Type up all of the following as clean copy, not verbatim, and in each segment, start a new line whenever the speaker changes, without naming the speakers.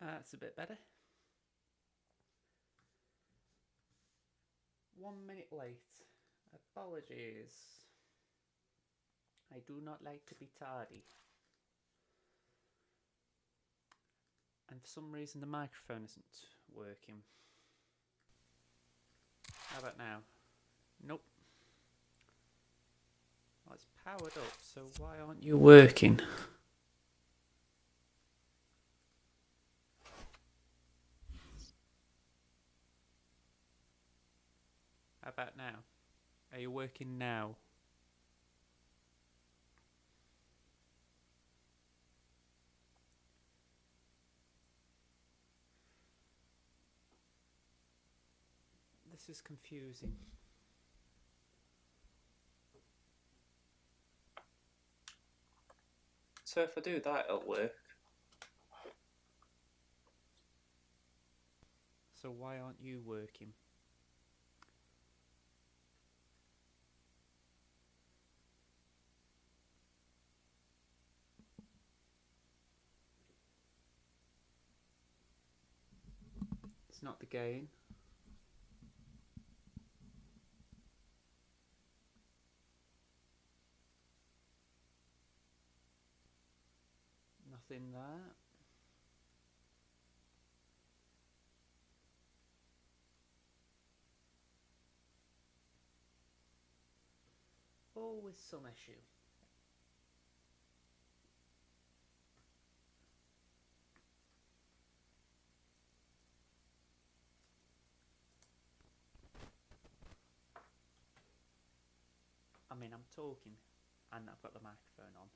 That's a bit better. 1 minute late. Apologies. I do not like to be tardy. And for some reason the microphone isn't working. How about now? Nope. Well, it's powered up, so why aren't you working? How about now? Are you working now? This is confusing. So if I do that, it'll work. So why aren't you working? It's not the gain. Nothing there. Always some issue. I mean, I'm talking and I've got the microphone on.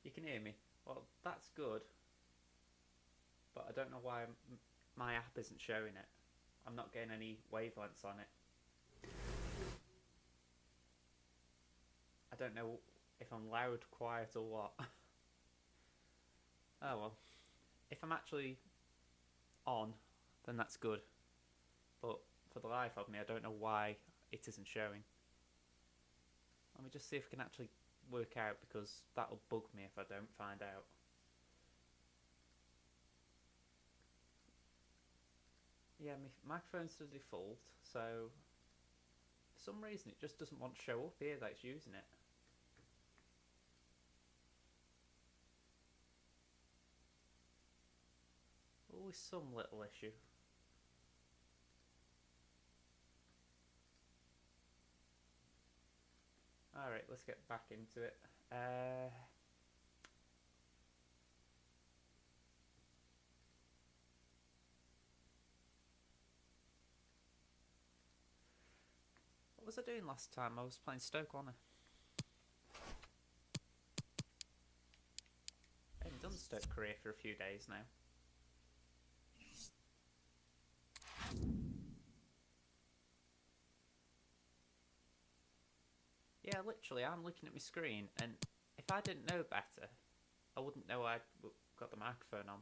You can hear me? Well, that's good. But I don't know why my app isn't showing it. I'm not getting any wavelengths on it. I don't know if I'm loud, quiet, or what. Oh well. If I'm actually on, then that's good. But for the life of me, I don't know why it isn't showing. Let me just see if I can actually work out, because that'll bug me if I don't find out. Yeah, my microphone's to default, so for some reason it just doesn't want to show up here that it's using it. Always some little issue. Alright, let's get back into it. What was I doing last time? I was playing Stoke, wasn't I? I haven't done Stoke career for a few days now. Yeah, literally, I'm looking at my screen, and if I didn't know better, I wouldn't know I'd got the microphone on.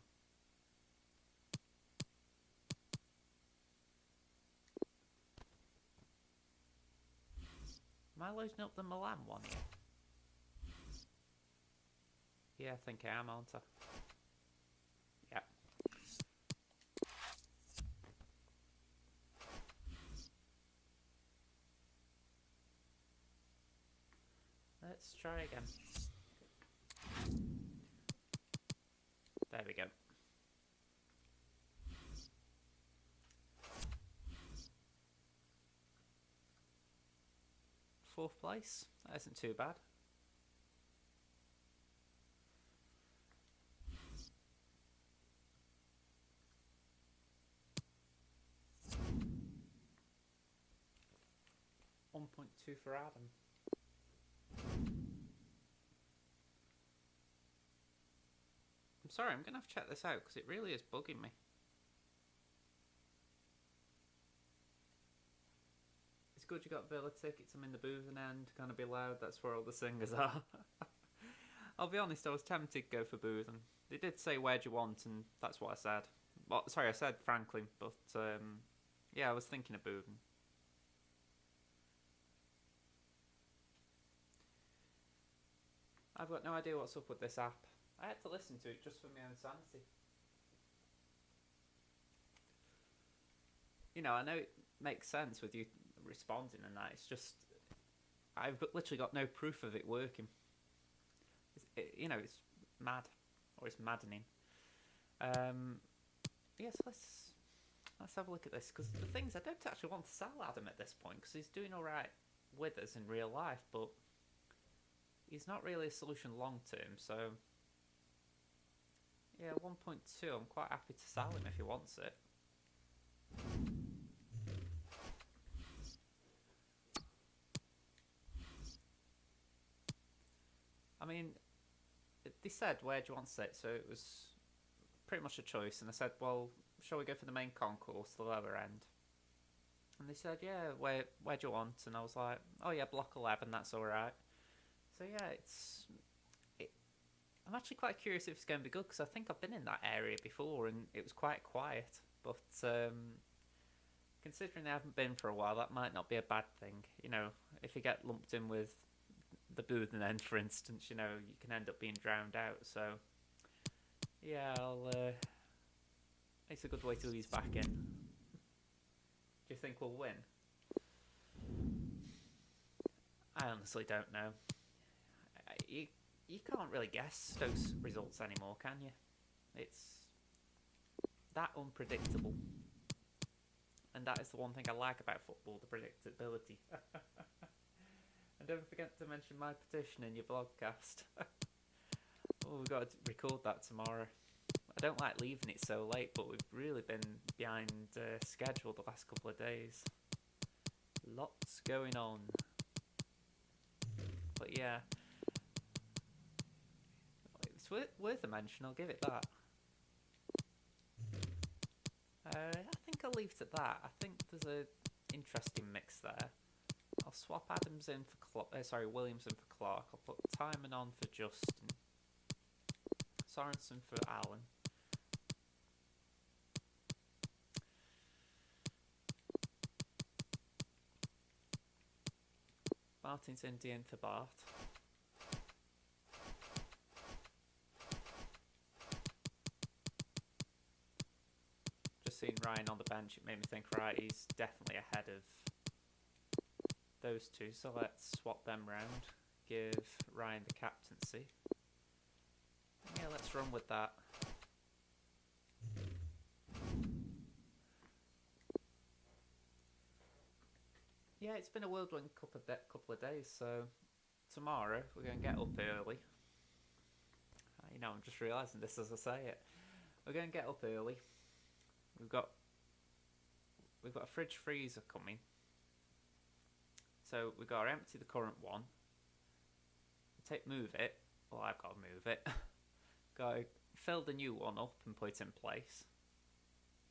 Am I loading up the Milan one here? Yeah, I think I am, aren't I? Yeah. Let's try again. There we go. Fourth place. That isn't too bad. .2 for Adam. I'm sorry, I'm going to have to check this out because it really is bugging me. It's good you got Villa tickets. I'm in the boothing end, gonna be loud. That's where all the singers are. I'll be honest, I was tempted to go for boothing. They did say where do you want, and that's what I said. Well, sorry, I said Franklin, but yeah, I was thinking of boothing. I've got no idea what's up with this app. I had to listen to it just for my own sanity. You know, I know it makes sense with you responding and that. It's just literally got no proof of it working. You know, it's mad, or it's maddening. Yes, let's have a look at this, because the things I don't actually want to sell Adam at this point, because he's doing all right with us in real life, but he's not really a solution long term. So yeah, 1.2. I'm quite happy to sell him if he wants it. I mean, they said, where do you want to sit? So it was pretty much a choice. And I said, well, shall we go for the main concourse, the lower end? And they said, yeah, where do you want? And I was like, oh yeah, block 11, that's all right. So yeah, I'm actually quite curious if it's going to be good, because I think I've been in that area before and it was quite quiet. But considering I haven't been for a while, that might not be a bad thing. You know, if you get lumped in with the Bootham end, for instance, you know, you can end up being drowned out. So yeah, it's a good way to ease back in. Do you think we'll win? I honestly don't know. You can't really guess those results anymore, can you? It's that unpredictable. And that is the one thing I like about football, the predictability. And don't forget to mention my petition in your vlogcast. Oh, we've got to record that tomorrow. I don't like leaving it so late, but we've really been behind schedule the last couple of days. Lots going on. But yeah, it's worth a mention, I'll give it that. I think I'll leave it at that. I think there's an interesting mix there. I'll swap Adams in for Williams in for Clark. I'll put Timon on for Justin. Sorensen for Allen. Martin's Indian for Bart. Just seeing Ryan on the bench, it made me think, right, he's definitely ahead of those two, so let's swap them round. Give Ryan the captaincy. Yeah, let's run with that. Yeah, it's been a whirlwind couple of days, so tomorrow we're going to get up early. You know, I'm just realising this as I say it. We're going to get up early. We've got a fridge freezer coming. So we've got to empty the current one. Move it. Well, I've got to move it. Got to fill the new one up and put it in place.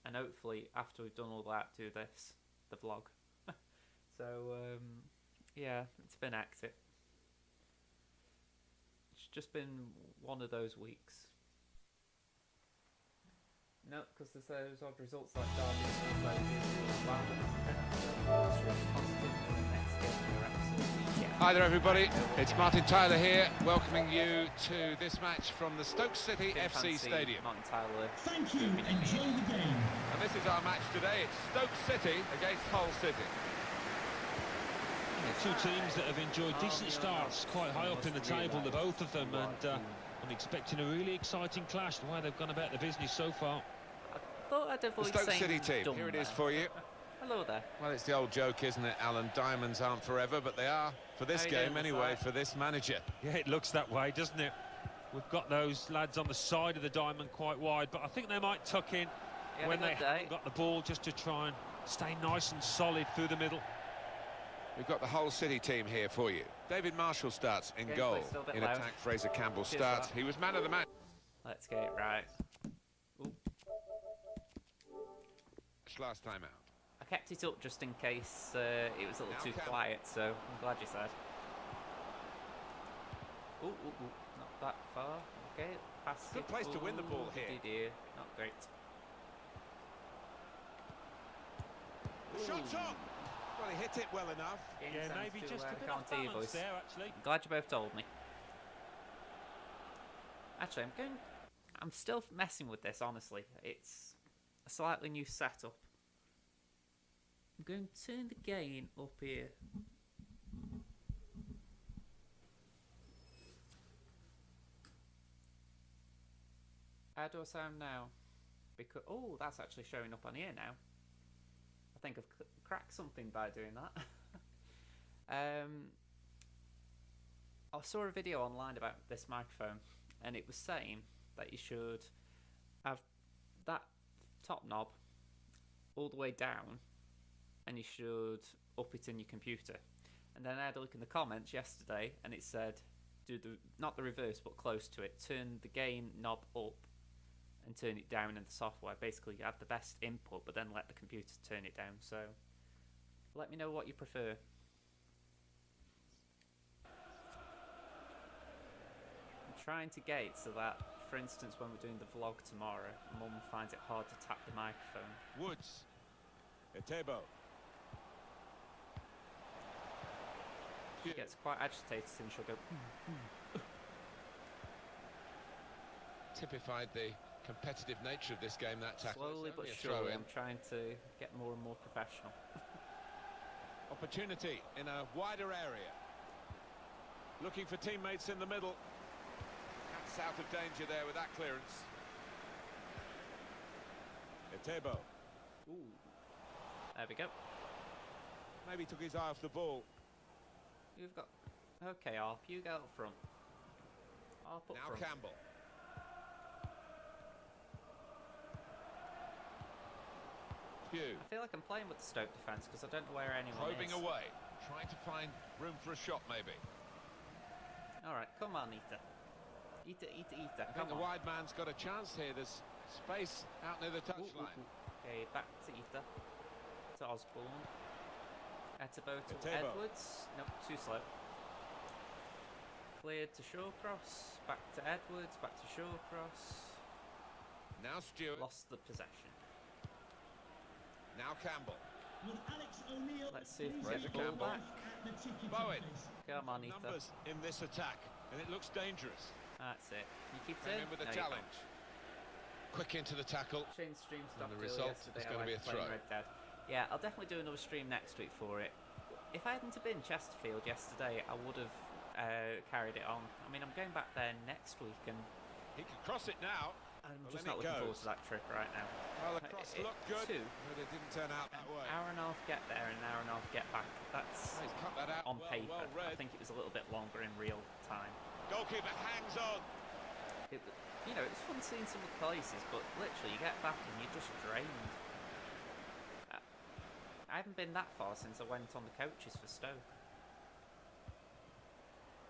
And hopefully, after we've done all that, do the vlog. So, yeah, it's been hectic. It's just been one of those weeks. No, because there's those odd results like Derby.
Hi there everybody, it's Martin Tyler here, welcoming you to this match from the Stoke City FC Stadium.
Martin Tyler.
Thank you, enjoy the game.
And this is our match today, it's Stoke City against Hull City.
Two teams that have enjoyed decent starts, quite high up in the table, the both of them, and I'm expecting a really exciting clash, the way they've gone about the business so far.
I thought I'd avoid
the Stoke City team, here it is for you.
Hello there.
Well, it's the old joke, isn't it, Alan? Diamonds aren't forever, but they are for this game anyway, for this manager.
Yeah, it looks that way, doesn't it? We've got those lads on the side of the diamond quite wide, but I think they might tuck in when they haven't got the ball, just to try and stay nice and solid through the middle.
We've got the Hull City team here for you. David Marshall starts in goal. In attack, Fraser Campbell starts. He was man of the match.
Let's get it right. Ooh.
Last time out.
I kept it up just in case it was a little too quiet, so I'm glad you said. Ooh, not that far. Okay, pass.
Good place to win the ball here.
Not great.
Shot up. Well, he hit it well enough.
Yeah, maybe just a bit off balance there, actually.
I'm glad you both told me. Actually, I'm still messing with this, honestly. It's a slightly new setup. I'm going to turn the gain up here. How do I sound now? Because oh, that's actually showing up on here now. I think I've cracked something by doing that. I saw a video online about this microphone, and it was saying that you should have that top knob all the way down, and you should up it in your computer. And then I had a look in the comments yesterday, and it said, do the not the reverse, but close to it. Turn the gain knob up and turn it down in the software. Basically, you have the best input, but then let the computer turn it down. So, let me know what you prefer. I'm trying to get it so that, for instance, when we're doing the vlog tomorrow, Mum finds it hard to tap the microphone.
Woods. Etebo.
She gets quite agitated and she'll go.
Typified the competitive nature of this game, that tackle.
Slowly but surely, I'm trying to get more and more professional.
Opportunity in a wider area. Looking for teammates in the middle. That's out of danger there with that clearance. Etebo.
Ooh. There we go.
Maybe took his eye off the ball.
You've got... Okay, Arp, you go up front. Arp up
now
front.
Campbell. Pugh.
I feel like I'm playing with the Stoke defence because I don't know where anyone
Probing
is.
away. Trying to find room for a shot, maybe.
Alright, come on, Ita. Ita,
I think the wide man's got a chance here. There's space out near the touchline.
Okay, back to Ita. To Osborne. Etebo to Edwards. Nope, too slow. Cleared to Shawcross. Back to Edwards. Back to Shawcross.
Now Stewart.
Lost the possession.
Now Campbell.
Let's see if we get the ball back.
Bowen.
Come on, Ita.
Numbers in this attack, and it looks dangerous.
That's it. You keep
in with a challenge. Quick into the tackle.
Change stream stuff.
And the result is going to be a throw.
Red Dead. Yeah, I'll definitely do another stream next week for it. If I hadn't have been Chesterfield yesterday, I would have carried it on. I mean, I'm going back there next week, and
he can cross it now.
I'm just not looking forward to that trip right now.
Well, the cross looked good, but it didn't turn out that way.
An hour and a half get there and an hour and a half get back. That's
he's cut that out
on paper.
Well
I think it was a little bit longer in real time.
Goalkeeper hangs on.
You know, it's fun seeing some of the places, but literally you get back and you're just drained. I haven't been that far since I went on the coaches for Stoke.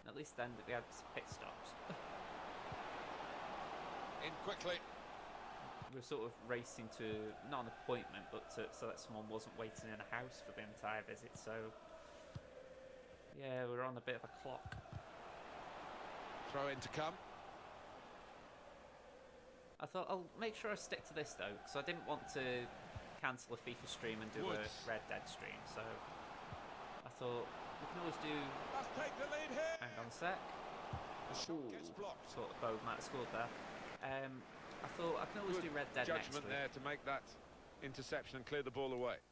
At least then we had pit stops.
In quickly.
We're sort of racing to, not an appointment, but so that someone wasn't waiting in a house for the entire visit, so... Yeah, we're on a bit of a clock.
Throw in to come.
I thought I'll make sure I stick to this though, because I didn't want to cancel a FIFA stream and do a Red Dead stream, so I thought we can always do...
Let's take the lead here.
Hang on a sec.
The shot gets blocked.
Thought the bow might have scored there. I thought I can always do Red Dead next week.
Judgment there to make that interception and clear the ball away.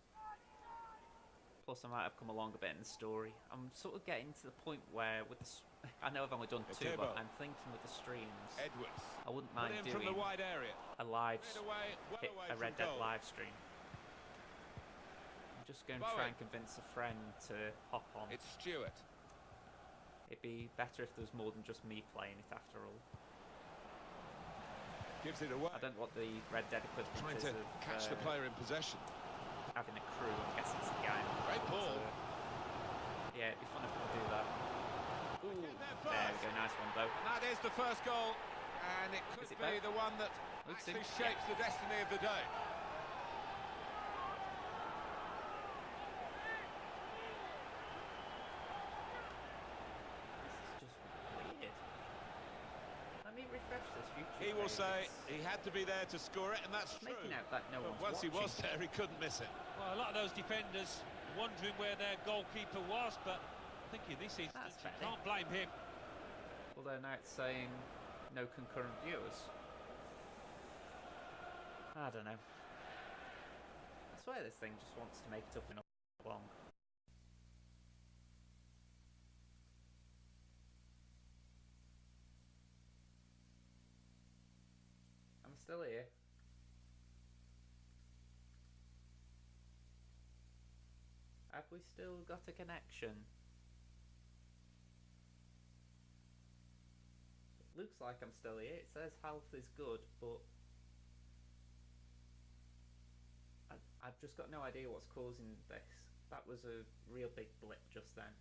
Plus I might have come along a bit in the story. I'm sort of getting to the point where with the... I know I've only done 2, but I'm thinking with the streams,
Edwards.
I wouldn't mind doing
from the wide area.
a live,
Away,
a Red Dead live stream. I'm just going to try and convince a friend to hop on.
It's Stewart.
It'd be better if there was more than just me playing it after all.
Gives it away.
I don't know what the Red Dead equivalent
Trying
is
to catch the player in possession.
Having a crew, I guess it's the guy.
Great ball.
Yeah, it'd be fun if we could do that. Ooh, there we go, nice one though.
And that is the first goal, and it could be the one that actually shapes the destiny of the day.
This is just weird. Let me refresh this YouTube.
He will say he had to be there to score it, and that's true.
Making out that no one's
once
watching.
he was there, he couldn't miss it.
Well, a lot of those defenders wondering where their goalkeeper was, but I think in this instance you can't blame him.
Although now it's saying no concurrent viewers. I don't know. I swear this thing just wants to make it up in a long. I'm still here. Have we still got a connection? It looks like I'm still here. It says health is good, but I've just got no idea what's causing this. That was a real big blip just then.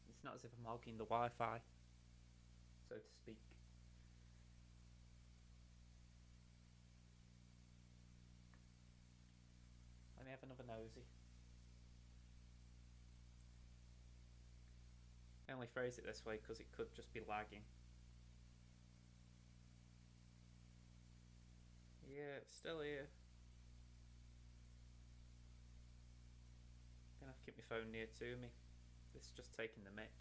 It's not as if I'm hogging the Wi-Fi, so to speak. Let me have another nosy. I only phrase it this way because it could just be lagging. Yeah, it's still here. Gonna have to keep my phone near to me. This is just taking the mic.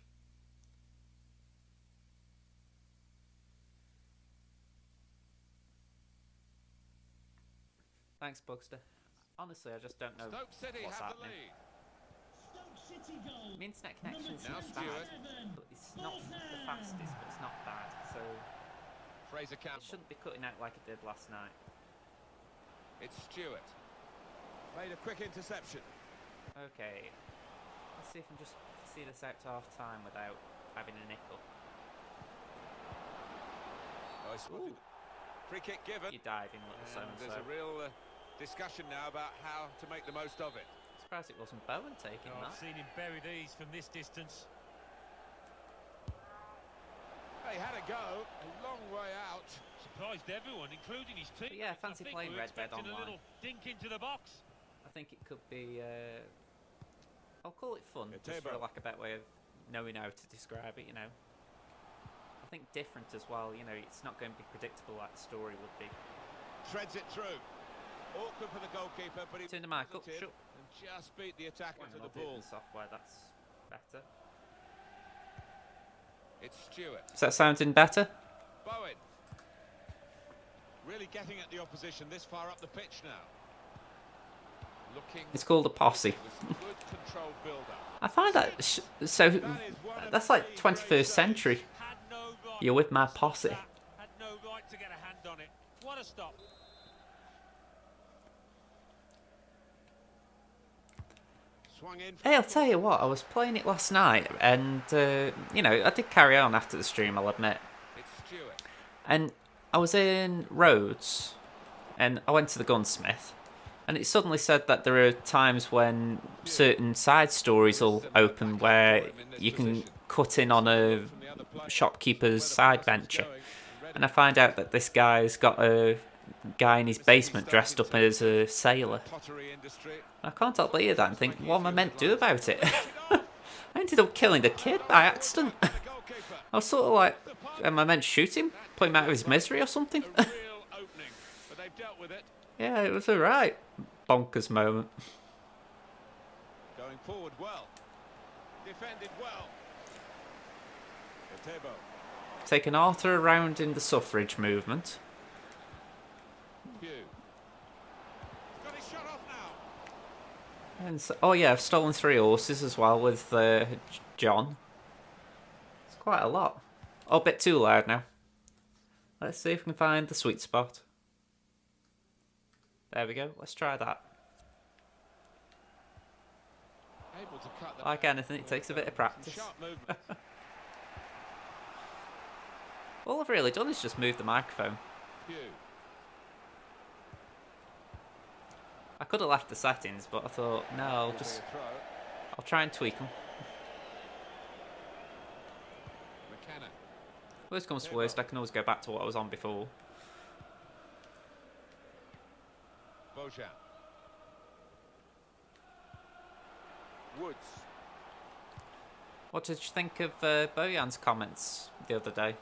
Thanks, Bugster. Honestly, I just don't know what's happening. My internet connection is not bad, but it's not the fastest, but it's not bad, so it shouldn't be cutting out like it did last night.
It's Stewart. Made a quick interception.
Okay, let's see if I can just see this out to half time without having a nickel.
Nice. Free kick given.
You're diving, little so-and-so.
There's a real discussion now about how to make the most of it.
Surprised it wasn't Bowen taking that.
I've seen him bury these from this distance.
They had a go, a long way out.
Surprised everyone, including his team.
But yeah, fancy playing Red Bed online.
A little dink into the box.
I think it could be, I'll call it fun, just for lack of a better way of knowing how to describe it, you know. I think different as well, you know, it's not going to be predictable like the story would be.
Treads it through. Awkward for the goalkeeper, but he
turn the mic up, shut.
And just beat the attacker to the ball.
Software, that's better.
It's Stewart.
Is that sounding better?
Bowen. Really getting at the opposition this far up the pitch now. Looking.
It's called a posse.
Good controlled build-up.
I find that so. That's like 21st century. You're with my posse.
Had no right to get a hand on it. What a stop.
Hey, I'll tell you what, I was playing it last night, and, you know, I did carry on after the stream, I'll admit. And I was in Rhodes, and I went to the gunsmith, and it suddenly said that there are times when certain side stories will open where you can cut in on a shopkeeper's side venture. And I find out that this guy's got a guy in his basement dressed up as a sailor. I can't help but hear that and think, what am I meant to do about it? I ended up killing the kid by accident. I was sort of like, am I meant to shoot him? Put him out of his misery or something? Yeah, it was a right bonkers moment.
Going forward well. Defended well.
Taking Arthur around in the suffrage movement. And so, oh yeah, I've stolen 3 horses as well with John. It's quite a lot. Oh, a bit too loud now. Let's see if we can find the sweet spot. There we go. Let's try that. Like anything, it takes a bit of practice. All I've really done is just move the microphone. I could have left the settings, but I thought, no, I'll try and tweak them. Worst comes to worst, I can always go back to what I was on before.
Woods.
What did you think of Bojan's comments the other day?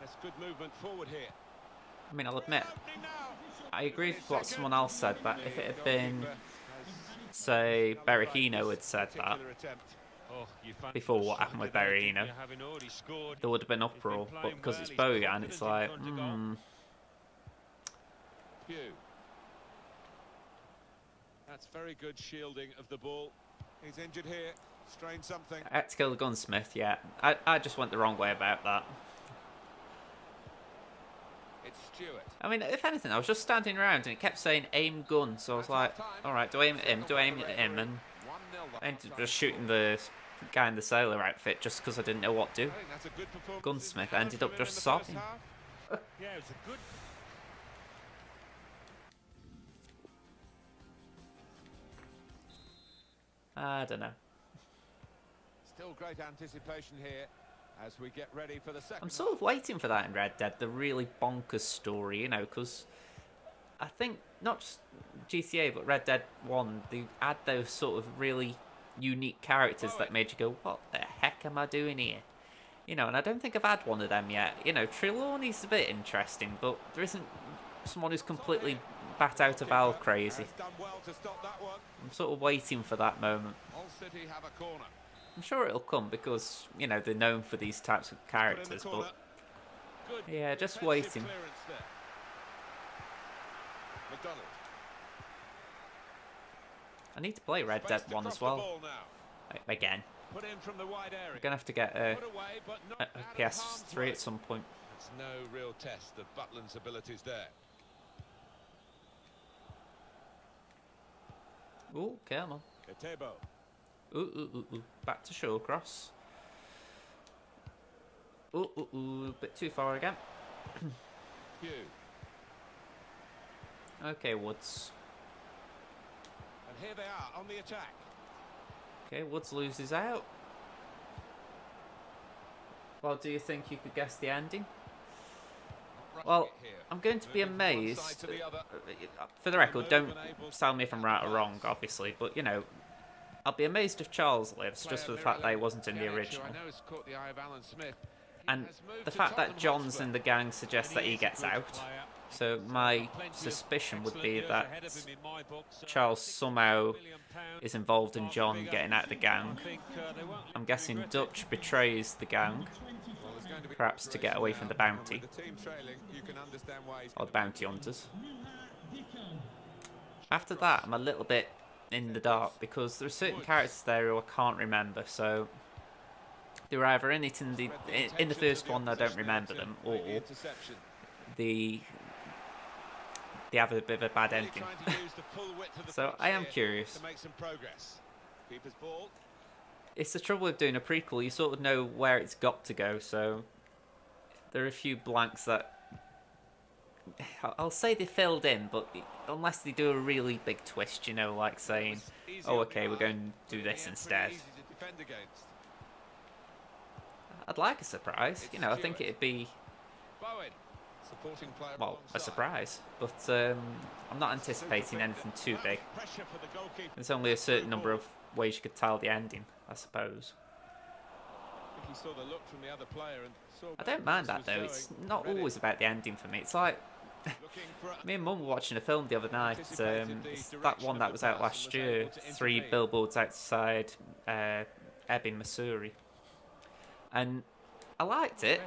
That's good movement forward here.
I mean, I'll admit, I agree with what someone else said, that if it had been say Berahino had said that before what happened with Berahino, there would have been uproar. But because it's Bojan, it's like,
That's very good shielding of the ball. He's injured here. Strained something.
I had to kill the gunsmith, yeah. I just went the wrong way about that.
It's Stewart.
I mean, if anything, I was just standing around and it kept saying aim gun, so I was like, alright, do I aim at him? Do I aim at him? And I ended up just shooting the guy in the sailor outfit just because I didn't know what to do. Gunsmith ended up just sobbing.
Yeah, it was a good...
I don't know.
Still great anticipation here as we get ready for the second.
I'm sort of waiting for that in Red Dead, the really bonkers story, you know, because I think not just GTA but Red Dead 1, they add those sort of really unique characters that made you go, what the heck am I doing here? You know, and I don't think I've had one of them yet. You know, Trelawney's a bit interesting, but there isn't someone who's completely bat out of Al crazy. I'm sort of waiting for that moment. I'm sure it'll come because, you know, they're known for these types of characters, but yeah, just waiting. I need to play Red Dead 1 as well. Again. I'm going to have to get a PS3 at some point.
It's no real test of Butland's abilities there.
Ooh, come on. Ooh. Back to Shawcross. Ooh. Bit too far again. Okay, Woods.
And here they are on the attack.
Okay, Woods loses out. Well, do you think you could guess the ending? Well, I'm going to be amazed. For the record, don't tell me if I'm right or wrong, obviously, but, you know, I'll be amazed if Charles lives, just for the fact that he wasn't in the original. And the fact that John's in the gang suggests that he gets out. So my suspicion would be that Charles somehow is involved in John getting out of the gang. I'm guessing Dutch betrays the gang, perhaps to get away from the bounty, or the bounty hunters. After that, I'm a little bit in the dark because there are certain characters there who I can't remember, so they were either in it in the first one, I don't remember them, or they have a bit of a bad ending. So I am curious. It's the trouble with doing a prequel, you sort of know where it's got to go, so there are a few blanks that I'll say they filled in, but unless they do a really big twist, you know, like saying, oh, okay, we're going to do this instead. I'd like a surprise, you know, I think it'd be, well, a surprise, but I'm not anticipating anything too big. There's only a certain number of ways you could tell the ending, I suppose. I don't mind that though, it's not always about the ending for me. It's like, me and Mum were watching a film the other night, it's that one that was out last year, 3 Billboards Outside Ebbing, Missouri. And I liked it,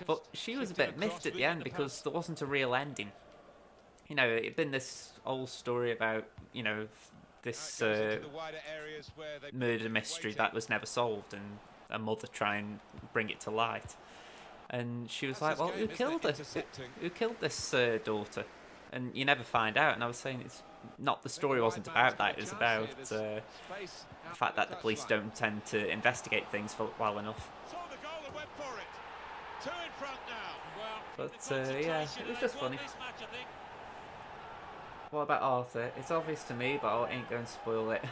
but she was a bit miffed at the end because there wasn't a real ending. You know, it'd been this old story about, you know, this murder mystery that was never solved, and a mother try and bring it to light. And she was like, well, who killed her? Who killed this daughter? And you never find out. And I was saying, it's not, the story wasn't about that. It was about the fact that the police don't tend to investigate things well enough. But yeah, it was just funny. What about Arthur? It's obvious to me, but I ain't going to spoil it.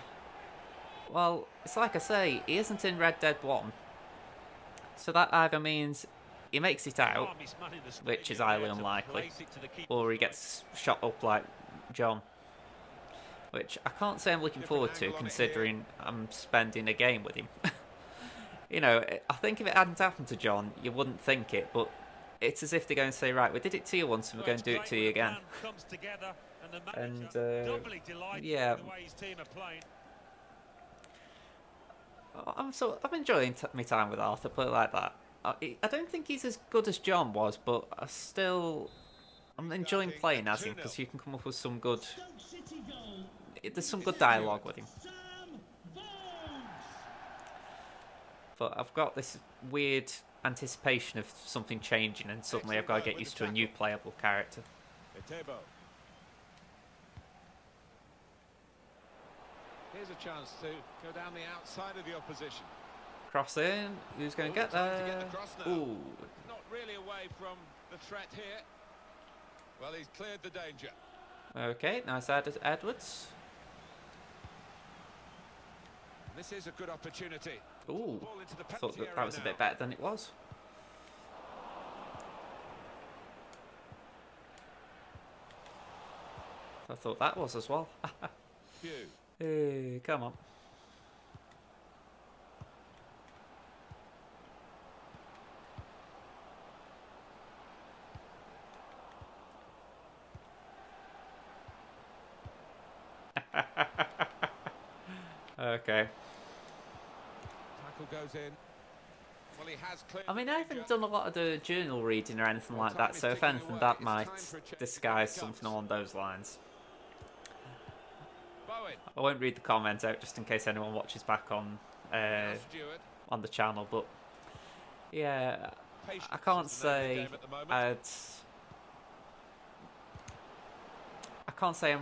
Well, it's like I say, he isn't in Red Dead 1. So that either means he makes it out, which is highly unlikely, or he gets shot up like John, which I can't say I'm looking forward to, considering I'm spending a game with him. You know, I think if it hadn't happened to John, you wouldn't think it, but it's as if they're going to say, right, we did it to you once and we're going to do it to you again.
And
yeah, I'm enjoying my time with Arthur. Put it like that. I don't think he's as good as John was, but I'm enjoying playing as him because you can come up with some good. There's some good dialogue with him. But I've got this weird anticipation of something changing, and suddenly I've got to get used to a new playable character.
Here's a chance to go down the outside of the opposition.
Cross in. Who's going to get there? Ooh.
Not really away from the threat here. Well, he's cleared the danger.
Okay, nice Edwards.
This is a good opportunity.
Ooh, I thought that was a bit better than it was. I thought that was as well. Hey, come on. Okay.
Tackle goes in. Well, he has cleared.
I mean, I haven't done a lot of the journal reading or anything like that, so if anything, that might disguise something along those lines. I won't read the comments out just in case anyone watches back on the channel, but yeah, I can't say I'm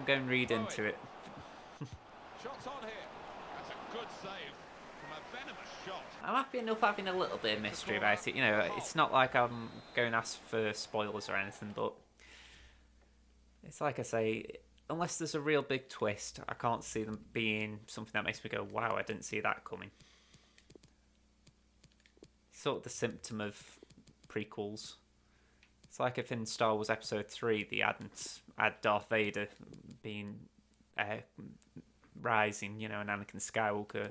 going to read into it.
Shots on here. That's a good save from a venomous shot.
I'm happy enough having a little bit of mystery about it. You know, it's not like I'm going to ask for spoilers or anything, but it's like I say, unless there's a real big twist, I can't see them being something that makes me go, wow, I didn't see that coming. Sort of the symptom of prequels. It's like if in Star Wars Episode 3 they hadn't had Darth Vader being rising, you know, and Anakin Skywalker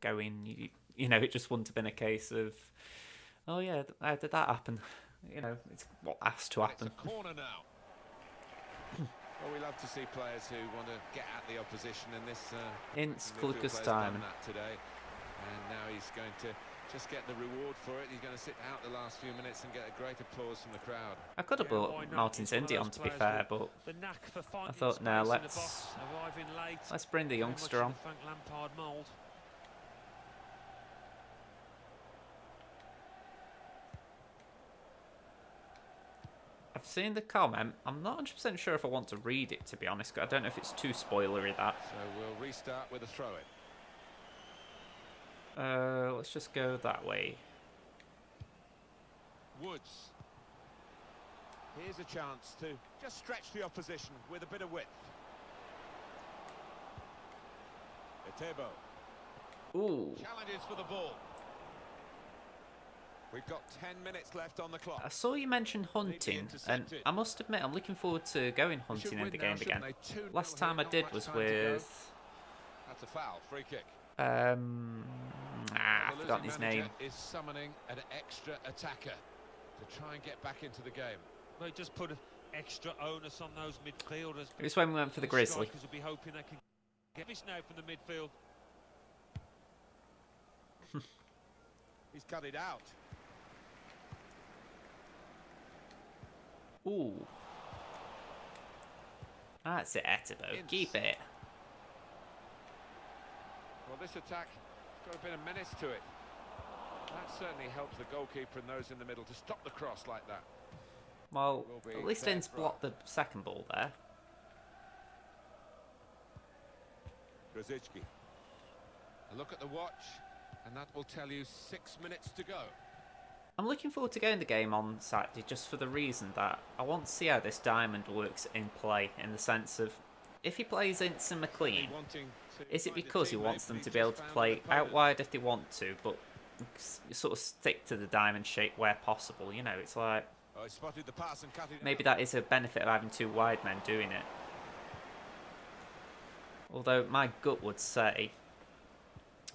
going, you know, it just wouldn't have been a case of, oh yeah, how did that happen? You know, it's what has to happen.
It's a corner now. Well, we love to see players who want to get at the opposition in this.
It's Lucas time.
Today, and now he's going to just get the reward for it. He's going to sit out the last few minutes and get a great applause from the crowd.
I could have brought Martin's Indy on, to be fair, but I thought, no, let's bring the youngster on. I've seen the comment. I'm not 100% sure if I want to read it, to be honest. I don't know if it's too spoilery, that.
So we'll restart with a throw-in.
Let's just go that way.
Woods. Here's a chance to just stretch the opposition with a bit of width. Etebo.
Ooh.
Challenges for the ball. We've got 10 minutes left on the clock.
I saw you mention hunting, and I must admit I'm looking forward to going hunting in the game again. Last time I did was with...
That's a foul, free kick.
I forgot his name.
Is summoning an extra attacker to try and get back into the game.
They just put an extra onus on those midfielders.
It was when we went for the Grizzly.
Will be hoping they can get this now from the midfield.
He's cut it out.
Ooh. That's it, Etebo. Keep it.
Well, this attack has got a bit of menace to it. That certainly helps the goalkeeper and those in the middle to stop the cross like that.
Well, at least Ince blocked the second ball there.
Rosicky. A look at the watch, and that will tell you 6 minutes to go.
I'm looking forward to going the game on Saturday just for the reason that I want to see how this diamond works in play, in the sense of, if he plays Ince and McLean, is it because he wants them to be able to play out wide if they want to, but sort of stick to the diamond shape where possible? You know, it's like, maybe that is a benefit of having two wide men doing it. Although my gut would say,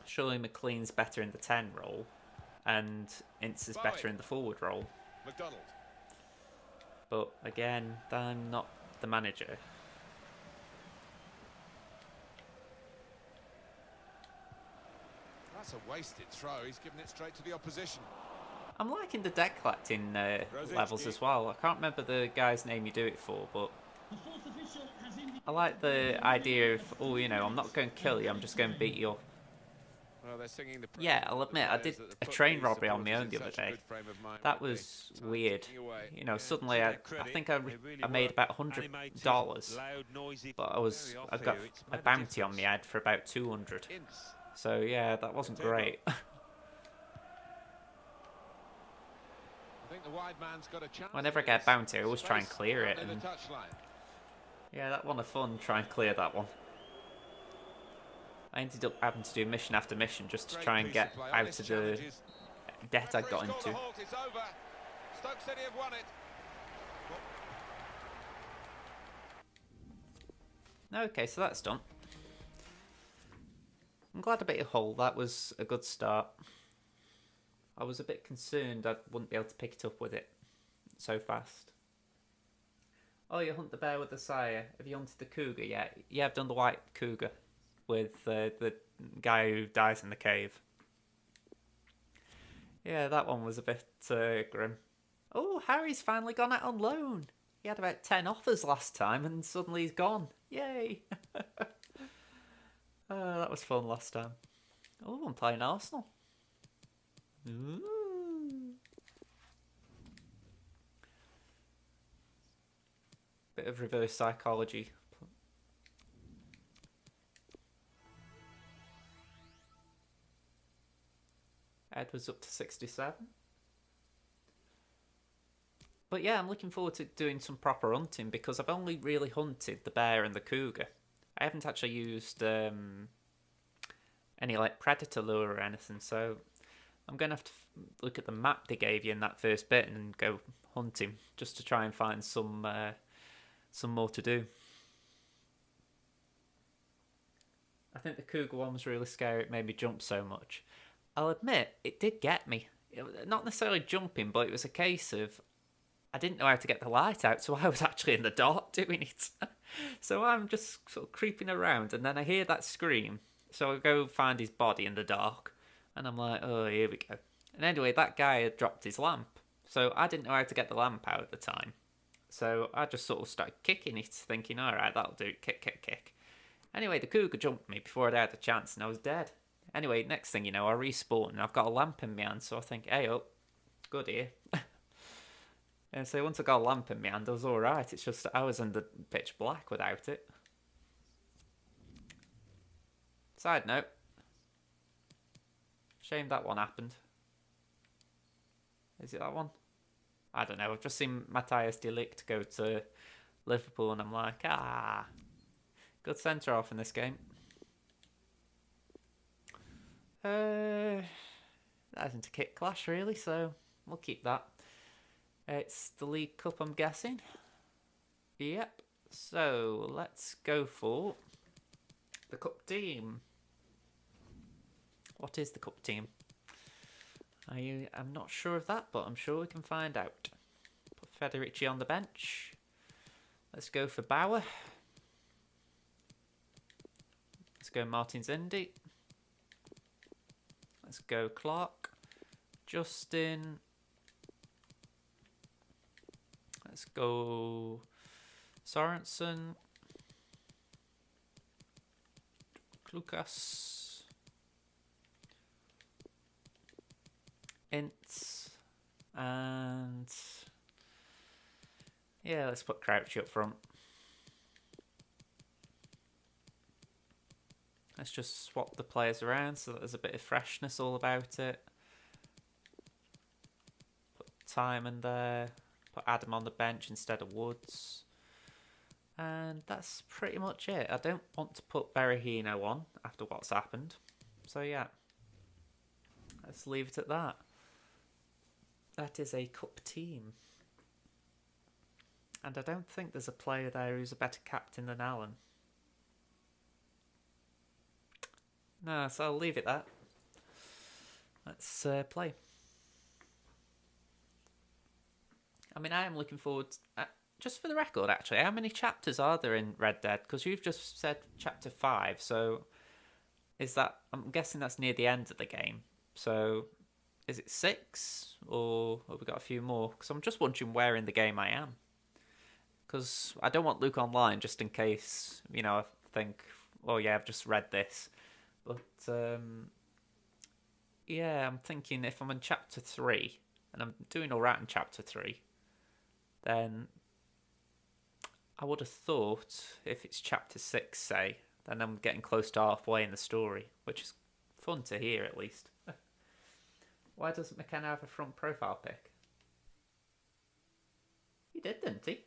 surely McLean's better in the 10 role, and Ince is better in the forward role.
McDonald.
But again, I'm not the manager.
That's a wasted throw. He's given it straight to the opposition.
I'm liking the deck collecting levels as well. I can't remember the guy's name you do it for, but I like the idea of, oh, you know, I'm not going to kill you, I'm just going to beat you up.
Well, they're singing the
yeah, I'll admit, I did a train robbery on my own the other day. That was weird. You know, suddenly I think I made about $100, but I got a bounty on my head for about 200. So yeah, that wasn't great. Whenever I get a bounty, I always try and clear it. And yeah, that one of fun, try and clear that one. I ended up having to do mission after mission just to try and get out of the debt I got into. Okay, so that's done. I'm glad I beat a hole. That was a good start. I was a bit concerned I wouldn't be able to pick it up with it so fast. Oh, you hunt the bear with the sire. Have you hunted the cougar yet? Yeah, I've done the white cougar with the guy who dies in the cave. Yeah, that one was a bit grim. Oh, Harry's finally gone out on loan. He had about 10 offers last time and suddenly he's gone. Yay! That was fun last time. Oh, I'm playing Arsenal. Ooh. Bit of reverse psychology. Ed was up to 67. But yeah, I'm looking forward to doing some proper hunting because I've only really hunted the bear and the cougar. I haven't actually used any like predator lure or anything, so I'm going to have to look at the map they gave you in that first bit and go hunting just to try and find some more to do. I think the cougar one was really scary. It made me jump so much. I'll admit, it did get me. Not necessarily jumping, but it was a case of I didn't know how to get the light out, so I was actually in the dark doing it. So I'm just sort of creeping around, and then I hear that scream. So I go find his body in the dark, and I'm like, oh, here we go. And anyway, that guy had dropped his lamp, so I didn't know how to get the lamp out at the time. So I just sort of started kicking it, thinking, all right, that'll do. Kick, kick, kick. Anyway, the cougar jumped me before I'd had a chance, and I was dead. Anyway, next thing you know, I respawn, and I've got a lamp in my hand, so I think, hey, oh, good here. And so once I got a lamp in my hand, I was alright. It's just that I was in the pitch black without it. Side note. Shame that one happened. Is it that one? I don't know. I've just seen Matthias de Ligt go to Liverpool, and I'm like, good centre-half in this game. That isn't a kit clash, really, so we'll keep that. It's the League Cup, I'm guessing. Yep. So, let's go for the Cup team. What is the Cup team? I'm not sure of that, but I'm sure we can find out. Put Federici on the bench. Let's go for Bauer. Let's go Martin Zindi. Let's go Clark. Justin. Let's go Sorensen. Klukas. Ince. And yeah, let's put Crouchy up front. Let's just swap the players around so that there's a bit of freshness all about it. Put Timon there. Put Adam on the bench instead of Woods. And that's pretty much it. I don't want to put Berahino on after what's happened. So yeah. Let's leave it at that. That is a cup team. And I don't think there's a player there who's a better captain than Alan. No, so I'll leave it there. Let's play. I mean, I am looking forward to, just for the record, actually, how many chapters are there in Red Dead? Because you've just said chapter 5, so is that I'm guessing that's near the end of the game. So is it 6 or have we got a few more? Because I'm just wondering where in the game I am. Because I don't want Luke Online just in case, you know, I think, oh yeah, I've just read this. But yeah, I'm thinking if I'm in chapter 3 and I'm doing all right in chapter 3, then I would have thought if it's chapter 6, say, then I'm getting close to halfway in the story, which is fun to hear at least. Why doesn't McKenna have a front profile pic? He did, didn't he?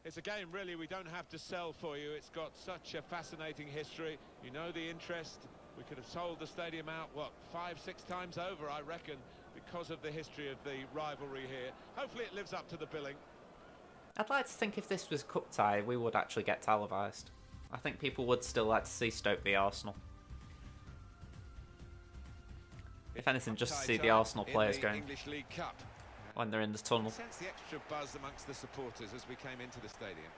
It's a game, really, we don't have to sell for you. It's got such a fascinating history. You know the interest. We could have sold the stadium out, what, 5-6 times over, I reckon, because of the history of the rivalry here. Hopefully it lives up to the billing.
I'd like to think if this was cup tie, we would actually get televised. I think people would still like to see Stoke v Arsenal. If anything, just to see the Arsenal players going when they're in the tunnel.
Sense the extra buzz amongst the supporters as we came into the stadium.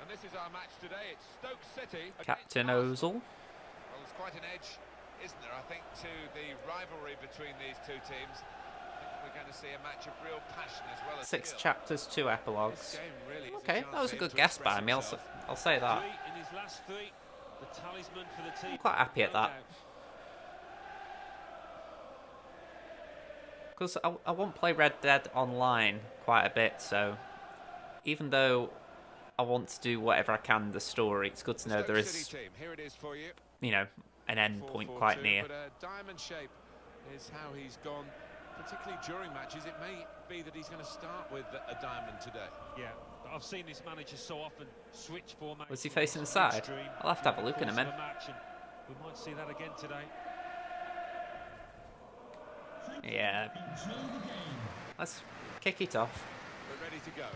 And this is our match today. It's Stoke City.
Captain Ozil.
Well, there's quite an edge, isn't there, I think, to the rivalry between these two teams. I think we're going to see a match of real passion as well as
6
skill.
chapters, 2 epilogues.
Really
okay, that was a good guess by me, I'll say that.
In his last 3, the talisman for the team.
I'm quite happy at that. Because I won't play Red Dead Online quite a bit, so even though I want to do whatever I can in the story, it's good to know there is, you know, an end point quite near.
But a diamond shape is how he's gone, particularly during matches. It may be that he's going to start with a diamond today.
Yeah, I've seen this manager so often switch formation.
Was he facing the side? I'll have to have a look in a minute.
We might see that again today.
Yeah. Let's kick it off.
We're ready to go.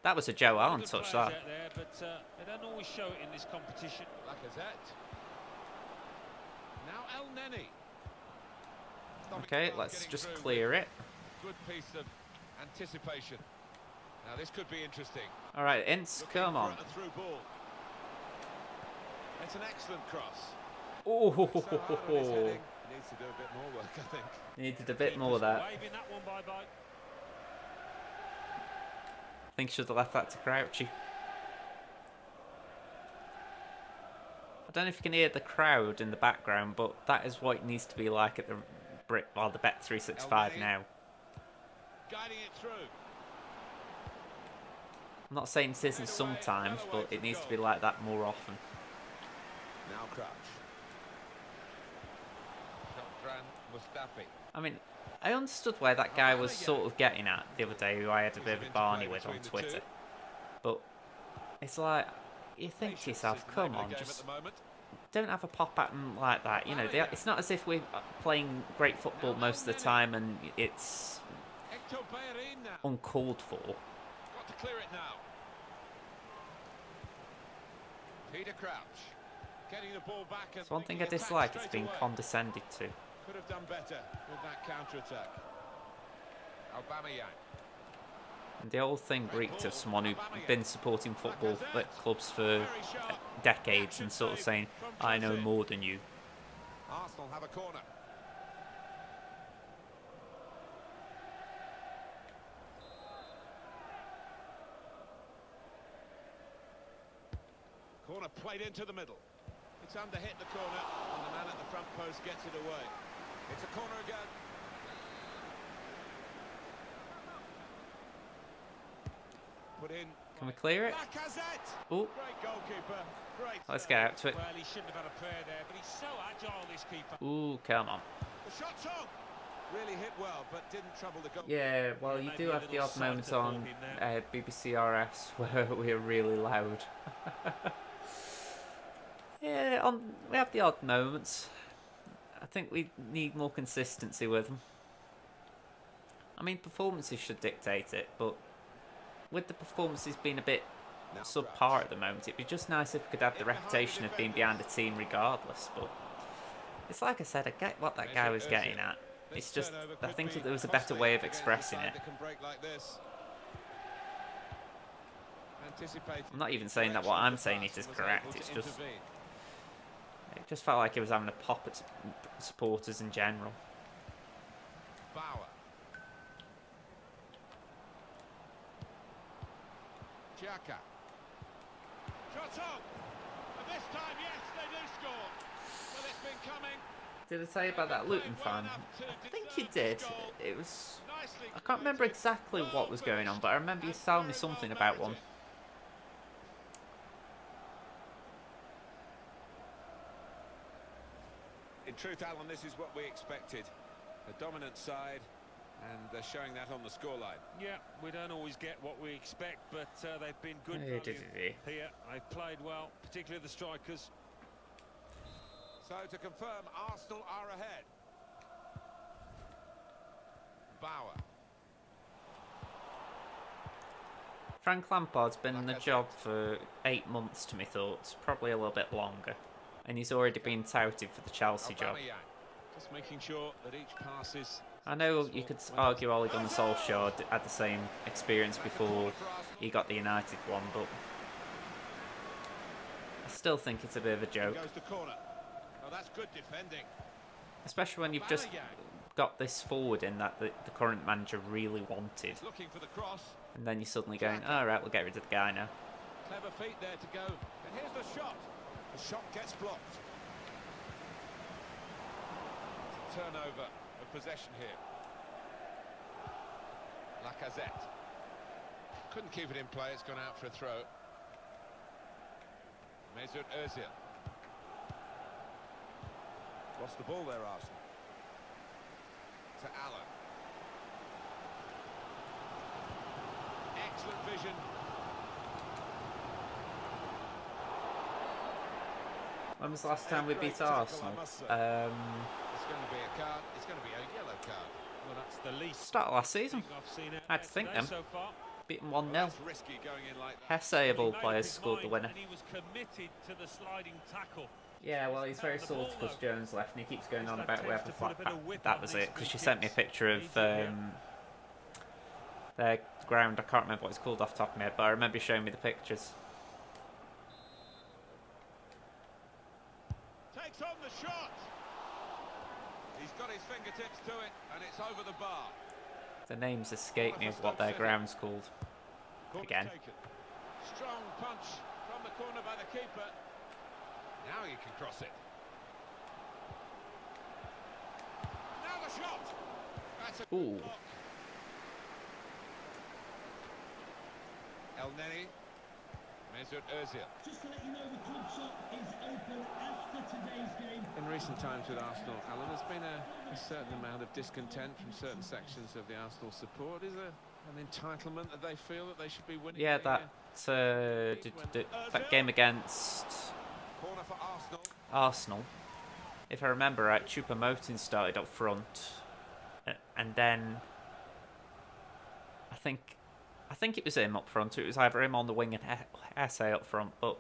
That was a Joe Allen touch, that.
There, but they don't always show it in this competition.
Lacazette. Now El Neni.
Okay, let's just clear it.
Good piece of anticipation. Now this could be interesting.
All right, Ince, come on.
It's an excellent cross.
Oh,
Needs to do a bit more work, I think.
Needed a bit more of that. I think should have left that to Crouchy. I don't know if you can hear the crowd in the background, but that is what it needs to be like at the the Bet365 now.
Guiding it through.
I'm not saying this isn't sometimes, but it needs to be like that more often.
Now Crouch.
I mean, I understood where that guy was sort of getting at the other day, who I had a bit of a barney with on Twitter. But it's like, you think to yourself, come on, just don't have a pop at them like that. You know, it's not as if we're playing great football most of the time and it's uncalled for.
Got to clear it now. Peter Crouch getting the ball back.
It's one thing I dislike, it's being condescended to.
Could have done better with that counter-attack. Aubameyang.
And the whole thing reeked of someone who'd been supporting football clubs for decades and sort of saying, I know more than you.
Arsenal have a corner. Corner played into the middle. It's under hit the corner, and the man at the front post gets it away. It's a corner again. Put in.
Can we clear it? Oh,
great goalkeeper. Great.
Let's get out to it.
Well, he shouldn't have had a prayer there, but he's so agile, this keeper.
Ooh, come on.
The shot's on. Really hit well, but didn't trouble the goal.
Yeah, well, you do have the odd moments on BBC RS where we're really loud. Yeah, we have the odd moments. I think we need more consistency with them. I mean, performances should dictate it, but with the performances being a bit subpar at the moment, it'd be just nice if we could have the reputation of being behind a team regardless. But it's like I said, I get what that guy was getting at. It's just, I think that there was a better way of expressing it. I'm not even saying that what I'm saying is correct, it's just It just felt like he was having a pop at supporters in general.
Bauer. Xhaka. Shot on! And this time, yes, they do score. Well, it's been coming.
Did I tell you about that Luton fan? I think you did. It was... I can't remember exactly what was going on, but I remember you telling me something about one.
In truth, Alan, this is what we expected. A dominant side, and they're showing that on the scoreline.
Yeah, we don't always get what we expect, but they've been good value here. They've played well, particularly the strikers.
So to confirm, Arsenal are ahead. Bauer.
Frank Lampard's been in the job for 8 months to my thoughts, probably a little bit longer. And he's already been touted for the Chelsea job.
Just making sure that each pass is...
I know you could argue Ole Gunnar Solskjaer had the same experience before he got the United one, but I still think it's a bit of a joke.
Goes the corner. Oh, that's good defending.
Especially when you've just got this forward in that the current manager really wanted.
Looking for the cross.
And then you're suddenly going, alright, we'll get rid of the guy now.
Clever feet there to go. And here's the shot. The shot gets blocked. Turnover of possession here. Lacazette. Couldn't keep it in play, it's gone out for a throw. Mesut Ozil. Lost the ball there, Arsenal. To Allen. Excellent vision.
When was the last time we beat Arsenal?
It's going to be a card. It's going to be a yellow card.
Well, that's the least.
Start of last season. I had to think them.
So far.
Beaten 1-0.
Risky going in like that.
Hesse of all players scored the winner.
And he was committed to the sliding tackle.
Yeah, well, he's very salty because Jones left, and he keeps going on about we have a flat back. That was it, because she sent me a picture of their ground. I can't remember what it's called off the top of my head, but I remember you showing me the pictures.
Takes on the shot. He's got his fingertips to it, and it's over the bar.
The names escape me of what their ground's called. Again.
Strong punch from the corner by the keeper. Now you can cross it. Now the shot. That's a good block. El Neni. Mesut Ozil.
Just to let you know, the club shop is open after today's game.
In recent times with Arsenal, Alan, there's been a certain amount of discontent from certain sections of the Arsenal support. Is there an entitlement that they feel that they should be winning?
Yeah, that game against
Corner for
Arsenal. If I remember right, Choupo-Moting started up front, and then I think it was him up front. It was either him on the wing and Hesse up front. But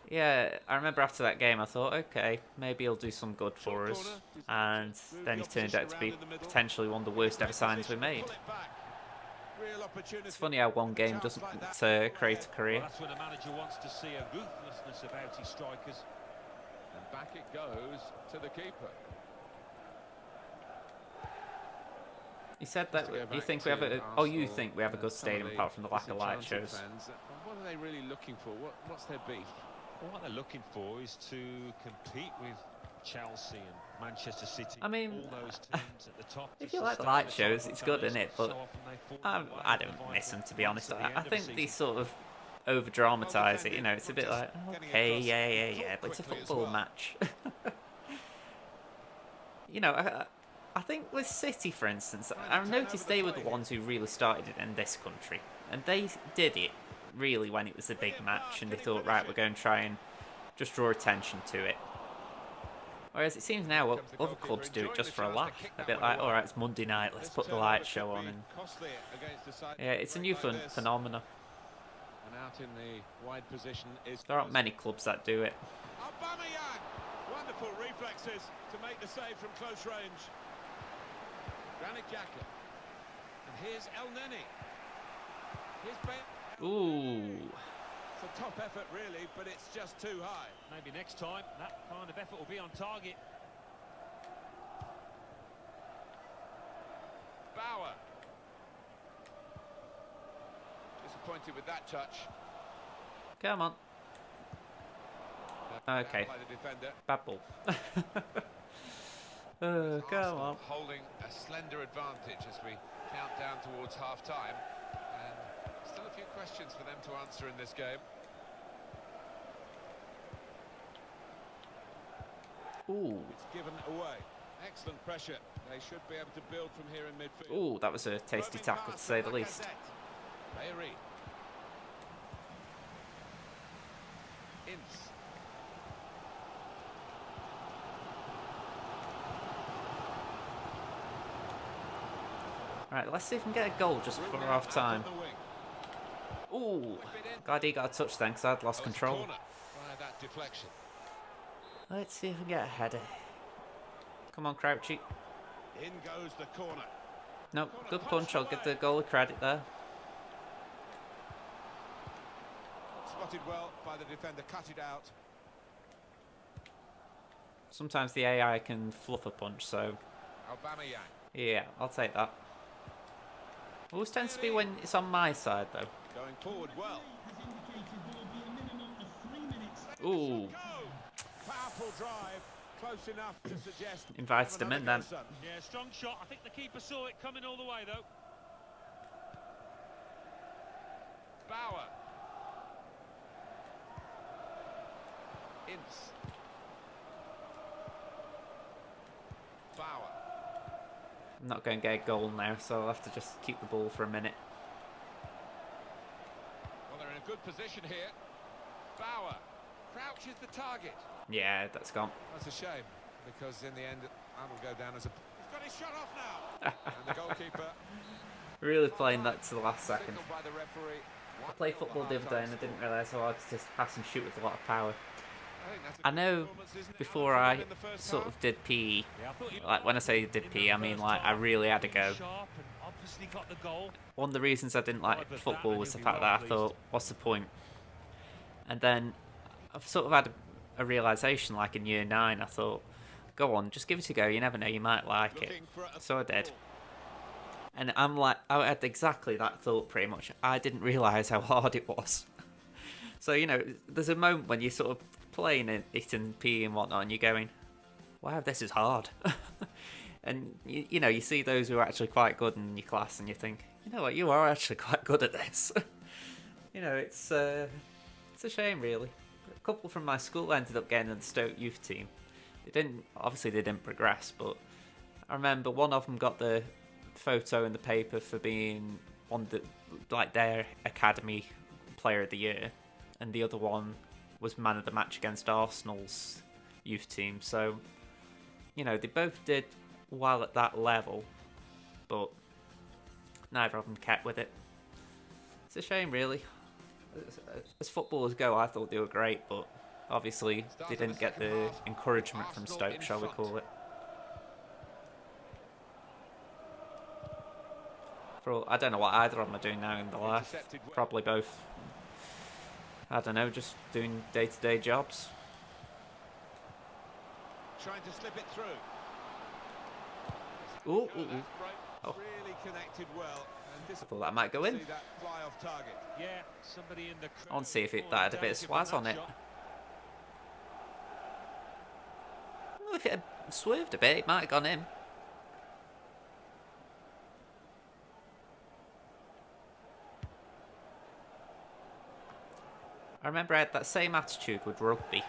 yeah, I remember after that game, I thought, okay, maybe he'll do some good for us. And then he turned out to be potentially one of the worst ever signings we made. It's funny how one game doesn't create a career.
Well, that's when a manager wants to see a ruthlessness about his strikers.
And back it goes to the keeper.
He said that you think we have a good stadium apart from the lack of light shows.
What are they really looking for? What's their beef?
Well, what they're looking for is to compete with Chelsea and Manchester City.
I mean,
all those teams at the top.
If you like the light shows, it's good, isn't it? But I don't miss them, to be honest. I think they sort of over-dramatise it. You know, it's a bit like, okay, yeah, but it's a football match. You know, I think with City, for instance, I noticed they were the ones who really started it in this country. And they did it, really, when it was a big match. And they thought, right, we're going to try and just draw attention to it. Whereas it seems now other clubs do it just for a laugh. A bit like, alright, it's Monday night, let's put the light show on. And yeah, it's a new phenomenon.
And out in the wide position is...
There aren't many clubs that do it.
Aubameyang! Wonderful reflexes to make the save from close range. Granit Xhaka. And here's El Neni. Here's Ben.
Ooh.
It's a top effort, really, but it's just too high.
Maybe next time that kind of effort will be on target.
Bauer. Disappointed with that touch.
Come on. Okay.
By the defender.
Bad ball. Come
Arsenal
on.
holding a slender advantage as we count down towards half-time. And still a few questions for them to answer in this game.
Ooh.
It's given away. Excellent pressure. They should be able to build from here in midfield.
Ooh, that was a tasty tackle to say the least.
Bayery. Ince.
Right, let's see if we can get a goal just before half time. Ooh, glad he got a touch then because I'd lost control.
That deflection.
Let's see if we can get a header. Come on, Crouchy.
In goes the corner.
No, good punch. I'll give the goalie credit there.
Spotted well by the defender, cut it out.
Sometimes the AI can fluff a punch, so
Aubameyang.
yeah, I'll take that. Always tends to be when it's on my side, though.
Going forward well.
Ooh.
Powerful drive, close enough to suggest.
Invited him in then.
Yeah, strong shot. I think the keeper saw it coming all the way, though.
Bauer. Ince. Bauer.
I'm not going to get a goal now, so I'll have to just keep the ball for a minute.
Well, they're in a good position here. Bauer. Crouches the target.
Yeah, that's gone.
That's a shame, because in the end, I will go down as a... He's got his shot off now. And the goalkeeper...
Really playing that to the last second.
Signaled by the referee.
I played football the other day and I didn't realise how hard to just pass and shoot with a lot of power.
I think that's a
I
good
know
performance, isn't it?
before
How
I
good in the first
sort
half?
of did PE,
Yeah, I thought you
like when I say did PE, I mean like I really had a go.
Sharp and obviously got the goal.
One of the reasons I didn't like football was the fact that I thought, what's the point? And then I've sort of had a realisation, like in year 9, I thought, go on, just give it a go, you never know, you might like it.
Looking for a
So I did.
goal.
And I'm like, I had exactly that thought pretty much. I didn't realise how hard it was. So, you know, there's a moment when you're sort of playing it in PE and whatnot and you're going, wow, this is hard. And, you know, you see those who are actually quite good in your class and you think, you know what, you are actually quite good at this. You know, it's a shame, really. A couple from my school ended up getting in the Stoke youth team. Obviously they didn't progress, but I remember one of them got the photo in the paper for being on the, like, their academy player of the year, and the other one was man of the match against Arsenal's youth team. So, you know, they both did well at that level, but neither of them kept with it. It's a shame, really. As footballers go, I thought they were great, but obviously they didn't get the encouragement from Stoke, shall we call it. I don't know what either of them are doing now in their life. Probably both. I don't know, just doing day-to-day jobs.
Trying to slip it through.
Ooh,
Oh,
ooh, ooh.
that's great.
Oh.
Really connected well. And
I thought that might go in.
see that fly off target.
Yeah, somebody in the
I want to see if that had a bit of swaz on it. Well, if it had swerved a bit, it might have gone in. I remember I had that same attitude with rugby.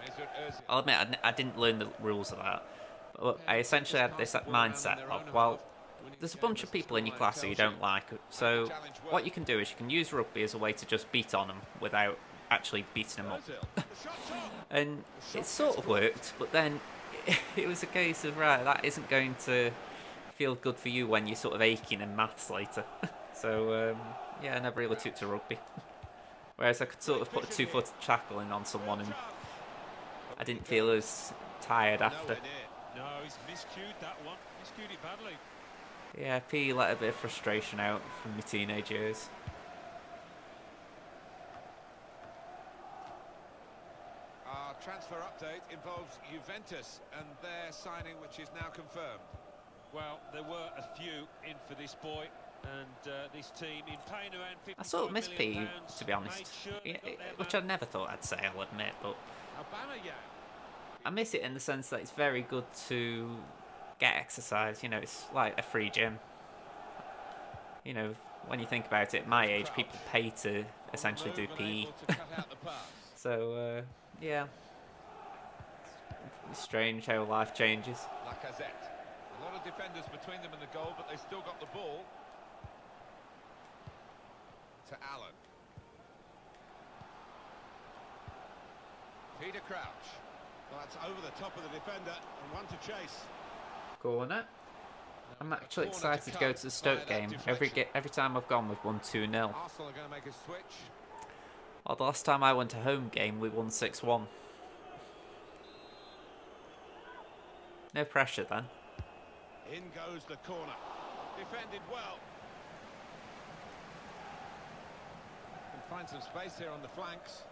Mesut Ozil.
I'll admit, I didn't learn the rules of that. But I essentially had this mindset of, well, there's a bunch of people in your class who you don't like, so what you can do is you can use rugby as a way to just beat on them without actually beating them up.
Ozil. The shot's on.
And it sort of worked, but then it was a case of, right, that isn't going to feel good for you when you're sort of aching in maths later. So, yeah, I never really took to rugby. Whereas I could sort of put a 2-footed tackle in on someone and I didn't feel as tired after.
Nowhere near.
No, he's miscued that one. Miscued it badly.
Yeah, P let a bit of frustration out from my teenage years.
transfer update involves Juventus and their signing, which is now confirmed.
Well, there were a few in for this boy, and this team in paying around £55
I sort of miss P,
million,
to be honest,
sure
which I never thought I'd say, I'll admit, but I miss it in the sense that it's very good to get exercise. You know, it's like a free gym. You know, when you think about it, at my age, people pay to essentially do PE. So, yeah. It's strange how life changes.
Lacazette. A lot of defenders between them and the goal, but they still got the ball. To Allen. Peter Crouch. Well, that's over the top of the defender and one to chase.
Corner. I'm actually excited to go to the Stoke game. Every time I've gone, we've won 2-0.
Arsenal are going to make a switch.
Well, the last time I went to home game, we won 6-1. No pressure then.
In goes the corner. Defended well. Can find some space here on the flanks.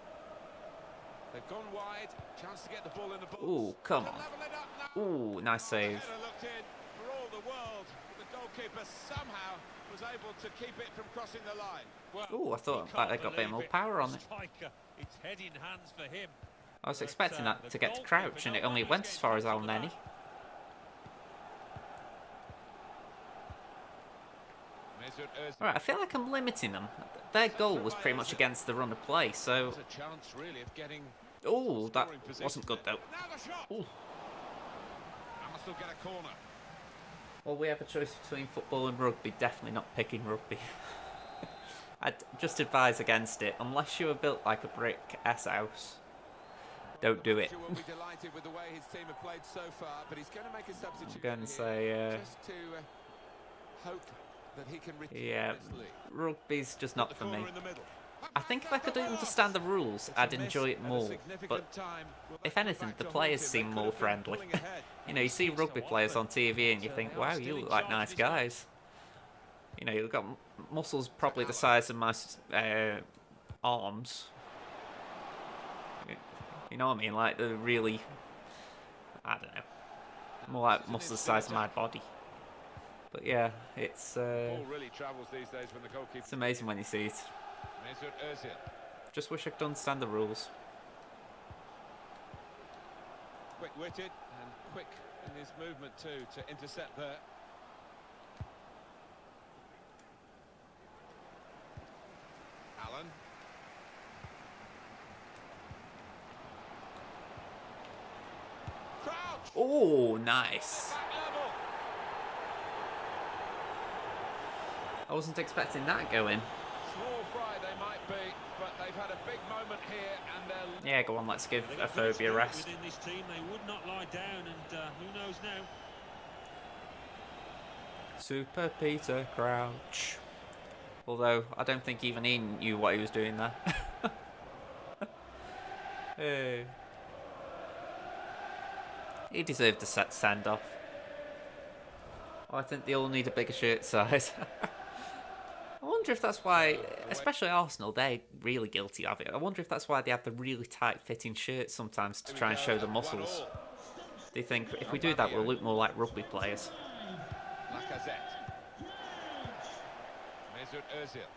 They've gone wide. Chance to get the ball in the box.
Ooh, come on. Ooh, nice save.
Looked in for all the world. The goalkeeper somehow was able to keep it from crossing the line.
Ooh, I thought like they got a bit more power on it.
It's head in hands for him.
I was expecting that to get to Crouch, and it only went as far as Al Neni. Alright, I feel like I'm limiting them. Their goal was pretty much against the run of play, so... Oh, that wasn't good though. Ooh. Well, we have a choice between football and rugby. Definitely not picking rugby. I'd just advise against it. Unless you are built like a brick S-house, don't do it. I'm going to say... yeah, rugby's just not for me. I think if I could understand the rules, I'd enjoy it more. But if anything, the players seem more friendly. You know, you see rugby players on TV and you think, wow, you look like nice guys. You know, you've got muscles probably the size of my arms. You know what I mean? Like, they're really, I don't know, more like muscles the size of my body. But yeah, it's amazing when you see it. Just wish I could understand the rules.
Quick-witted and quick in his movement too to intercept there. Allen. Crouch.
Oh, nice. I wasn't expecting that going.
Small fry they might be, but they've had a big moment here, and they're...
Yeah, go on, let's give a phobia a rest.
Within this team, they would not lie down, and who knows now?
Super Peter Crouch. Although, I don't think even he knew what he was doing there. Hey. He deserved a send-off. Oh, I think they all need a bigger shirt size. I wonder if that's why, especially Arsenal, they're really guilty of it. I wonder if that's why they have the really tight-fitting shirts sometimes to try and show the muscles. They think, if we do that, we'll look more like rugby players.
Lacazette. Mesut Ozil.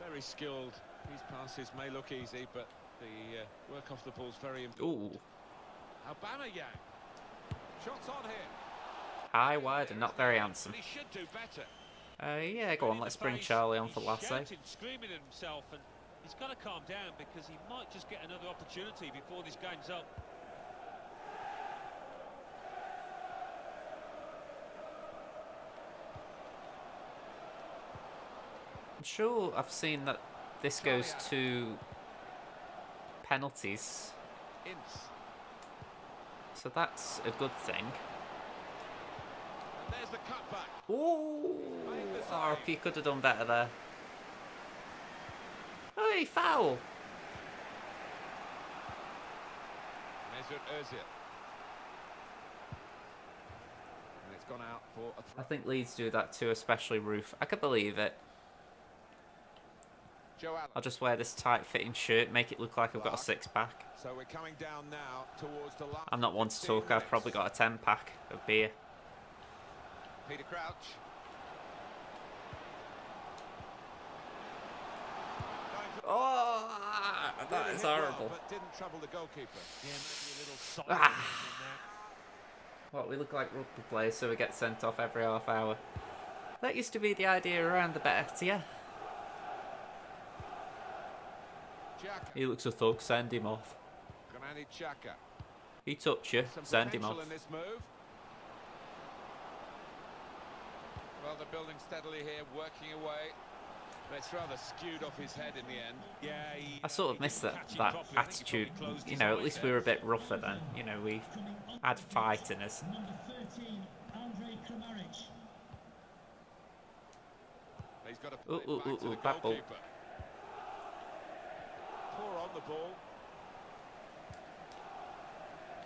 Very skilled. These passes may look easy, but the work off the ball is very important.
Ooh.
Aubameyang. Shots on here.
High, wide, and not very handsome.
He should do better.
Yeah, go on, let's bring Charlie on for last save.
Screaming at himself, and he's got to calm down because he might just get another opportunity before this game's up.
I'm sure I've seen that this goes to penalties, so that's a good thing.
And there's the cutback.
Ooh, RP could have done better there. Hey, foul!
Mesut Ozil. And it's gone out for a throw.
I think Leeds do that too, especially Roof. I could believe it.
Joe Allen.
I'll just wear this tight-fitting shirt, make it look like I've got a six-pack.
So we're coming down now towards the last.
I'm not one to talk. I've probably got a 10-pack of beer.
Peter Crouch.
Oh, that is horrible.
But didn't trouble the goalkeeper.
Yeah, maybe a little solid in there.
What, we look like rugby players, so we get sent off every half hour. That used to be the idea around the better. He looks a thug, send him off.
Granit Xhaka.
He touch you, send him off.
In this move. Well, they're building steadily here, working away. But it's rather skewed off his head in the end.
Yeah,
I sort of missed that attitude. You know, at least we were a bit rougher then. You know, we had fight in us.
He's got to play it back to the
bad ball.
goalkeeper. Poor on the ball.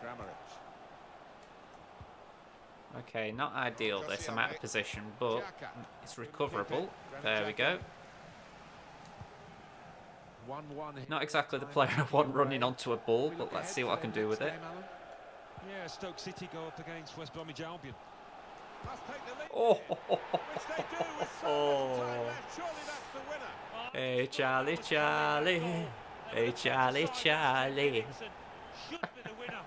Grammaric.
Okay, not ideal this. I'm out of position, but it's recoverable. There we go.
1-1 here.
Not exactly the player I want running onto a ball, but let's see what I can do with it.
Yeah, Stoke City go up against West Bromwich Albion.
Must take the lead
Oh,
here, which they do with so little time left. Surely that's the winner.
Hey Charlie, Charlie. Hey Charlie, Charlie.
Should be the winner.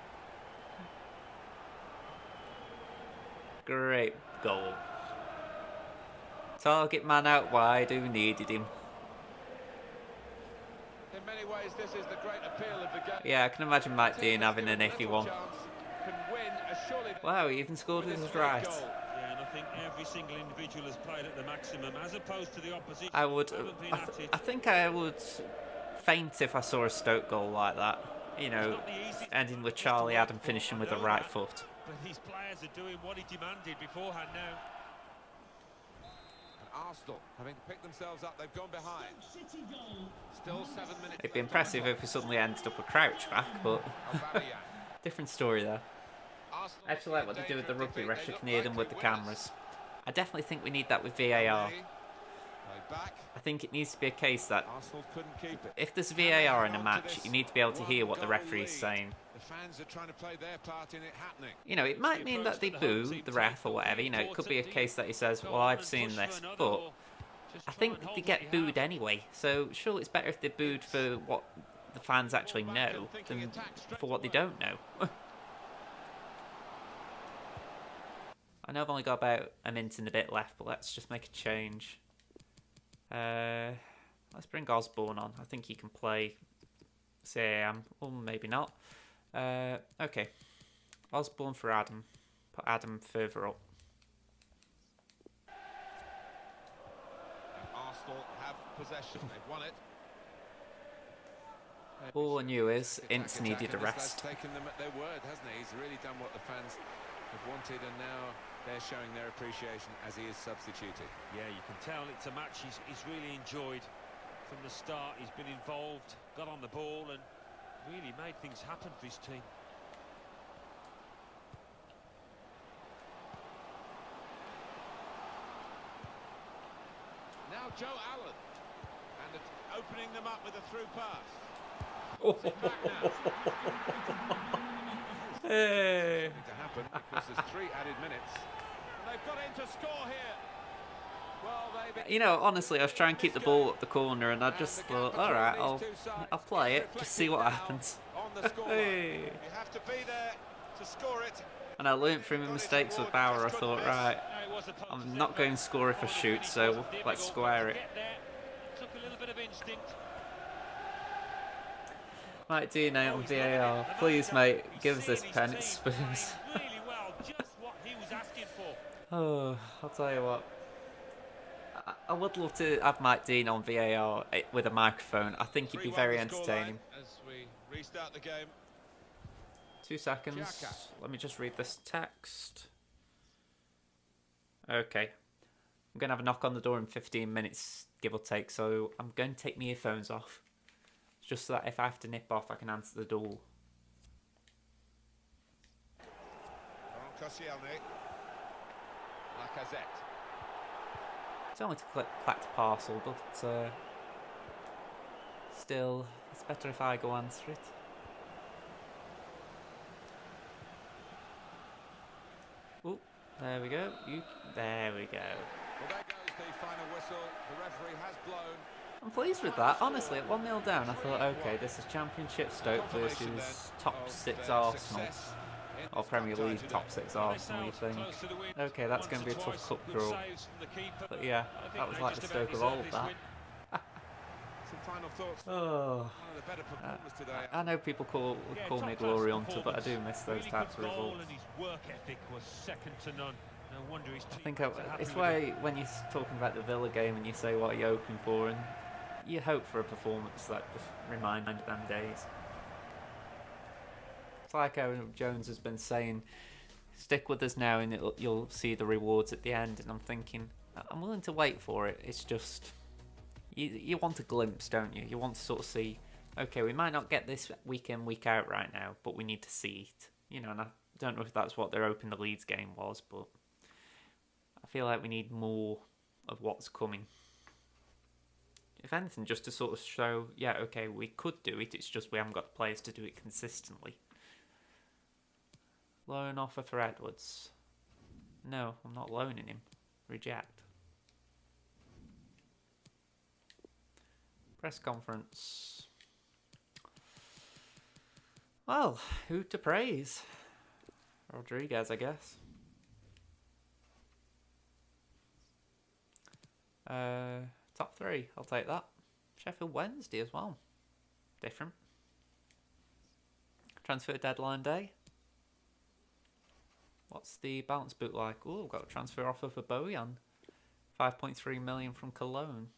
Great goal. Target man out wide who needed him.
In many ways, this is the great appeal of the game.
Yeah, I can imagine Mike Dean having an iffy one.
Can win, as surely
Wow, he even scored with his right.
Yeah, and I think every single individual has played at the maximum, as opposed to the opposition.
I would. I think I would faint if I saw a Stoke goal like that. You know, ending with Charlie Adam finishing with the right foot.
But these players are doing what he demanded beforehand now.
And Arsenal, having picked themselves up, they've gone behind. Still 7 minutes.
It'd be impressive if we suddenly ended up with Crouch back, but different story there. I actually like what they do with the rugby refs. You can hear them with the cameras. I definitely think we need that with VAR. I think it needs to be a case that if there's VAR in a match, you need to be able to hear what the referee is saying.
The fans are trying to play their part in it happening.
You know, it might mean that they boo the ref or whatever. You know, it could be a case that he says, well, I've seen this, but I think they get booed anyway. So surely it's better if they're booed for what the fans actually know than for what they don't know. I know I've only got about a minute and a bit left, but let's just make a change. Let's bring Osborne on. I think he can play CAM, or maybe not. Okay, Osborne for Adam. Put Adam further up.
And Arsenal have possession. They've won it.
All I knew is Ince needed a rest.
Taken them at their word, hasn't he? He's really done what the fans have wanted, and now they're showing their appreciation as he is substituted.
Yeah, you can tell it's a match he's really enjoyed from the start. He's been involved, got on the ball, and really made things happen for his team.
Now Joe Allen, and opening them up with a through pass.
Hey.
To happen because there's 3 added minutes. And they've got in to score here. Well,
you know, honestly, I was trying to keep the ball up the corner, and I just thought, all right, I'll play it, just see what happens. Hey.
You have to be there to score it.
And I learnt from my mistakes with Bauer. I thought, right, I'm not going to score if I shoot, so let's square it.
Took a little bit of instinct.
Mike Dean out on VAR. Please, mate, give us this pen. It's Spurs.
Really well, just what he was asking for.
Oh, I'll tell you what. I would love to have Mike Dean on VAR with a microphone. I think he'd be very entertaining.
As we restart the game.
2 seconds. Let me just read this text. Okay. I'm going to have a knock on the door in 15 minutes, give or take, so I'm going to take my earphones off. Just so that if I have to nip off, I can answer the door.
Koscielny. Lacazette.
It's only to collect a parcel, but Still, it's better if I go answer it. Oh, there we go. There we go.
Well, there goes the final whistle. The referee has blown.
I'm pleased with that. Honestly, at 1-0 down, I thought, okay, this is Championship Stoke versus top 6 Arsenal. Or Premier League top 6 Arsenal, you think. Okay, that's going to be a tough cup draw. But yeah, that was like the Stoke of old, that.
Final thoughts.
Oh, I know people call me a glory hunter, but I do miss those types of results. I think it's why when you're talking about the Villa game and you say what are you hoping for, and you hope for a performance that just reminds them days. It's like Owen Jones has been saying, stick with us now and you'll see the rewards at the end, and I'm thinking, I'm willing to wait for it. It's just, you want a glimpse, don't you? You want to sort of see, okay, we might not get this week in, week out right now, but we need to see it. You know, and I don't know if that's what they're hoping the Leeds game was, but I feel like we need more of what's coming. If anything, just to sort of show, yeah, okay, we could do it, it's just we haven't got the players to do it consistently. Loan offer for Edwards. No, I'm not loaning him. Reject. Press conference. Well, who to praise? Rodriguez, I guess. Top 3, I'll take that. Sheffield Wednesday as well. Different. Transfer deadline day. What's the balance book like? Oh, got a transfer offer for Bojan. 5.3 million from Cologne.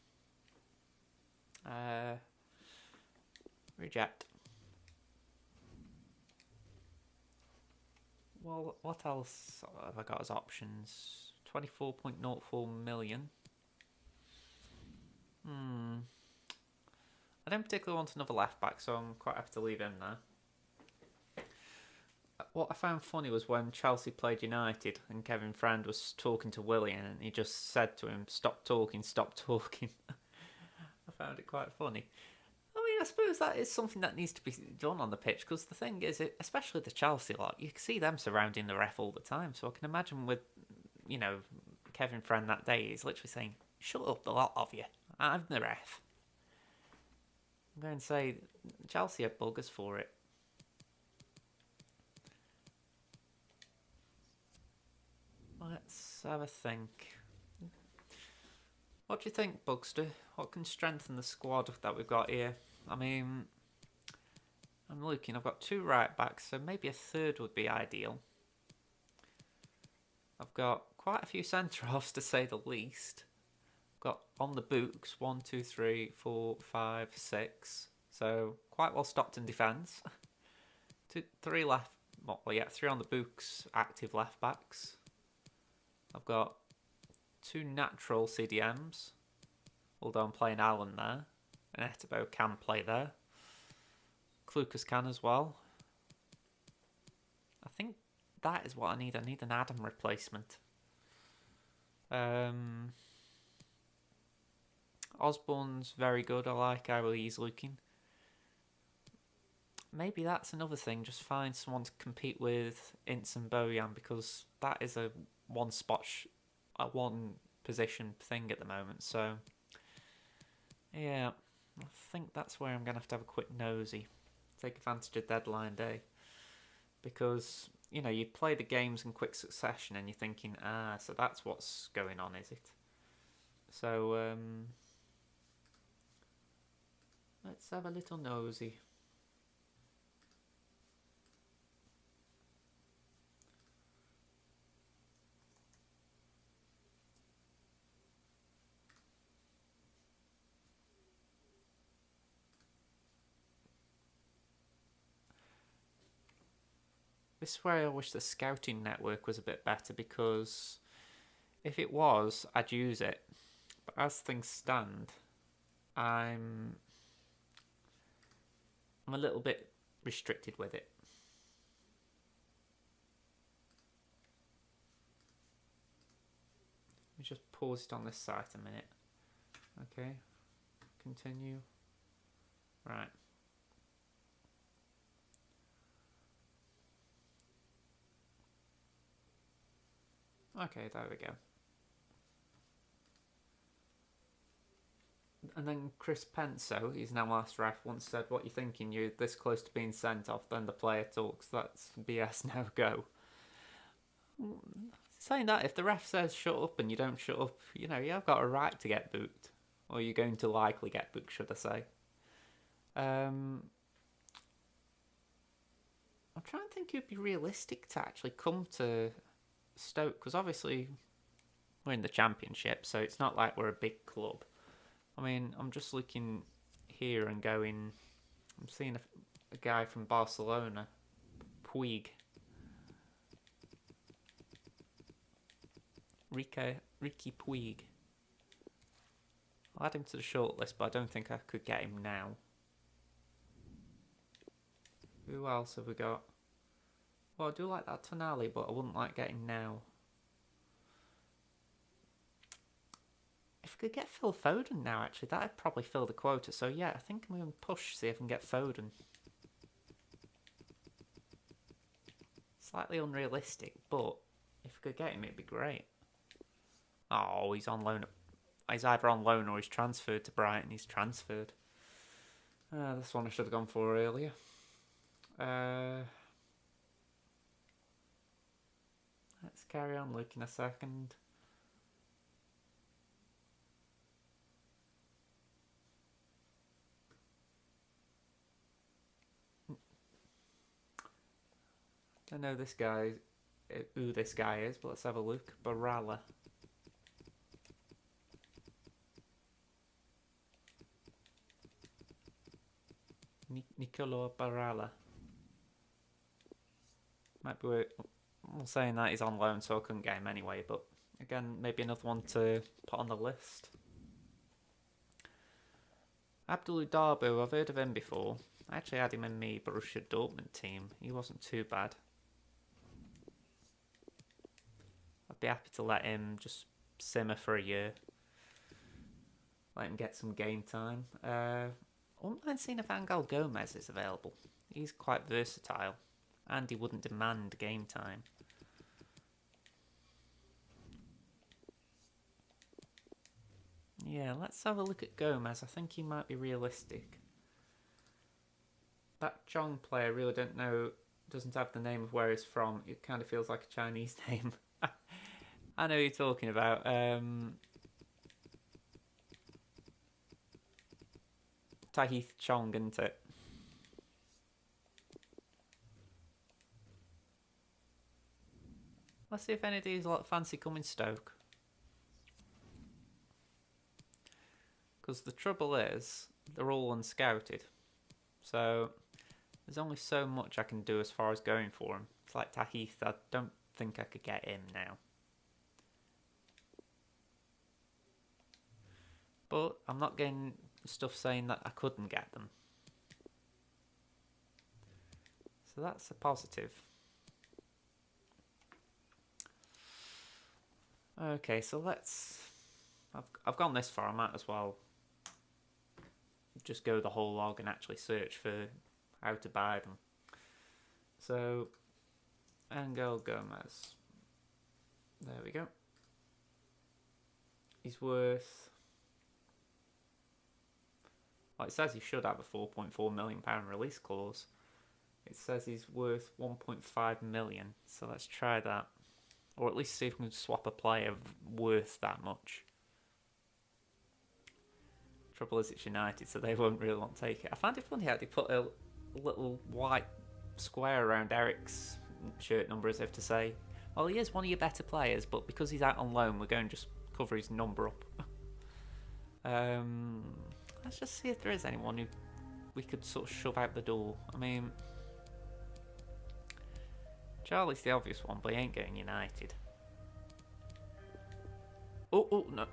Reject. Well, what else have I got as options? 24.04 million. I don't particularly want another left back, so I'm quite happy to leave him there. What I found funny was when Chelsea played United and Kevin Friend was talking to Willian and he just said to him, stop talking, stop talking. I found it quite funny. I mean, I suppose that is something that needs to be done on the pitch, because the thing is, especially the Chelsea lot, you can see them surrounding the ref all the time. So I can imagine with, you know, Kevin Friend that day, he's literally saying, shut up, the lot of you. I'm the ref. I'm going to say Chelsea are buggers for it. Let's have a think. What do you think, Bugster? What can strengthen the squad that we've got here? I mean, I'm looking, I've got 2 right backs, so maybe a third would be ideal. I've got quite a few centre-halves to say the least. I've got on the books 1, 2, 3, 4, 5, 6. So quite well stocked in defence. 3 left, well, yeah, 3 on the books, active left backs. I've got 2 natural CDMs, although I'm playing Allen there. And Etebo can play there. Klukas can as well. I think that is what I need. I need an Adam replacement. Osborne's very good. I like how he's looking. Maybe that's another thing. Just find someone to compete with Ince and Bojan, because that is a one position thing at the moment. So yeah, I think that's where I'm going to have a quick nosy. Take advantage of deadline day. Because, you know, you play the games in quick succession and you're thinking, so that's what's going on, is it? So, let's have a little nosy. This is where I wish the scouting network was a bit better, because if it was, I'd use it. But as things stand, I'm a little bit restricted with it. Let me just pause it on this site a minute. Okay, continue. Right. Okay, there we go. And then Chris Penso, he's now last ref, once said, "What you thinking? You're this close to being sent off, then the player talks. That's BS, no go." Saying that, if the ref says shut up and you don't shut up, you know, you have got a right to get booked. Or you're going to likely get booked, should I say. I'm trying to think it would be realistic to actually come to Stoke, because obviously we're in the Championship, so it's not like we're a big club. I mean, I'm just looking here and going, I'm seeing a guy from Barcelona, Puig. Ricky Puig. I'll add him to the shortlist, but I don't think I could get him now. Who else have we got? Well, I do like that Tonali, but I wouldn't like getting now. If we could get Phil Foden now, actually, that'd probably fill the quota. So yeah, I think I'm going to push, see if I can get Foden. Slightly unrealistic, but if we could get him, it'd be great. Oh, he's on loan. He's either on loan or he's transferred to Brighton. He's transferred. This one I should have gone for earlier. Let's carry on looking a second. I don't know this guy, who this guy is, but let's have a look. Baralla. Nicolo Baralla. Might be worth saying that he's on loan, so I couldn't get him anyway. But again, maybe another one to put on the list. Abdul Darbo, I've heard of him before. I actually had him in my Borussia Dortmund team. He wasn't too bad. I'd be happy to let him just simmer for a year. Let him get some game time. I wouldn't mind seeing if Angel Gomez is available. He's quite versatile. And he wouldn't demand game time. Yeah, let's have a look at Gomez. I think he might be realistic. That Chong player, really don't know, doesn't have the name of where he's from. It kind of feels like a Chinese name. I know who you're talking about. Tahith Chong, isn't it? Let's see if any of these lot fancy coming Stoke. Because the trouble is, they're all unscouted. So, there's only so much I can do as far as going for him. It's like Tahith, I don't think I could get him now. But I'm not getting stuff saying that I couldn't get them. So that's a positive. Okay, so let's... I've gone this far, I might as well just go the whole log and actually search for how to buy them. So, Angel Gomez. There we go. He's worth... Well, it says he should have a £4.4 million release clause. It says he's worth 1.5 million, so let's try that. Or at least see if we can swap a player worth that much. Trouble is it's United, so they won't really want to take it. I find it funny how they put a little white square around Eric's shirt number as if to say, well, he is one of your better players, but because he's out on loan, we're going to just cover his number up. Let's just see if there is anyone who we could sort of shove out the door. I mean, Charlie's the obvious one, but he ain't getting United. Oh, no.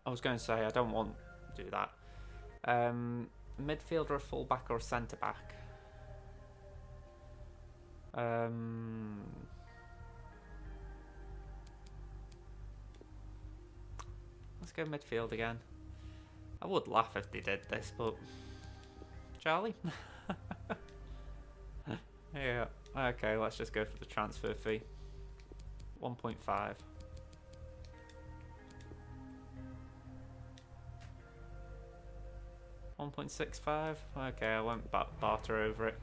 I was going to say, I don't want to do that. Midfielder, a fullback, or a centre-back? Let's go midfield again. I would laugh if they did this, but... Charlie? Yeah, okay, let's just go for the transfer fee. 1.5. 1.65? Okay, I won't barter over it.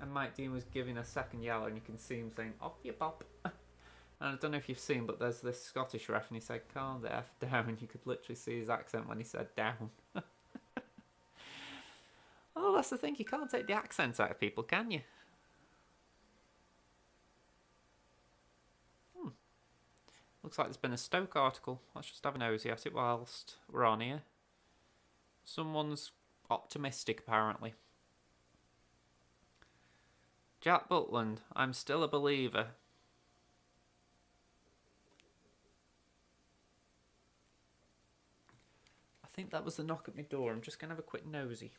And Mike Dean was giving a second yellow, and you can see him saying, "Off you pop." And I don't know if you've seen, but there's this Scottish ref, and he said, "Calm the F down," and you could literally see his accent when he said down. Oh, that's the thing, you can't take the accents out of people, can you? Looks like there's been a Stoke article. Let's just have a nosy at it whilst we're on here. Someone's optimistic, apparently. Jack Butland, I'm still a believer. I think that was the knock at my door. I'm just going to have a quick nosy.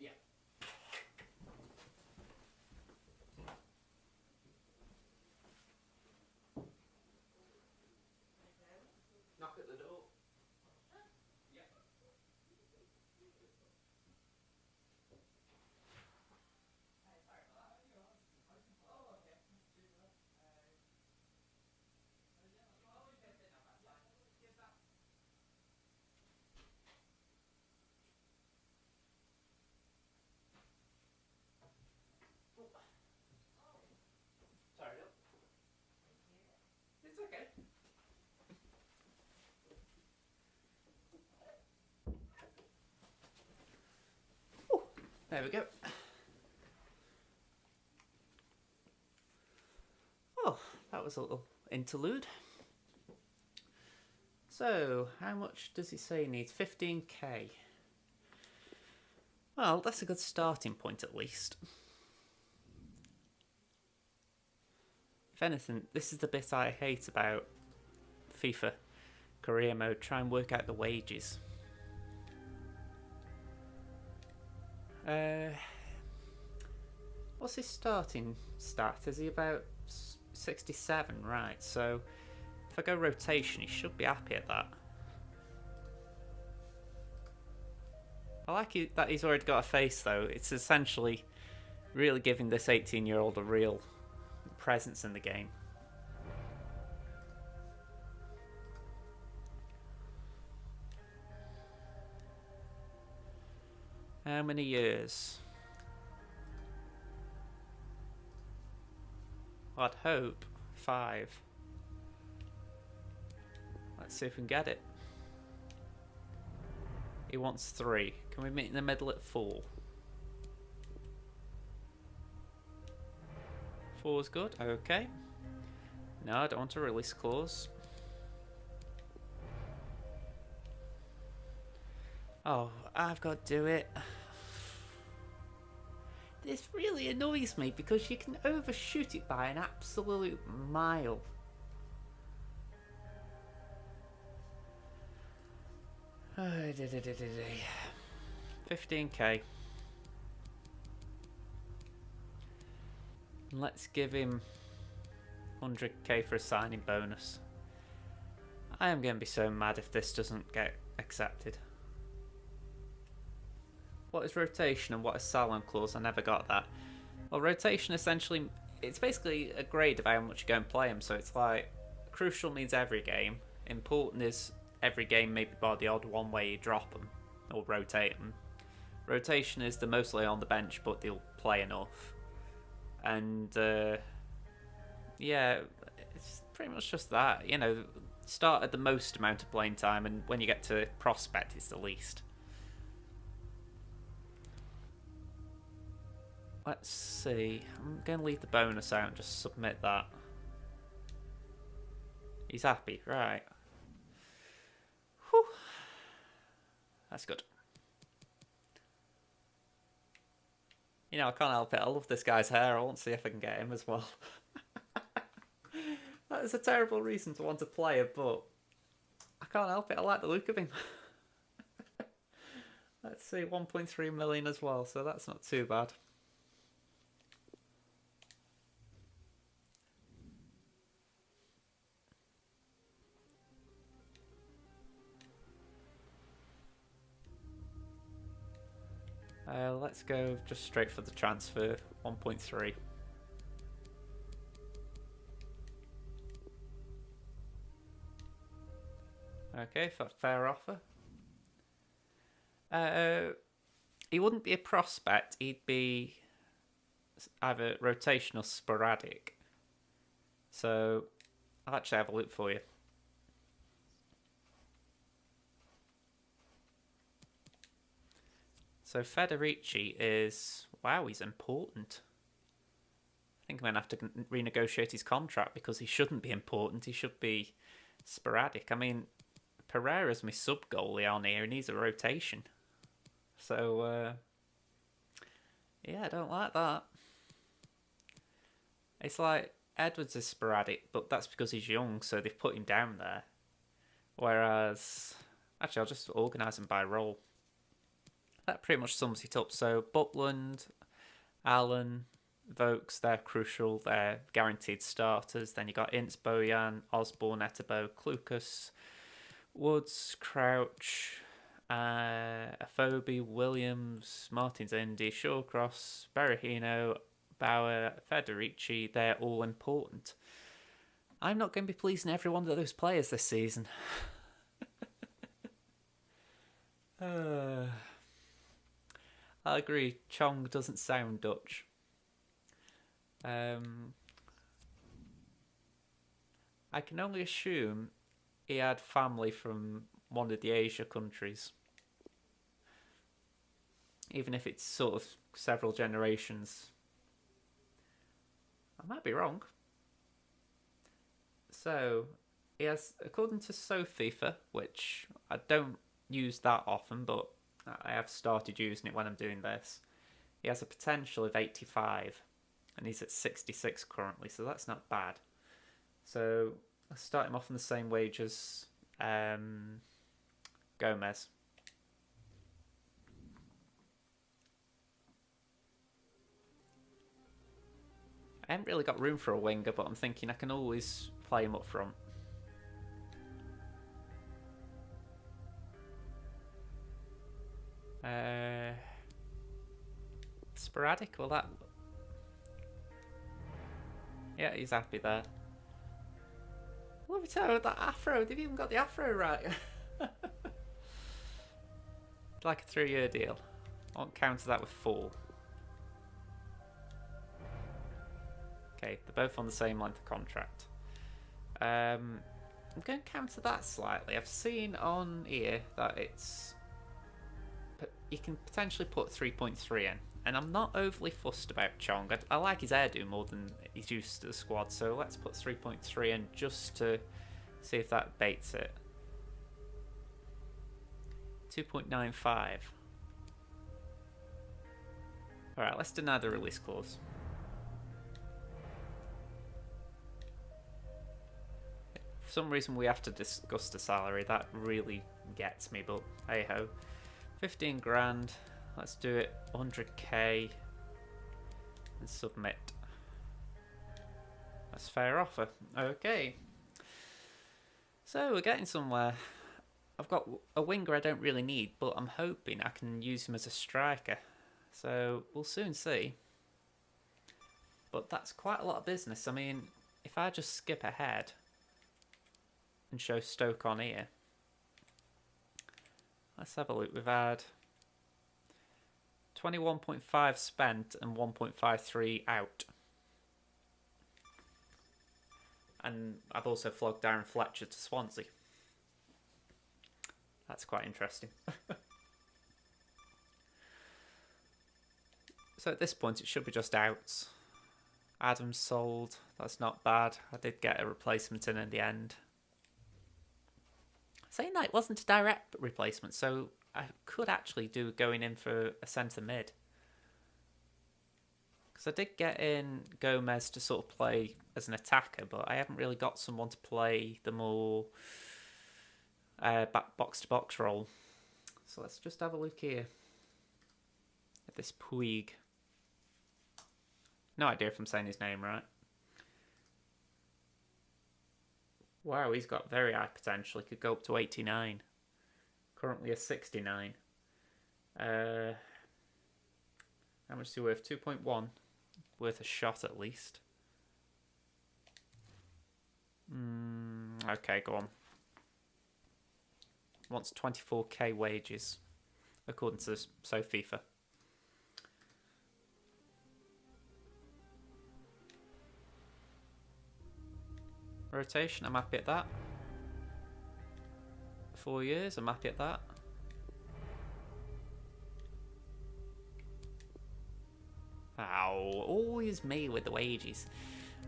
Yeah. Knock at the door. Yeah. Sorry, it's okay. Ooh, there we go. Oh, that was a little interlude. So, how much does he say he needs? 15k. Well, that's a good starting point at least. If anything, this is the bit I hate about FIFA career mode. Try and work out the wages. What's his starting stat? Is he about 67? Right, so if I go rotation, he should be happy at that. I like that he's already got a face, though. It's essentially really giving this 18-year-old a real presence in the game. How many years? I'd hope 5. Let's see if we can get it. He wants 3. Can we meet in the middle at 4? 4 is good. Okay. No, I don't want a release clause. Oh, I've got to do it. This really annoys me because you can overshoot it by an absolute mile. Oh, 15k. Let's give him 100k for a signing bonus. I am going to be so mad if this doesn't get accepted. What is rotation and what is sell-on clause? I never got that. Well, rotation essentially, it's basically a grade of how much you go and play them. So it's like, crucial means every game. Important is every game, maybe bar the odd one where you drop them or rotate them. Rotation is the mostly on the bench, but they'll play enough. And yeah, it's pretty much just that. You know, start at the most amount of playing time, and when you get to prospect, it's the least. Let's see. I'm going to leave the bonus out and just submit that. He's happy, right. Whew. That's good. You know, I can't help it. I love this guy's hair. I want to see if I can get him as well. That is a terrible reason to want to play it, but I can't help it. I like the look of him. Let's see, 1.3 million as well, so that's not too bad. Let's go just straight for the transfer, 1.3. Okay, fair offer. He wouldn't be a prospect, he'd be either rotational or sporadic. So, I'll actually have a look for you. So Federici is... Wow, he's important. I think I'm going to have to renegotiate his contract because he shouldn't be important. He should be sporadic. I mean, Pereira's my sub-goalie on here and he's a rotation. So, yeah, I don't like that. It's like Edwards is sporadic, but that's because he's young, so they've put him down there. Whereas... Actually, I'll just organise him by role. That pretty much sums it up. So Butland, Allen, Vokes, they're crucial. They're guaranteed starters. Then you got Ince, Bojan, Osborne, Etebo, Klukas, Woods, Crouch, Afobe, Williams, Martins, Indy, Shawcross, Berahino, Bauer, Federici. They're all important. I'm not going to be pleasing every one of those players this season. I agree, Chong doesn't sound Dutch. I can only assume he had family from one of the Asia countries. Even if it's sort of several generations. I might be wrong. So, he has, according to FIFA, which I don't use that often, but I have started using it when I'm doing this. He has a potential of 85, and he's at 66 currently, so that's not bad. So I'll start him off on the same wage as Gomez. I haven't really got room for a winger, but I'm thinking I can always play him up front. Sporadic, well that... Yeah, he's happy there. Love it out, that afro, they've even got the afro right. Like a 3-year deal. I won't counter that with 4. Okay, they're both on the same length of contract. I'm going to counter that slightly. I've seen on here that it's... You can potentially put 3.3 in. And I'm not overly fussed about Chong. I like his hairdo more than he's used to the squad. So let's put 3.3 in just to see if that baits it. 2.95. Alright, let's deny the release clause. For some reason we have to discuss the salary. That really gets me, but hey ho. 15 grand. Let's do it 100k and submit. That's a fair offer. Okay. So we're getting somewhere. I've got a winger I don't really need, but I'm hoping I can use him as a striker. So we'll soon see. But that's quite a lot of business. I mean, if I just skip ahead and show Stoke on here. Let's have a look. We've had 21.5 spent and 1.53 out. And I've also flogged Darren Fletcher to Swansea. That's quite interesting. So at this point it should be just outs. Adams sold. That's not bad. I did get a replacement in the end. Saying that, it wasn't a direct replacement, so I could actually do going in for a centre mid. Because I did get in Gomez to sort of play as an attacker, but I haven't really got someone to play the more box-to-box role. So let's just have a look here at this Puig. No idea if I'm saying his name right. Wow, he's got very high potential. He could go up to 89. Currently a 69. How much is he worth? 2.1. Worth a shot at least. Okay, go on. Wants 24k wages, according to FIFA. Rotation, I'm happy at that. 4 years, I'm happy at that. Ow, always me with the wages.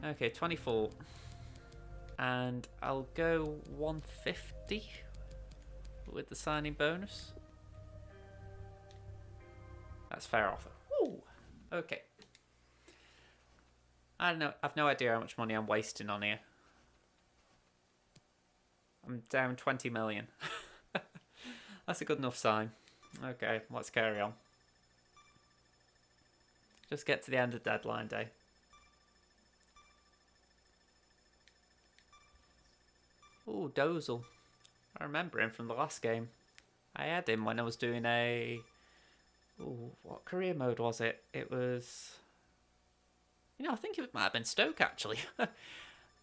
Okay, 24. And I'll go 150 with the signing bonus. That's fair offer. Ooh, okay. I don't know, I've no idea how much money I'm wasting on here. I'm down 20 million. That's a good enough sign. Okay, let's carry on. Just get to the end of deadline day. Ooh, Dozel. I remember him from the last game. I had him when I was doing a... Ooh, what career mode was it? It was... You know, I think it might have been Stoke, actually.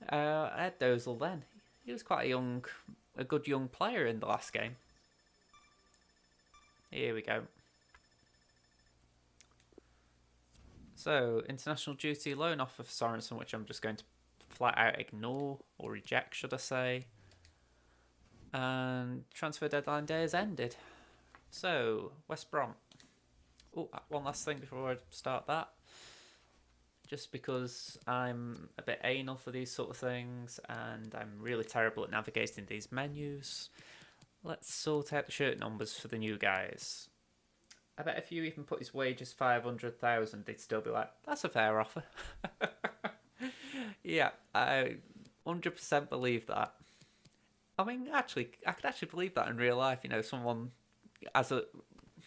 I had Dozel then. He was quite a good young player in the last game. Here we go. So, international duty loan offer for Sorensen, which I'm just going to flat out ignore, or reject, should I say. And transfer deadline day has ended. So, West Brom. Oh, one last thing before I start that. Just because I'm a bit anal for these sort of things, and I'm really terrible at navigating these menus, let's sort out the shirt numbers for the new guys. I bet if you even put his wages 500,000, they'd still be like, that's a fair offer. Yeah, I 100% believe that. I mean, actually, I could actually believe that in real life. You know, someone as a,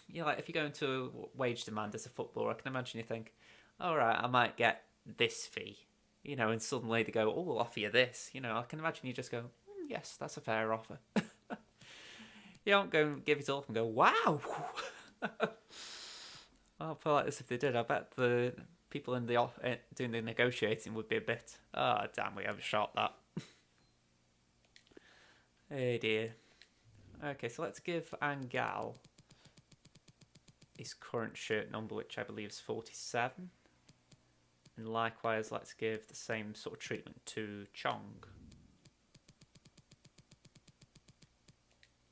you know, like if you go into wage demand as a footballer, I can imagine you think, all right, I might get this fee, you know, and suddenly they go, oh, we'll offer you this. You know, I can imagine you just go, yes, that's a fair offer. You don't go and give it up and go, wow. I feel like this if they did. I bet the people in the doing the negotiating would be a bit, oh, damn, we overshot that. Oh dear. Okay, so let's give Angal his current shirt number, which I believe is 47. And likewise, let's give the same sort of treatment to Chong.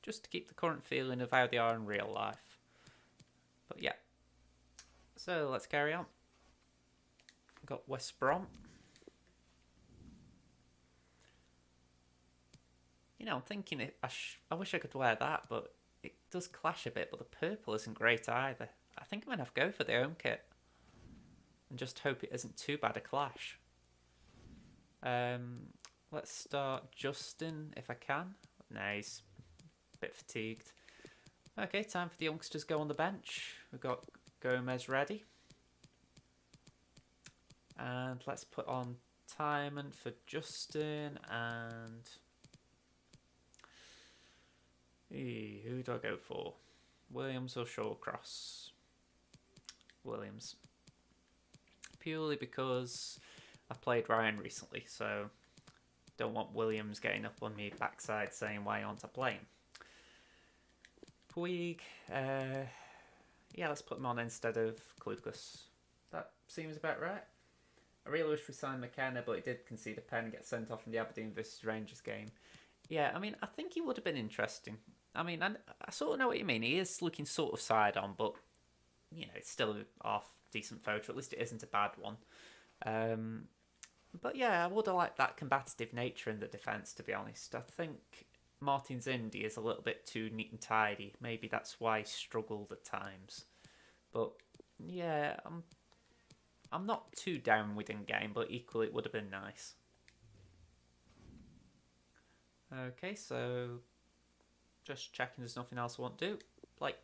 Just to keep the current feeling of how they are in real life. But yeah. So let's carry on. We've got West Brom. You know, I'm thinking I wish I could wear that, but it does clash a bit. But the purple isn't great either. I think I'm going to have to go for the home kit. And just hope it isn't too bad a clash. Let's start Justin if I can. No, he's a bit fatigued. Okay, time for the youngsters to go on the bench. We've got Gomez ready. And let's put on Timon for Justin and... who do I go for? Williams or Shawcross? Williams. Purely because I played Ryan recently, so don't want Williams getting up on me backside saying why aren't I playing. Puig, yeah, let's put him on instead of Klukas. That seems about right. I really wish we signed McKenna, but he did concede a pen and get sent off in the Aberdeen vs Rangers game. Yeah, I mean, I think he would have been interesting. I mean, I sort of know what you mean. He is looking sort of side on, but, you know, it's still a half decent photo. At least it isn't a bad one. But yeah, I would have liked that combative nature in the defence, to be honest. I think Martin's Indy is a little bit too neat and tidy. Maybe that's why he struggled at times. But yeah, I'm not too down with in-game, but equally it would have been nice. Okay, so just checking there's nothing else I want to do. Like,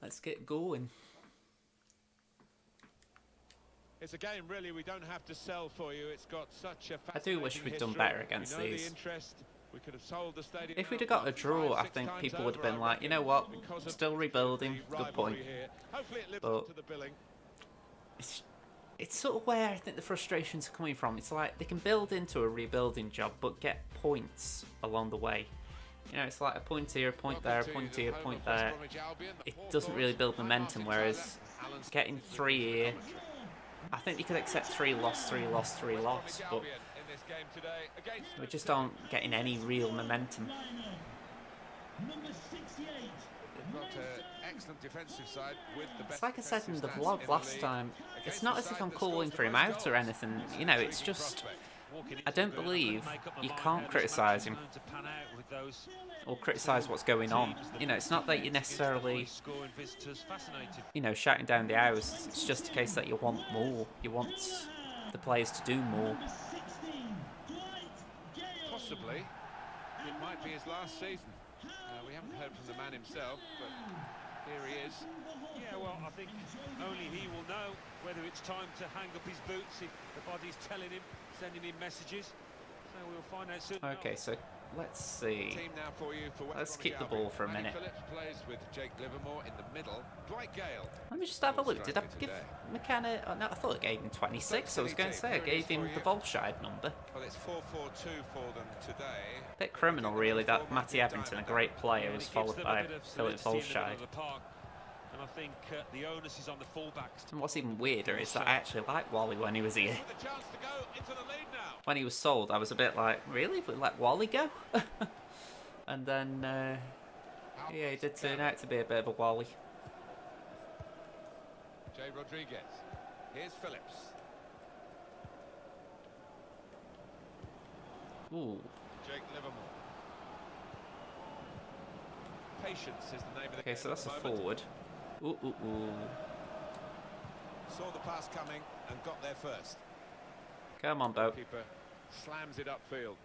Let's get going.
It's a game really we don't have to sell for you. It's got such a
I do wish we'd done better against these.
The interest. We could have sold the stadium.
If we'd have got a draw, I think people would have been like, you know what, still rebuilding, good point. But it's sort of where I think the frustrations are coming from. It's like they can build into a rebuilding job, but get points along the way. You know, it's like a point here, a point there, a point here, a point there. It doesn't really build momentum, whereas getting 3 here, I think you could accept 3 loss, 3 loss, 3 loss, but we just aren't getting any real momentum. It's like I said in the vlog last time, it's not as if I'm calling for him out or anything, you know, it's just, I don't believe you can't criticise him or criticise what's going on. You know, it's not that you're necessarily, you know, shouting down the hours, it's just a case that you want more, you want the players to do more.
Possibly, it might be his last season. We haven't heard from the man himself, but here he is.
Yeah, well, I think only he will know whether it's time to hang up his boots if the body's telling him, sending him messages. So we'll find out soon.
Okay, so let's see.
Team now for you for
let's keep the ball for a minute.
Phillips plays with Jake Livermore in the middle. Dwight Gale.
Let me just have a look. Did I give McKenna? Oh, no, I thought I gave him 26. I was going to say I gave him the Volshide number.
Well, it's 4-4-2 for them today.
Bit criminal, really, that Matty Evington, a great player, was followed by Philip Volshide.
And I think the onus is on the fullbacks.
And what's even weirder is that I actually liked Wally when he was here. When he was sold, I was a bit like, really? We let Wally go? And then, yeah, he did turn out to be a bit of a Wally.
Jay Rodriguez. Here's Phillips.
Ooh.
Jake Livermore. Patience is the name of the game.
Okay, so that's a forward. Ooh, ooh, ooh.
Saw the pass coming and got there first.
Come on, Bo.
Keeper slams it upfield.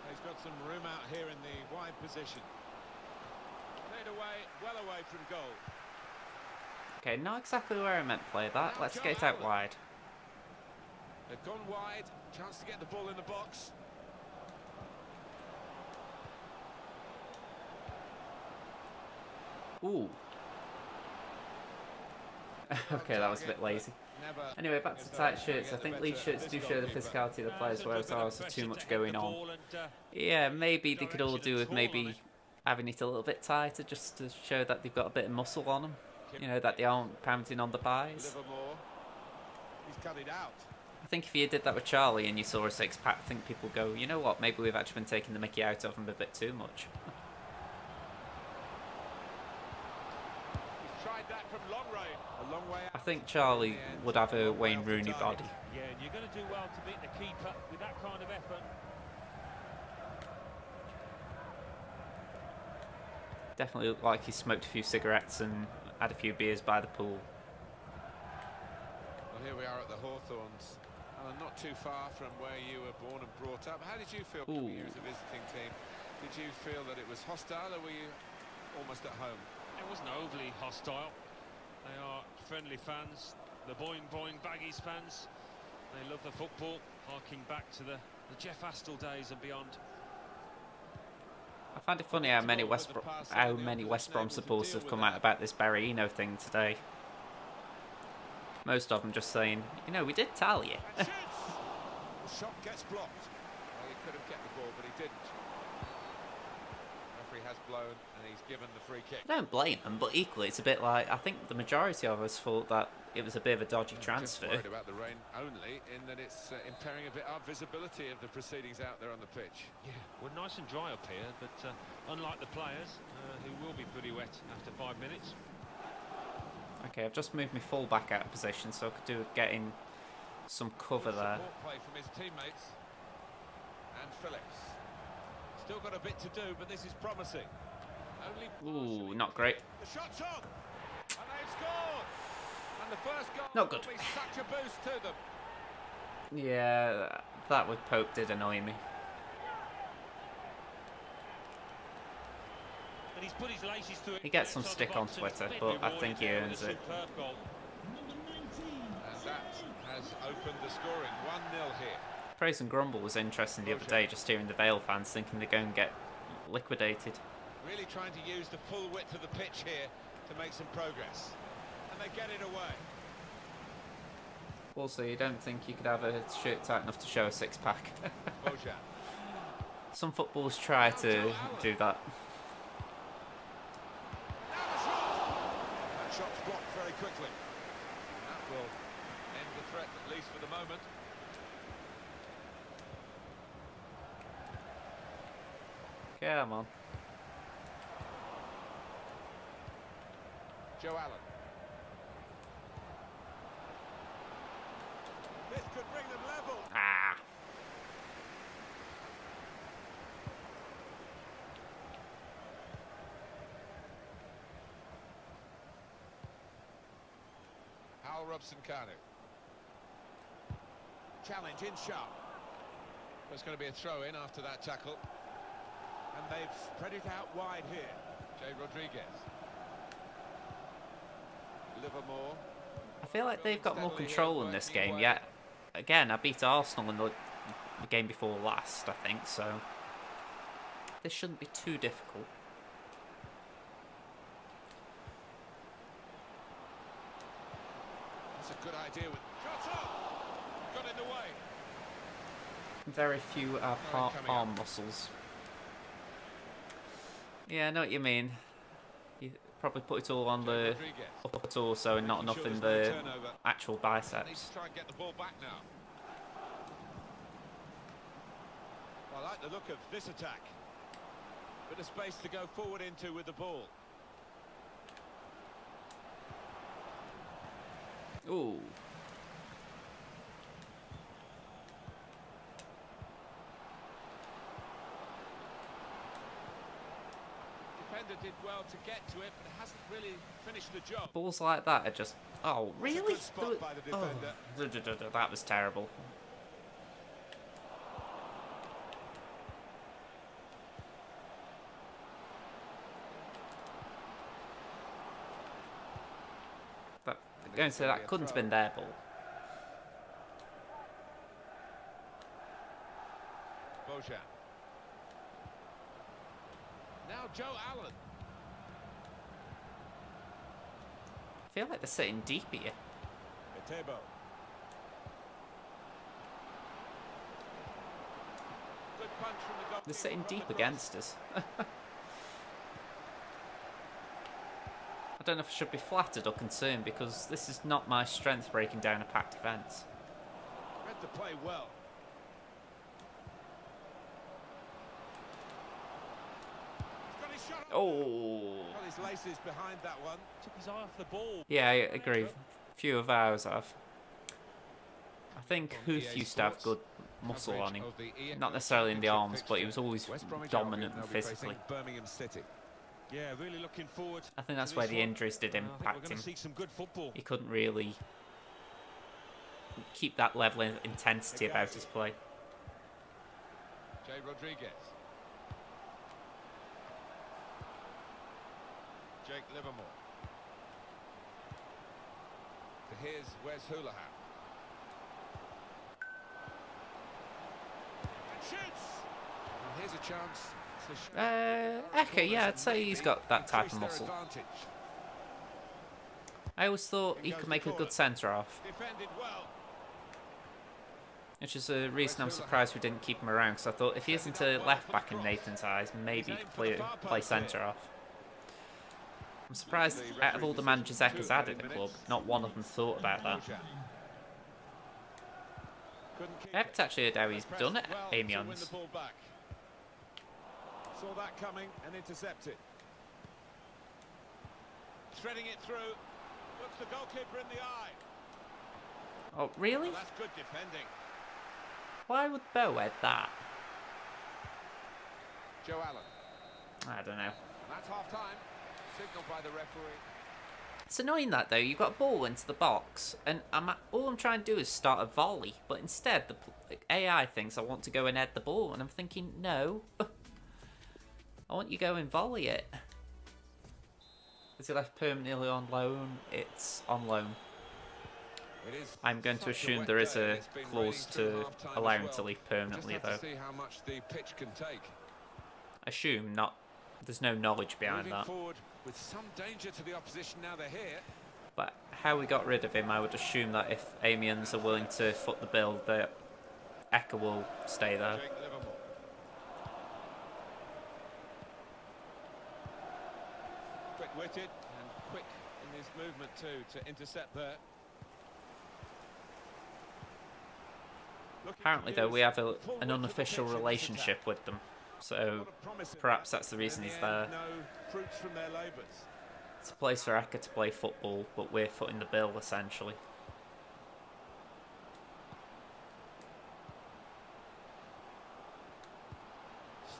He's got some room out here in the wide position. Played away, well away from goal.
Okay, not exactly where I meant to play that. Let's get it out wide.
They've gone wide. Chance to get the ball in the box.
Ooh. Okay, that was a bit lazy. Anyway, back to the tight shirts. I think Leeds shirts do show the physicality of the players, whereas ours are too much going on. Yeah, maybe they could all do with maybe having it a little bit tighter, just to show that they've got a bit of muscle on them. You know, that they aren't pounding on the pies.
He's cut it out.
I think if you did that with Charlie and you saw a six-pack, I think people go, you know what, maybe we've actually been taking the mickey out of him a bit too much.
He's tried that from long range. A long way out.
I think Charlie would have a Wayne Rooney body.
Yeah, and you're going to do well to beat the keeper with that kind of effort.
Definitely looked like he smoked a few cigarettes and had a few beers by the pool.
Well, here we are at the Hawthorns. Not too far from where you were born and brought up. How did you feel coming here as a visiting team? Did you feel that it was hostile, or were you almost at home?
It wasn't overly hostile. They are friendly fans, the Boing Boing Baggies fans. They love the football, harking back to the Jeff Astle days and beyond.
I find it funny how many West Brom supporters have come out about this Barreino thing today. Most of them just saying, you know, we did tell you.
The shot gets blocked. Well, he could have kept the ball, but he didn't. Referee has blown, and he's given the free kick.
I don't blame them, but equally, it's a bit like, I think the majority of us thought that it was a bit of a dodgy transfer.
Just worried about the rain only, in that it's impairing a bit our visibility of the proceedings out there on the pitch.
Yeah, we're nice and dry up here, but unlike the players, who will be pretty wet after 5 minutes.
Okay, I've just moved my full back out of position so I could do getting some cover there.
Support play from his teammates. And Phillips. Still got a bit to do, but this is promising.
Ooh, not great.
The shot's on! And they've scored! And the first goal
Not good.
will be such a boost to them.
Yeah, that with Pope did annoy me.
put his laces through it.
He gets some
Outside
stick
the
on
box, and
Twitter,
it's been
but I
rewarded
think he
there with
earns
a
it.
superb goal.
Number 19.
And that has opened the scoring. 1-0 here.
Praise and Grumble was interesting the other day, just hearing the Vale fans thinking they're going to get liquidated.
Really trying to use the full width of the pitch here to make some progress. And they get it away.
Also, you don't think you could have a shirt tight enough to show a six-pack.
Bojan.
Some footballers try to do that.
Now the shot! That shot's blocked very quickly. That will end the threat, at least for the moment.
Come on.
Joe Allen. This could bring them level.
Ah!
Al Robson-Kanu. Challenge in sharp. There's going to be a throw-in after that tackle. And they've spread it out wide here. Jay Rodriguez. Livermore.
I feel like they've got more control in this game, yet again, I beat Arsenal in the game before last, I think, so this shouldn't be too difficult.
That's a good idea with shot up. Got in the way.
Very few have arm muscles. Yeah, I know what you mean. You probably put it all on the upper torso and not enough in the actual
Needs
biceps.
to try and get the ball back now. I like the look of this attack. Bit of space to go forward into with the ball.
Ooh.
Defender did well to get to it, but hasn't really finished the job.
Balls like that are just... Oh,
It's a
really?
good spot by the defender.
Oh, that was terrible. But I'm going to say that couldn't have been their ball.
Bojan. Now Joe Allen.
I feel like they're sitting deep here.
Etebo. Good punch from the goalkeeper.
They're sitting
from the
deep
cross.
against us. I don't know if I should be flattered or concerned, because this is not my strength breaking down a packed defence.
Read the play well. He's got his shot off.
Oh!
Got his laces behind that one.
Took his eye off the ball.
Yeah, I agree. Few of ours have. I think Huth used to have good muscle on him. Not necessarily in the arms, but he was always dominant physically.
Birmingham City.
Yeah, really looking forward.
I think that's
to
where
this
the
one.
injuries did
I think
impact
we're
him.
going to see some good football.
He couldn't really keep that level of intensity about his play.
Jay Rodriguez. Jake Livermore. Here's Wes Houlihan. And shoots! And here's a chance to show.
Okay, yeah, I'd say he's got that type of
Increase their
muscle.
advantage.
I always thought he could make a good centre-half,
Defended well.
which is a reason I'm surprised we didn't keep him around, because I thought if he isn't a left-back in Nathan's eyes, maybe he could play centre-half. I'm surprised out of all the managers Ek has had at the club, not one of them thought about that. I haven't actually heard how he's done it at Amiens.
Saw that coming and intercepted. Threading it through. Looks the goalkeeper in the eye.
Oh, really?
Well, that's good defending.
Why would Bow head that?
Joe Allen.
I don't know.
And that's half time. Signaled by the referee.
It's annoying that though, you got a ball into the box, and all I'm trying to do is start a volley, but instead the AI thinks I want to go and head the ball, and I'm thinking, no. I want you to go and volley it. Is he left permanently on loan? It's on loan. I'm going to assume there is a clause to allow him to leave permanently, though.
See how much the pitch can take.
Assume not. There's no knowledge behind that.
Forward with some danger to the opposition now they're here.
But how we got rid of him, I would assume that if Amiens are willing to foot the bill, that Eka will stay there.
Quick-witted and quick in his movement too to intercept there.
Apparently, though, we have an unofficial relationship with them, so perhaps that's the reason he's there. It's a place for Eka to play football, but we're footing the bill, essentially.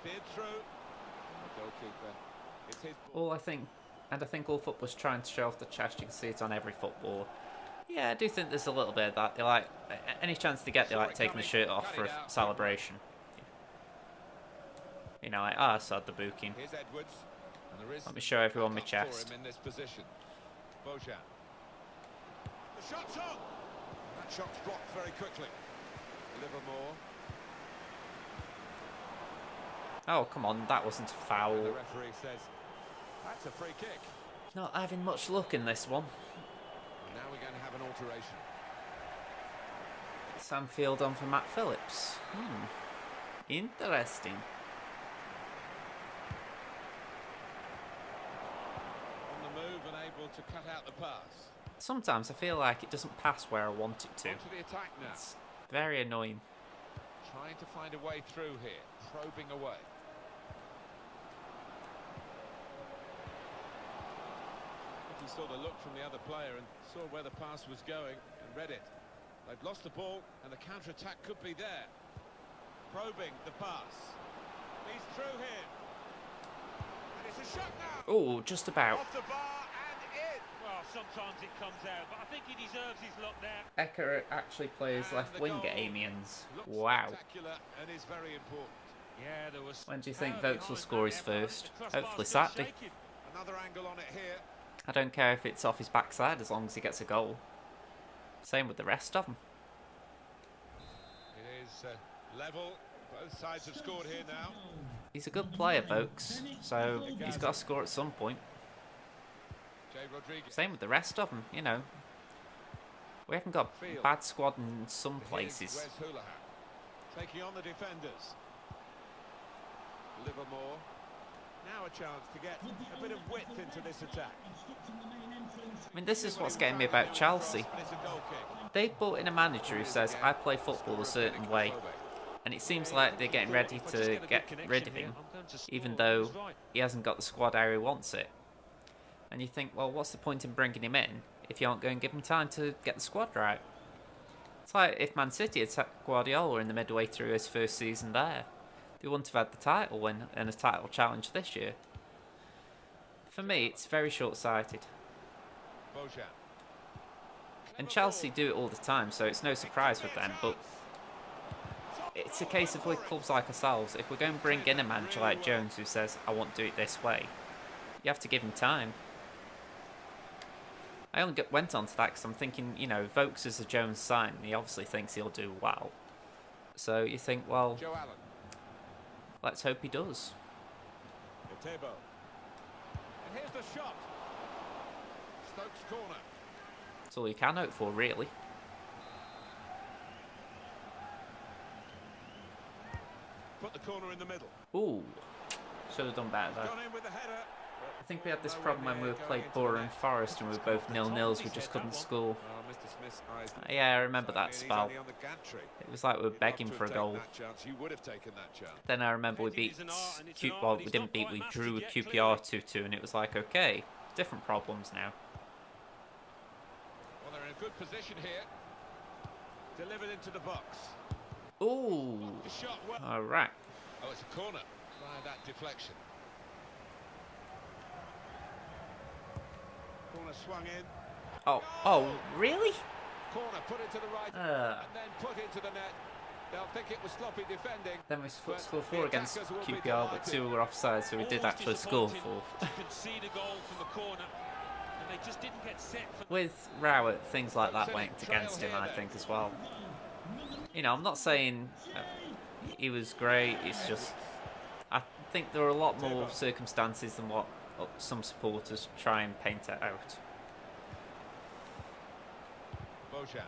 Steered through. The goalkeeper. It's his
ball. I think all footballers trying to show off the chest. You can see it on every footballer. Yeah, I do think there's a little bit of that. They like any chance they get, they like taking the shirt off for a celebration. You know, like, I saw the booking. Let me show everyone my chest.
In this position. Bojan. The shot's on. That shot's blocked very quickly. Livermore.
Oh, come on, that wasn't a foul.
And the referee says that's a free kick.
Not having much luck in this one.
Now we're going to have an alteration.
Sam Field on for Matt Phillips. Interesting.
On the move and able to cut out the pass.
Sometimes I feel like it doesn't pass where I want it to.
Onto the attack now.
It's very annoying.
Trying to find a way through here. Probing away. He saw the look from the other player and saw where the pass was going and read it. They've lost the ball and the counter-attack could be there. Probing the pass. He's through here. And it's a shot now.
Oh, just about.
Off the bar and in.
Well, sometimes it comes out, but I think he deserves his luck there.
Eka actually plays
And
left
the
wing
goal
at Amiens.
looks
Wow.
spectacular and is very important.
Yeah, there was.
When do you think
power
Vokes will
behind
score
that
his
effort.
first?
The crossbar's
Hopefully
still
Saturday.
shaking.
Another angle on it here.
I don't care if it's off his backside as long as he gets a goal. Same with the rest of them.
It is level. Both sides have scored here now.
He's a good player, Vokes, so he's got to score at some point.
Jay Rodriguez.
Same with the rest of them, you know. We haven't got a bad squad in some places.
Here's Wes Houlihan taking on the defenders. Livermore. Now a chance to get a bit of width into this attack.
I mean, this is what's getting me about Chelsea.
And it's a goal kick.
They've brought in a manager who says, I play football a certain way. And it seems like they're getting ready to get rid of him, even though he hasn't got the squad how he wants it. And you think, well, what's the point in bringing him in if you aren't going to give him time to get the squad right? It's like if Man City had sacked Guardiola in the midway through his first season there. They wouldn't have had the title win and a title challenge this year. For me, it's very short-sighted.
Bojan.
And Chelsea do it all the time, so it's no surprise with them, but it's a case of with clubs like ourselves, if we're going to bring in a manager like Jones who says, I want to do it this way, you have to give him time. I only went on to that because I'm thinking, you know, Vokes is a Jones sign, and he obviously thinks he'll do well. So you think, well,
Joe Allen.
let's hope he does.
Tebo. And here's the shot. Stokes corner.
That's all you can hope for, really.
Put the corner in the middle.
Ooh, should have done better though.
Gone in with the header.
I think we had this problem when we played Borough and Forest and we were both 0-0s, we just couldn't score.
Oh, Mr. Smith's eyes.
Yeah, I remember that
He's
spell.
only on the gantry.
It was like we were begging for a goal.
That chance. You would have taken that chance.
Then I remember we beat well, we didn't beat, we drew with QPR 2-2, and it was like, okay, different problems now.
Well, they're in a good position here. Delivered into the box.
Ooh,
The shot well.
all right.
Oh, it's a corner. By that deflection. Corner swung in.
Oh, really?
Corner put into the right.
Uh.
And then put into the net. They'll think it was sloppy defending.
Then we
but
scored
the
4 against
attackers will be
QPR, but
delighted.
2 were offside, so we did
Always
actually score
disappointing
4.
to concede a goal from the corner, and they just didn't get set for.
With Rowett, things like that went against him, I think, as well. You know, I'm not saying he was great, it's just... I think there are a lot more circumstances than what some supporters try and paint it out.
Bojan.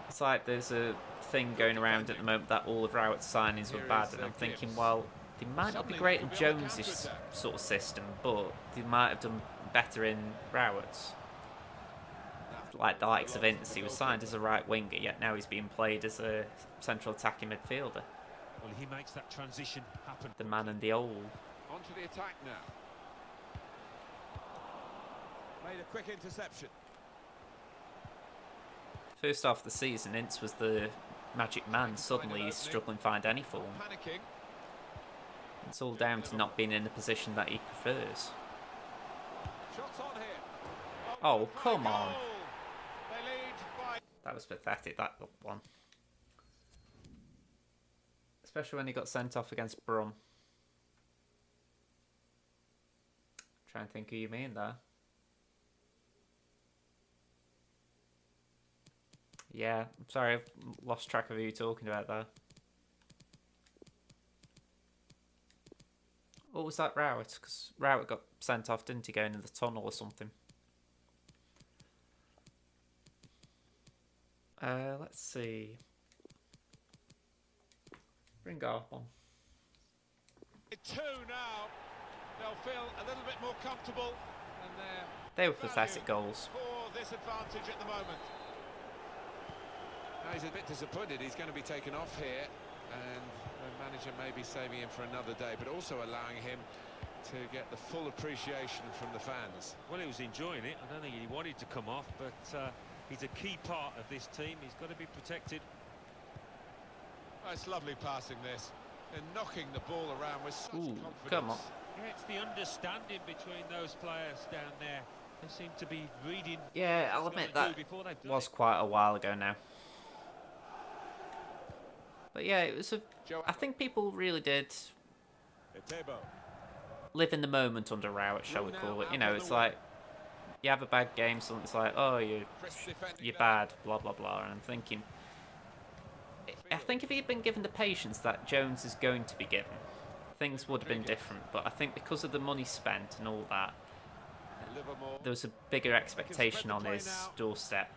It's like there's a thing going around at the moment that all of Rowett's signings were bad, and I'm thinking, well, they might not be great in Jones's sort of system, but they might have done better in Rowett's. Like the likes of Ince, he was signed as a right winger, yet now he's being played as a central attacking midfielder.
Well, he makes that transition happen.
The man and the old.
On to the attack now. Made a quick interception.
First half of the season, Ince was the magic man. Suddenly he's struggling to find any form.
Panicking.
It's all down to not being in the position that he prefers.
Shots on here.
Oh, come on.
They lead by...
That was pathetic, that one. Especially when he got sent off against Brum. Trying to think who you mean there. Yeah, I'm sorry, I've lost track of who you're talking about there. What was that, Rowett? Because Rowett got sent off, didn't he, going in the tunnel or something? Let's see. Bring Garth on.
2 now. They'll feel a little bit more comfortable. And
They were pathetic goals.
for this advantage at the moment. Now he's a bit disappointed. He's going to be taken off here, and the manager may be saving him for another day, but also allowing him to get the full appreciation from the fans.
Well, he was enjoying it. I don't think he wanted to come off, but he's a key part of this team. He's got to be protected.
Oh, it's lovely passing this. They're knocking the ball around with such confidence.
Come on.
Yeah, it's the understanding between those players down there. They seem to be reading.
Yeah, I'll admit that was quite a while ago now. But yeah, it was I think people really did live in the moment under Rowett, shall we call it. You know, it's like, you have a bad game, something's like, oh, you're bad, blah, blah, blah. And I'm thinking, I think if he had been given the patience that Jones is going to be given, things would have been different. But I think because of the money spent and all that, there was a bigger expectation on his doorstep.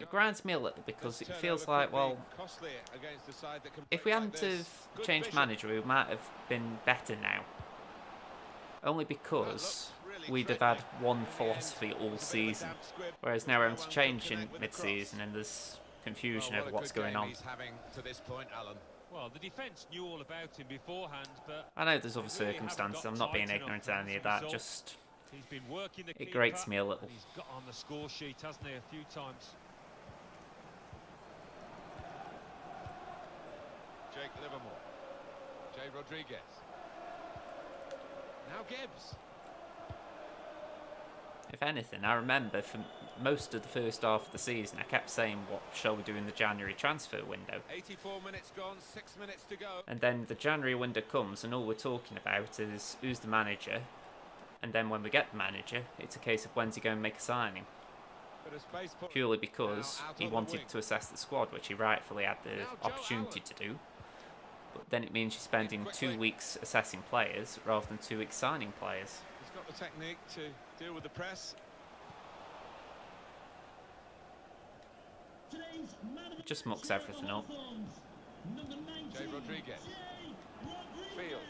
It grinds me a little because it feels like, well, if we hadn't have changed manager, we might have been better now. Only because we'd have had one philosophy all season, whereas now we're having to change in mid-season and there's confusion over what's going on.
Well, the defence knew all about him beforehand, but
I know there's other circumstances, I'm not being ignorant to any of that, just it grates me a little.
He's got on the score sheet, hasn't he, a few times.
Jake Livermore. Jay Rodriguez. Now Gibbs.
If anything, I remember for most of the first half of the season, I kept saying, what shall we do in the January transfer window?
84 minutes gone, 6 minutes to go.
And then the January window comes and all we're talking about is who's the manager. And then when we get the manager, it's a case of when's he going to make a signing. Purely because he wanted to assess the squad, which he rightfully had the opportunity to do. But then it means you're spending 2 weeks assessing players rather than 2 weeks signing players.
He's got the technique to deal with the press.
It just mucks everything up.
Jay Rodriguez. Field.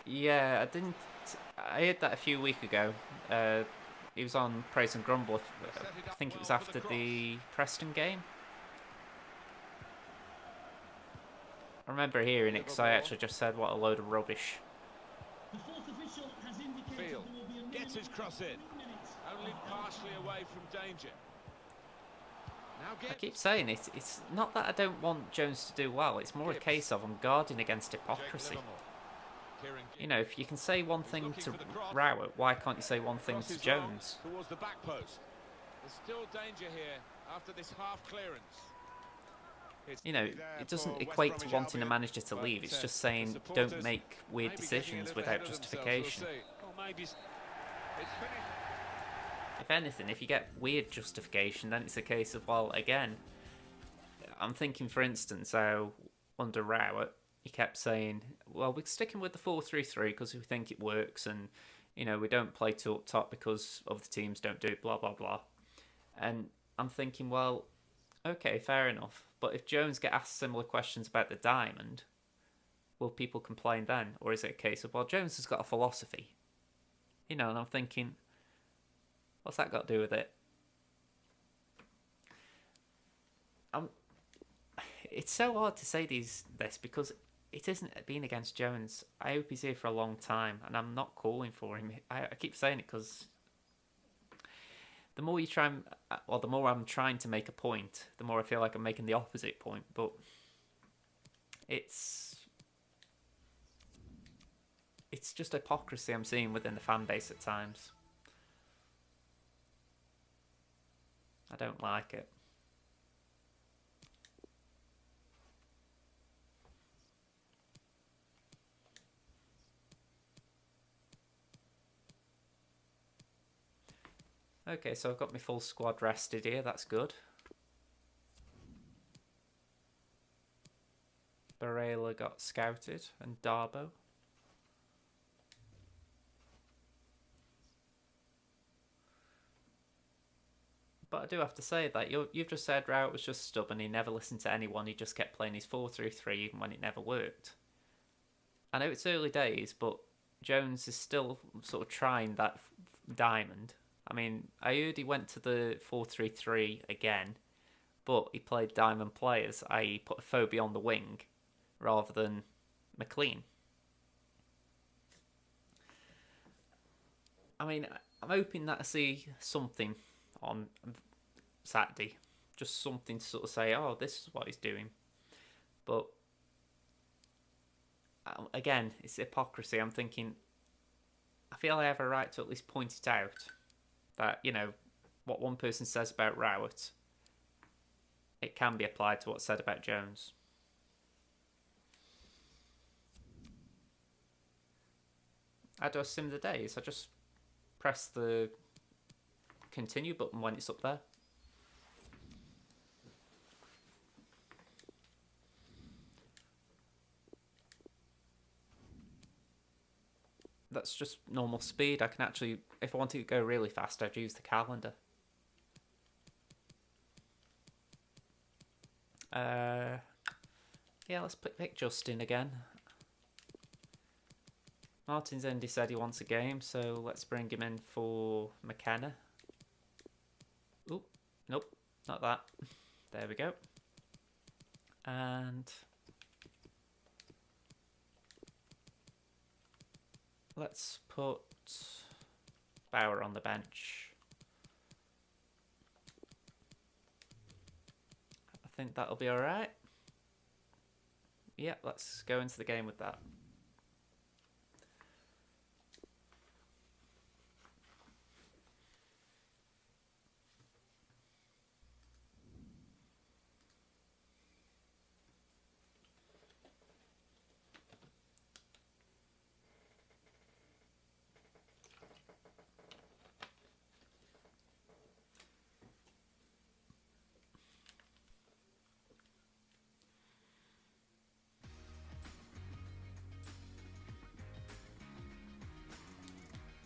Yeah, I heard that a few weeks ago. He was on Praise and Grumble. I think it was after the Preston game. I remember hearing it because I actually just said what a load of rubbish.
Field. Getting Gets his cross in. Only partially away from danger.
I keep saying it. It's not that I don't want Jones to do well. It's more a case of I'm guarding against hypocrisy. You know, if you can say one thing to Rowett, why can't you say one thing to Jones?
Towards the back post. There's still danger here after this half clearance.
You know, it doesn't equate to wanting a manager to leave. It's just saying don't make weird decisions without justification. If anything, if you get weird justification, then it's a case of, well, again, I'm thinking, for instance, how under Rowett, he kept saying, well, we're sticking with the 4-3-3 because we think it works, and, you know, we don't play two up top because other teams don't do it, blah, blah, blah. And I'm thinking, well, okay, fair enough. But if Jones get asked similar questions about the diamond, will people complain then? Or is it a case of, well, Jones has got a philosophy? You know, and I'm thinking, what's that got to do with it? It's so hard to say this because it isn't being against Jones. I hope he's here for a long time, and I'm not calling for him. I keep saying it because the more you try, or the more I'm trying to make a point, the more I feel like I'm making the opposite point. But it's just hypocrisy I'm seeing within the fan base at times. I don't like it. Okay, so I've got my full squad rested here, that's good. Barella got scouted, and Darbo. But I do have to say that you've just said Rowett was just stubborn, he never listened to anyone, he just kept playing his 4-3-3 even when it never worked. I know it's early days, but Jones is still sort of trying that diamond. I mean, I heard he went to the 4-3-3 again, but he played diamond players, i.e. put Phobie on the wing rather than McLean. I mean, I'm hoping that I see something on Saturday. Just something to sort of say, oh, this is what he's doing. But, again, it's hypocrisy. I'm thinking, I feel I have a right to at least point it out. That, you know, what one person says about Rowett, it can be applied to what's said about Jones. How do I sim the days? I just press the continue button when it's up there. That's just normal speed. I can actually, if I wanted to go really fast, I'd use the calendar. Yeah, let's pick Justin again. Martin's Indy said he wants a game, so let's bring him in for McKenna. Oop, nope, not that. There we go. And let's put Bauer on the bench. I think that'll be alright. Yeah, let's go into the game with that.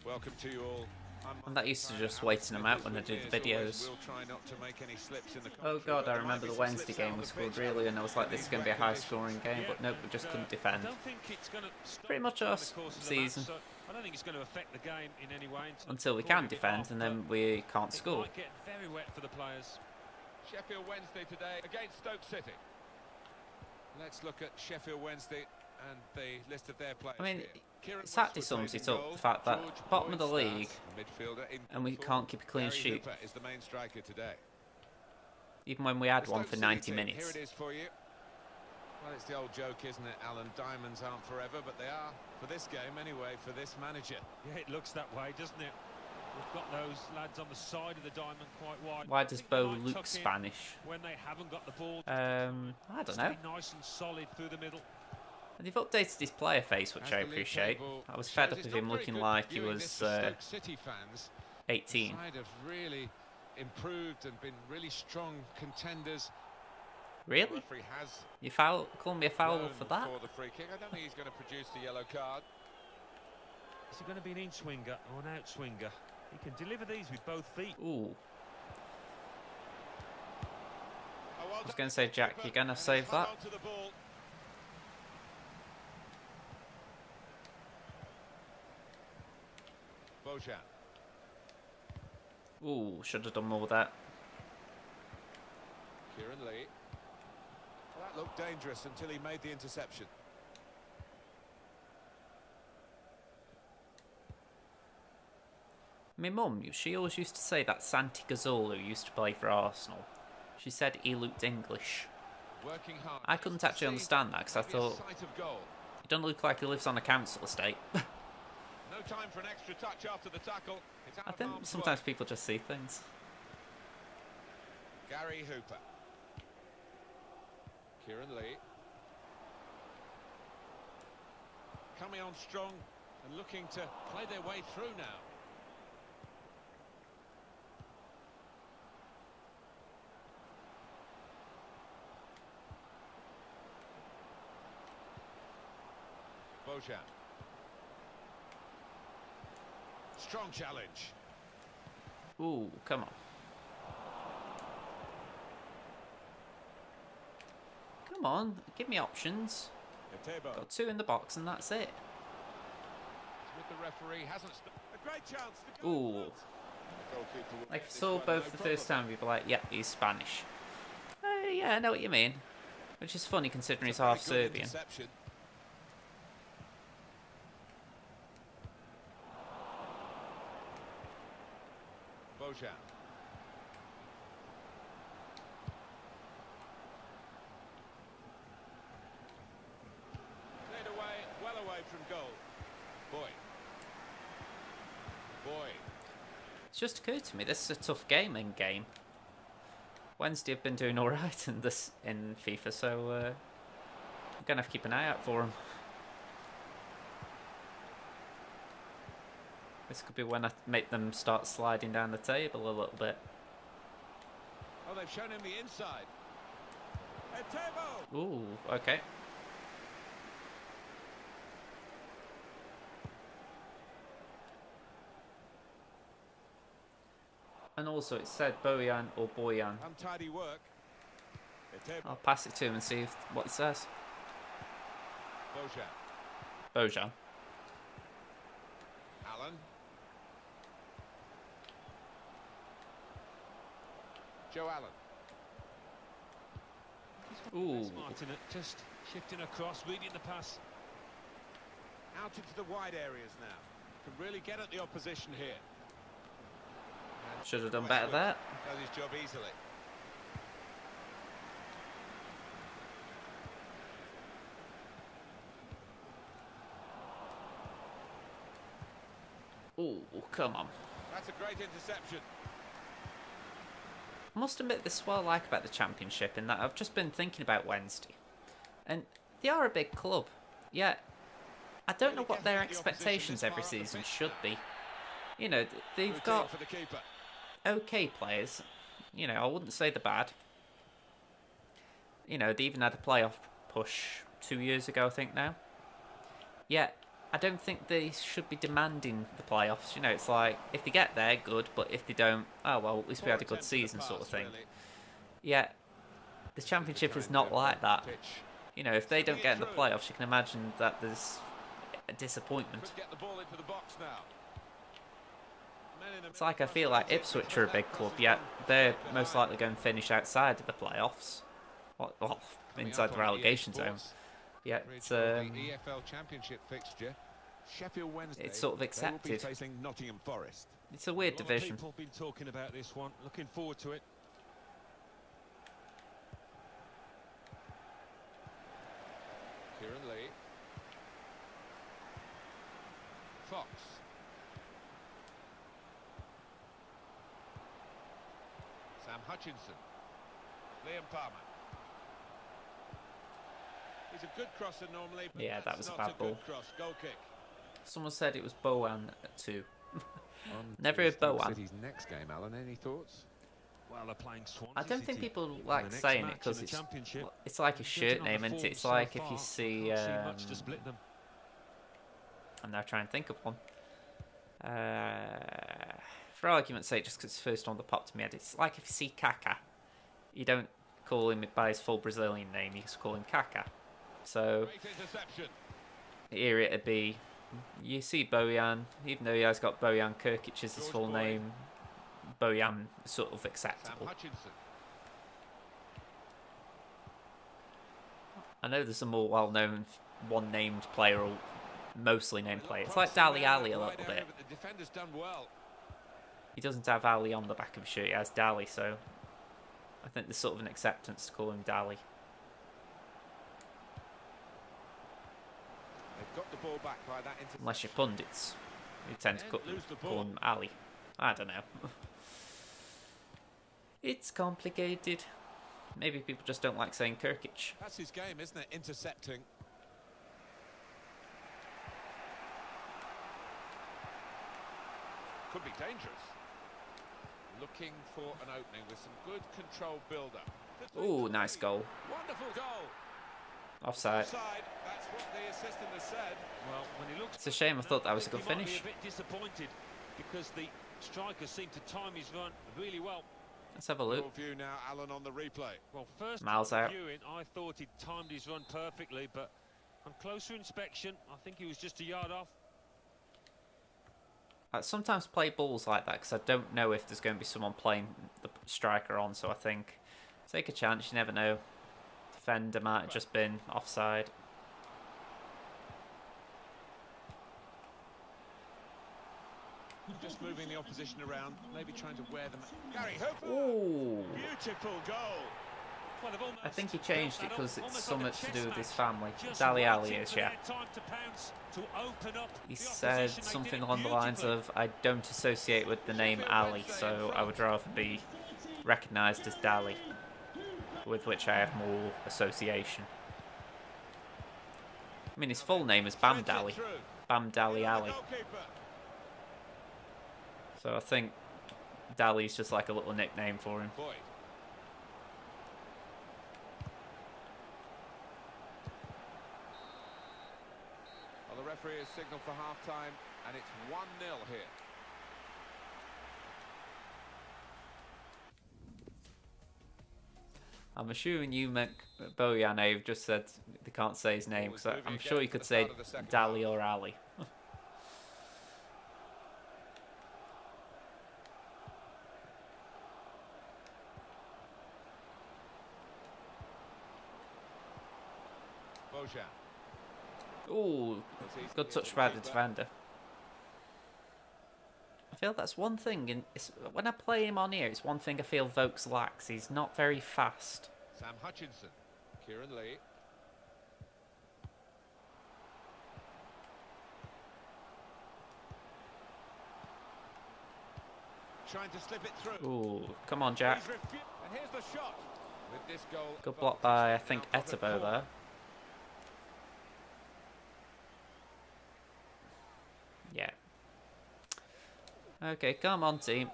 Welcome to you all.
I'm that used to just waiting them out when I do the videos. Oh god, I remember the Wednesday game was scored really, and I was like, this is going to be a high scoring game, but nope, we just couldn't defend. Pretty much our season.
I don't think it's going to affect the game in any way
until we can defend, and then we can't score.
It might get very wet for the players.
Sheffield Wednesday today against Stoke City. Let's look at Sheffield Wednesday and the list of their players.
I mean,
here. Kieran
Saturday
Westwood
sums
plays
it
in
up,
goal.
the fact that
George
bottom of the
Boyd
league,
starts, midfielder in
and we
goal.
can't keep a clean
Gary
sheet,
Hooper is the main striker today.
even when we had
The
one
Stoke
for
City
90
team,
minutes.
Here it is for you. Well, it's the old joke, isn't it, Alan? Diamonds aren't forever, but they are for this game anyway, for this manager.
Yeah, it looks that way, doesn't it? We've got those lads on the side of the diamond quite wide.
Why does Bo look Spanish?
When they haven't got the ball.
I don't know.
Nice and solid through the middle.
And they've updated his player face, which I appreciate. I was fed up with him looking like he was 18.
Side have really improved and been really strong contenders.
Really? You call me a foul for that?
For the free kick. I don't think he's going to produce the yellow card.
Is he going to be an in-swinger or an out-swinger? He can deliver these with both feet.
Ooh. I was going to say, Jack, you're going to save that?
Bojan.
Ooh, should have done more with that.
Kieran Lee. Well, that looked dangerous until he made the interception.
My mum, she always used to say that Santi Cazorla, who used to play for Arsenal, she said he looked English.
Working hard.
I couldn't actually understand that because I thought, he doesn't look like he lives on a council estate.
No time for an extra touch after the tackle.
I think sometimes people just see things.
Gary Hooper. Kieran Lee. Coming on strong and looking to play their way through now. Bojan. Strong challenge.
Ooh, come on. Come on, give me options. Got two in the box and that's it.
With the referee, hasn't a great chance to go.
Ooh. Like, if I saw both the first time, we'd be like, yep, he's Spanish. Yeah, I know what you mean. Which is funny considering he's half Serbian.
Bojan. Played away, well away from goal. Boyd.
It's just occurred to me, this is a tough game in game. Wednesday have been doing alright in FIFA, so I'm gonna have to keep an eye out for him. This could be when I make them start sliding down the table a little bit.
Oh, they've shown him the inside. Etebo.
Ooh, okay. And also it said Bojan or Boyan.
Untidy work. Etebo.
I'll pass it to him and see what it says.
Bojan.
Bojan.
Allen. Joe Allen.
Ooh.
Smart in it, just shifting across, reading the pass.
Out into the wide areas now. Can really get at the opposition here. And
Should have done better there.
does his job easily.
Ooh, come on.
That's a great interception.
I must admit, this is what I like about the Championship, in that I've just been thinking about Wednesday. And they are a big club. Yeah, I don't know what their expectations every season should be. You know, they've got okay players. You know, I wouldn't say they're bad. You know, they even had a playoff push 2 years ago, I think now. Yeah, I don't think they should be demanding the playoffs. You know, it's like, if they get there, good, but if they don't, oh well, at least we had a good season sort of thing. Yeah, the Championship is not like that. You know, if they don't get in the playoffs, you can imagine that there's a disappointment. It's like I feel like Ipswich are a big club, yet they're most likely going to finish outside of the playoffs. Well, inside the relegation zone. Yeah,
The EFL Championship fixture. Sheffield Wednesday.
it's sort of
They will
accepted.
be facing Nottingham Forest.
It's a weird division.
People have been talking about this one. Looking forward to it.
Kieran Lee. Fox. Sam Hutchinson. Liam Palmer. He's a good crosser normally, but
Yeah, that was a
not
bad ball.
good cross. Goal kick.
Someone said it was Bowen at 2.
On
Never
to
heard
Stoke
Bowen.
City's next game, Alan. Any thoughts?
Well, they're playing Swansea
I don't think
City
people
in
like
the next
saying it
match in
because
the Championship.
it's like a
Judging
shirt
on the
name, isn't it?
form
It's
so
like if
far,
you see.
I can't see much to split them.
I'm now trying to think of one. For argument's sake, just because it's the first one that popped in my head, it's like if you see Kaká, you don't call him by his full Brazilian name, you just call him Kaká. So here it'd be, you see Bojan, even though he has got Bojan Krkić as his full name, Bojan is sort of acceptable. I know there's a more well-known one-named player or mostly named player. It's like Dali Ali a little bit.
The defender's done well.
He doesn't have Ali on the back of his shirt, he has Dali, so I think there's sort of an acceptance to call him Dali.
They've got the ball back by that interception.
Unless you're pundits, who tend to call him Ali. I don't know. It's complicated. Maybe people just don't like saying Krkić.
That's his game, isn't it? Intercepting. Could be dangerous. Looking for an opening with some good control build-up.
Ooh, nice goal.
Wonderful goal.
Offside.
That's what the assistant has said.
Well, when he looks,
It's a shame, I thought that was a good
he might
finish.
be a bit disappointed because the striker seemed to time his run really well.
Let's have a look.
Your view now, Alan, on the replay.
Well, first
Miles out.
viewing, I thought he'd timed his run perfectly, but on closer inspection, I think he was just a yard off.
I sometimes play balls like that because I don't know if there's going to be someone playing the striker on, so I think take a chance, you never know. Defender might have just been offside.
Just moving the opposition around, maybe trying to wear them. Gary Hooper!
Ooh.
Beautiful goal!
Well, they've almost
I think he changed it because it's
almost
something
like a
to do
chess
with his
match.
family.
Just
Dali
waiting
Ali is,
for
yeah.
their time to pounce, to open up
He
the
said
opposition. They
something
did it
along the lines
beautifully.
of, I don't associate with the name Ali, so I would rather be recognised as Dali, with which I have more association. I mean, his full name is Bam Dali. Bam Dali Ali. So I think Dali's just like a little nickname for him.
Boyd. Well, the referee has signalled for half-time, and it's 1-0 here.
I'm assuming you meant Bojan. I've just said they can't say his name, because I'm sure you could say Dali or Ali. Ooh, good touch by the defender. I feel that's one thing, and when I play him on here, it's one thing I feel Vokes lacks. He's not very fast.
Sam Hutchinson, Kieran Lee. Trying to slip it through.
Ooh, come on, Jack.
And here's the shot. With this goal,
Good block by, I think, Etebo there. Yeah. Okay, come on, team.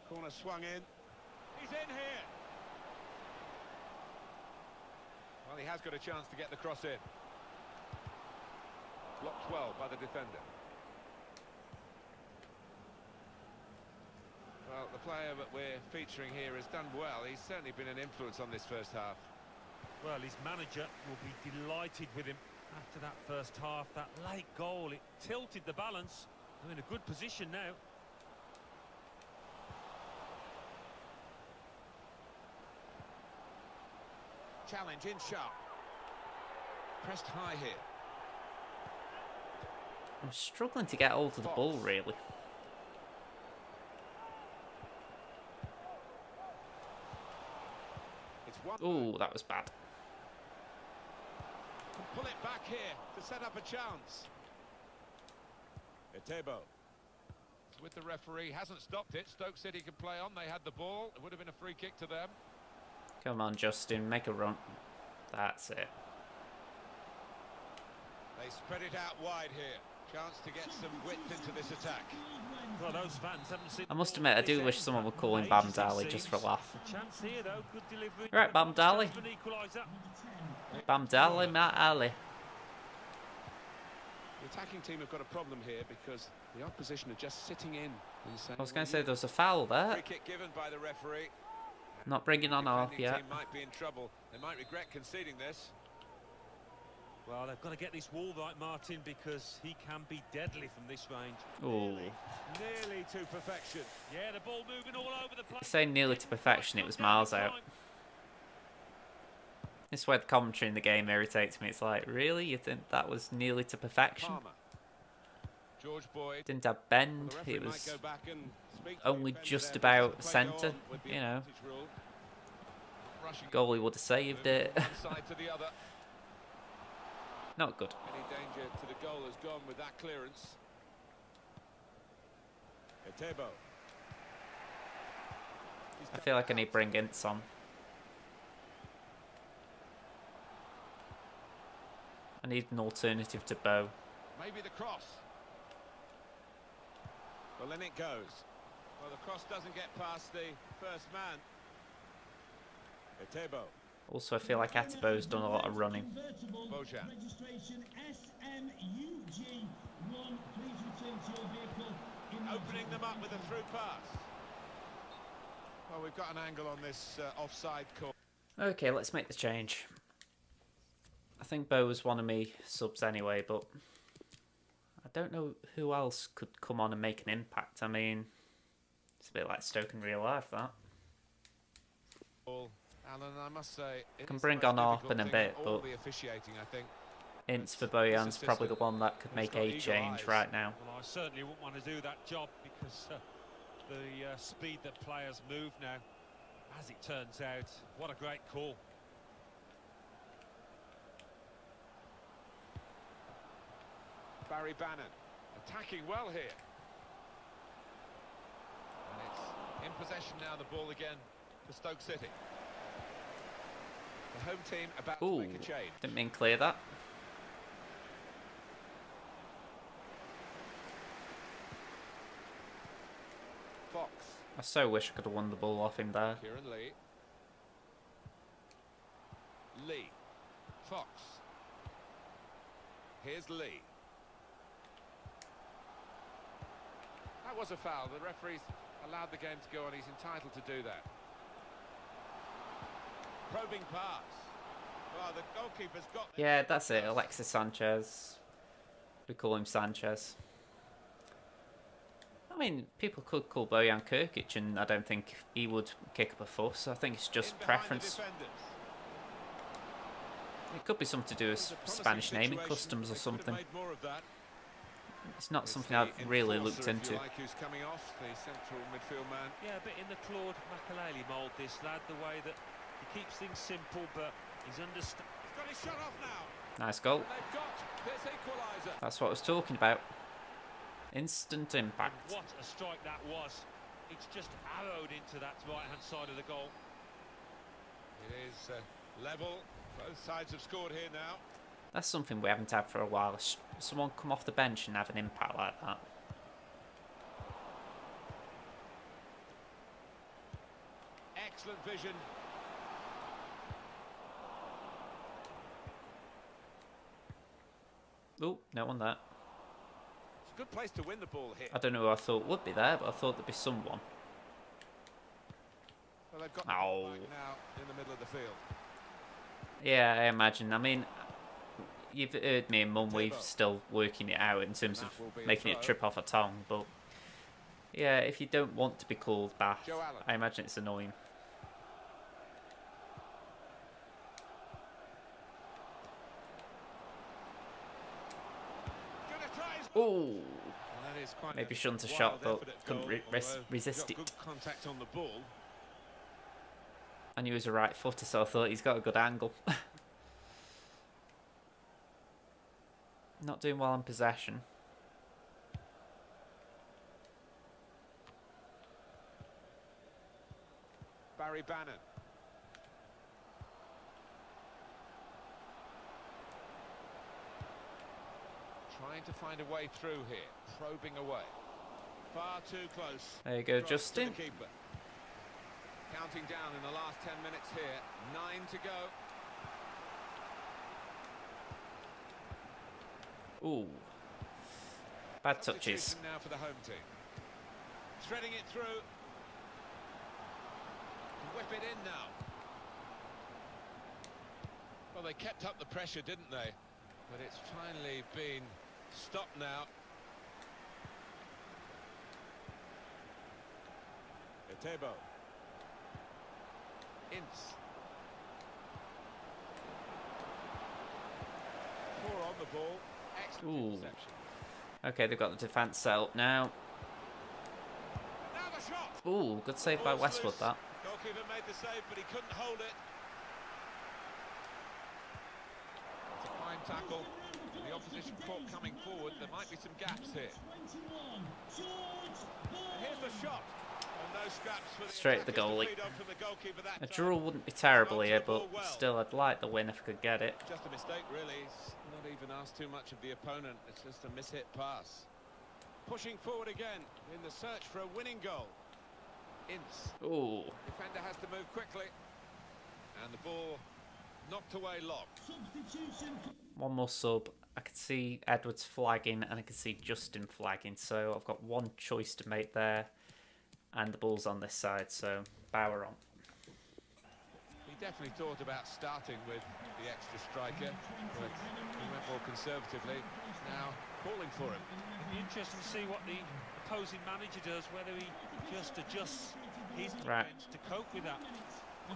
Corner swung in. He's in here. Well, he has got a chance to get the cross in. Blocked well by the defender. Well, the player that we're featuring here has done well. He's certainly been an influence on this first half.
Well, his manager will be delighted with him after that first half. That late goal, it tilted the balance. They're in a good position now.
Challenge in sharp. Pressed high here.
I'm struggling to get hold of the ball, really. Oh, that was bad.
Pull it back here to set up a chance. Etebo. It's with the referee, hasn't stopped it. Stoke City can play on. They had the ball. It would have been a free kick to them.
Come on, Justin, make a run. That's it.
They spread it out wide here. Chance to get some width into this attack.
Well, those fans haven't seen.
I must admit, I do wish someone would call him Bam Dali just for a laugh.
Chance here, though. Good delivery.
Right, Bam Dali. Bam Dali, Matt Ali.
The attacking team have got a problem here because the opposition are just sitting in.
I was going to say there was a foul there.
Free kick given by the referee.
Not bringing on off yet.
Team might be in trouble. They might regret conceding this.
Well, they've got to get this wall right, Martin, because he can be deadly from this range.
Oh.
Nearly to perfection.
Yeah, the ball moving all over the place.
Saying nearly to perfection, it was miles out. This is where the commentary in the game irritates me. It's like, really? You think that was nearly to perfection?
George Boyd.
Didn't have bend. It was only just about centre, you know. Goalie would have saved it. Not good.
Any danger to the goal has gone with that clearance. Etebo.
I feel like I need to bring Ince on. I need an alternative to Bow.
Maybe the cross. Well, then it goes. Well, the cross doesn't get past the first man. Etebo.
Also, I feel like Atebo's done a lot of running.
Bojan. Opening them up with a through pass. Well, we've got an angle on this offside call.
Okay, let's make the change. I think Bow was one of me subs anyway, but I don't know who else could come on and make an impact. I mean, it's a bit like Stoke in real life, that.
Alan, I must say,
can bring on Arp in a bit, but Ince for Bojan's probably the one that could make a change right now.
Well, I certainly wouldn't want to do that job because the speed that players move now, as it turns out, what a great call.
Barry Bannon attacking well here. And it's in possession now, the ball again for Stoke City. The home team about to make a change.
Didn't mean clear that.
Fox.
I so wish I could have won the ball off him there.
Kieran Lee. Lee. Fox. Here's Lee. That was a foul. The referee's allowed the game to go on. He's entitled to do that. Probing pass. Well, the goalkeeper's got...
Yeah, that's it. Alexis Sanchez. We call him Sanchez. I mean, people could call Bojan Krkic, and I don't think he would kick up a fuss. I think it's just preference. It could be something to do with Spanish naming customs or something. It's not something I've really looked into.
Like who's coming off, the central midfield man.
Yeah, a bit in the Claude Makaleli mould, this lad, the way that he keeps things simple, but he's understand.
He's got his shot off now.
Nice goal.
And they've got this equaliser.
That's what I was talking about. Instant impact.
What a strike that was. It's just arrowed into that right-hand side of the goal.
It is level. Both sides have scored here now.
That's something we haven't had for a while. Someone come off the bench and have an impact like that.
Excellent vision.
Oh, no one there.
It's a good place to win the ball here.
I don't know who I thought would be there, but I thought there'd be someone.
Well, they've got the ball back now in the middle of the field.
Yeah, I imagine. I mean, you've heard me and Mum, we're still working it out in terms of making it trip off a tongue, but yeah, if you don't want to be called Bath, I imagine it's annoying. Oh,
That is quite
maybe
a
shouldn't have
wild
shot, but
effort at
couldn't
goal, although
resist
got
it.
good contact on the ball.
I knew he was a right footer, so I thought he's got a good angle. Not doing well in possession.
Barry Bannon. Trying to find a way through here, probing away. Far too close.
There you go,
Cross
Justin.
to the keeper. Counting down in the last 10 minutes here. 9 to go.
Ooh. Bad touches.
Substitution now for the home team. Threading it through. Whip it in now. Well, they kept up the pressure, didn't they? But it's finally been stopped now. Etebo. Ince. Poor on the ball. Excellent
Ooh.
interception.
Okay, they've got the defence set up now.
Now the shot.
Ooh, good save by
Ball's
Westwood,
loose.
that.
Goalkeeper made the save, but he couldn't hold it. It's a fine tackle. The opposition court coming forward. There might be some gaps here. And here's the shot. Oh, no scraps for the
Straight at the
attackers to
goalie.
feed on from the goalkeeper that
A
time.
draw wouldn't be terrible here, but still, I'd like the win if I could get it.
Just a mistake, really. He's not even asked too much of the opponent. It's just a mishit pass. Pushing forward again in the search for a winning goal. Ince.
Ooh.
Defender has to move quickly. And the ball knocked away long.
Substitution.
One more sub. I can see Edwards flagging and I can see Justin flagging, so I've got one choice to make there, and the ball's on this side, so Bauer on.
He definitely thought about starting with the extra striker, but he went more conservatively. Now calling for him.
It'd be interesting to see what the opposing manager does, whether he just adjusts his
Right.
defence to cope with that.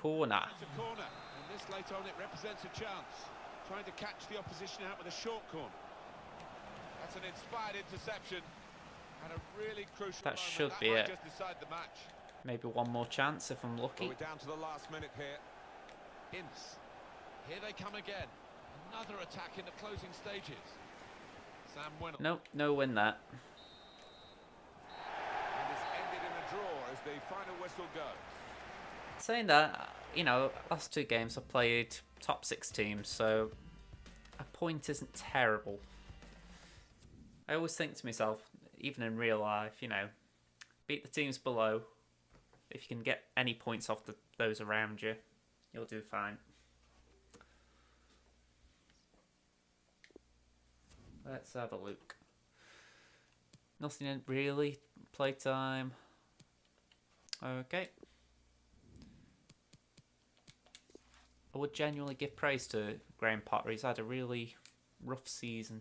Corner.
It's a corner, and this late on it represents a chance. Trying to catch the opposition out with a short corner. That's an inspired interception. At a really crucial
That
moment.
should
That
be
might
it.
just decide the match.
Maybe one more chance if I'm
Well,
lucky.
we're down to the last minute here. Ince. Here they come again. Another attack in the closing stages. Sam Winnell.
Nope, no win that.
And it's ended in a draw as the final whistle goes.
Saying that, you know, last two games I played top 6 teams, so a point isn't terrible. I always think to myself, even in real life, you know, beat the teams below. If you can get any points off those around you, you'll do fine. Let's have a look. Nothing in really. Playtime. Okay. I would genuinely give praise to Graham Potter. He's had a really rough season.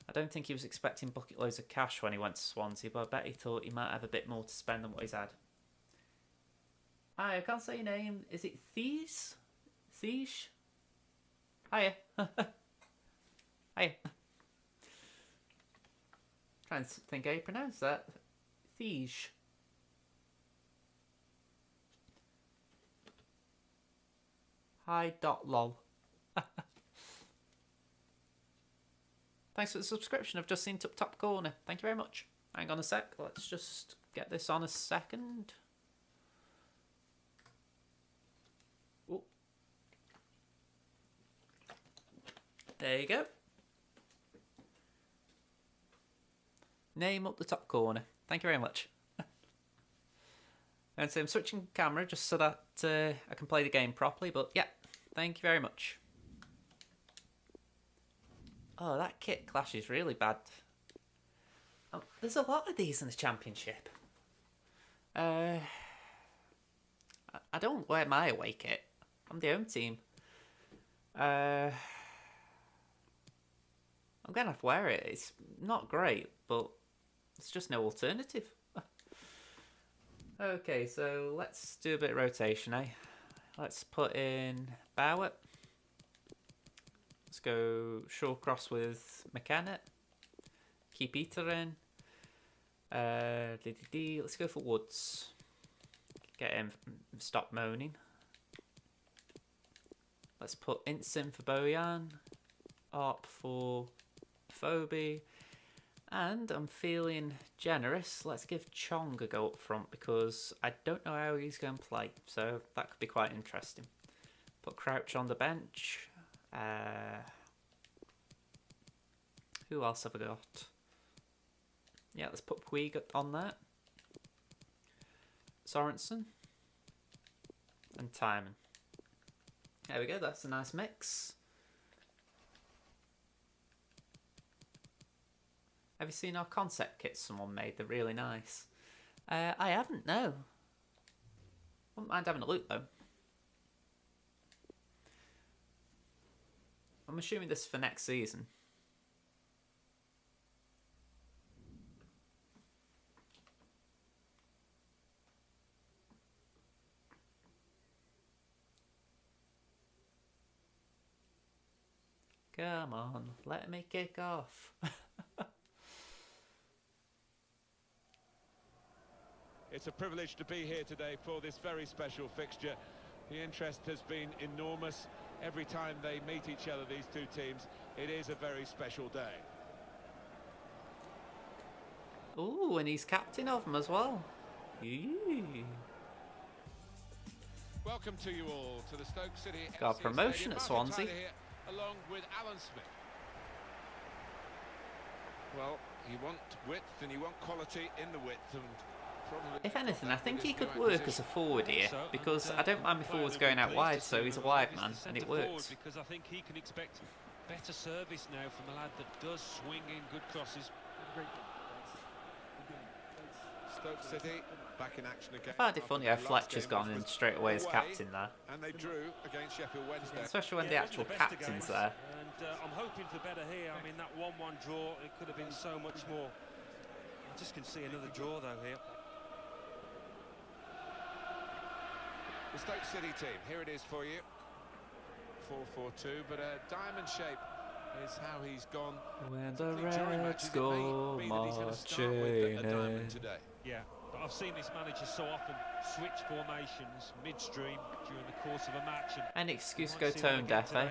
I don't think he was expecting bucket loads of cash when he went to Swansea, but I bet he thought he might have a bit more to spend than what he's had. Hi, I can't say your name. Is it Thies? Thies? Hiya. Hiya. Trying to think how you pronounce that. Thies. Hi.lol. Thanks for the subscription. I've just seen top corner. Thank you very much. Hang on a sec. Let's just get this on a second. Ooh. There you go. Name up the top corner. Thank you very much. And so I'm switching camera just so that I can play the game properly. But yeah, thank you very much. Oh, that kit clash is really bad. Oh, there's a lot of these in the championship. I don't wear my away kit. I'm the home team. I'm gonna have to wear it. It's not great, but it's just no alternative. Okay, so let's do a bit of rotation, eh? Let's put in Bauer. Let's go Shawcross with McKenna. keep Eater in. Let's go for Woods. Get him stop moaning. Let's put Ince in for Bojan. Arp for Phoebe. And I'm feeling generous. Let's give Chong a go up front because I don't know how he's going to play. So that could be quite interesting. Put Crouch on the bench. Who else have I got? Yeah, let's put Puig on there. Sorensen. And Timon. There we go, that's a nice mix. Have you seen our concept kits someone made? They're really nice. I haven't, no. Wouldn't mind having a look though. I'm assuming this is for next season. Come on, let me kick off.
It's a privilege to be here today for this very special fixture. The interest has been enormous. Every time they meet each other, these two teams, it is a very special day.
Ooh, and he's captain of them as well. Ooh.
Welcome to you all to the Stoke City
Got a promotion at Swansea.
Here, along with Alan Smith. Well, you want width and you want quality in the width, and probably
if anything, I think he could work as a forward here because I don't mind my forwards going out wide, so he's a wide man and it works.
Because I think he can expect better service now from a lad that does swing in good crosses.
Stoke City back in action again.
I find it funny how Fletcher's gone in straight away as captain there.
And they drew against Sheffield Wednesday.
Especially when the actual captain's there.
And I'm hoping for better here. I mean, that 1-1 draw, it could have been so much more. I just can see another draw though here.
The Stoke City team, here it is for you. 4-4-2, but a diamond shape is how he's gone.
When the Reds go marching in.
Yeah, but I've seen this manager so often switch formations midstream during the course of a match.
Any excuse to go tone deaf, eh?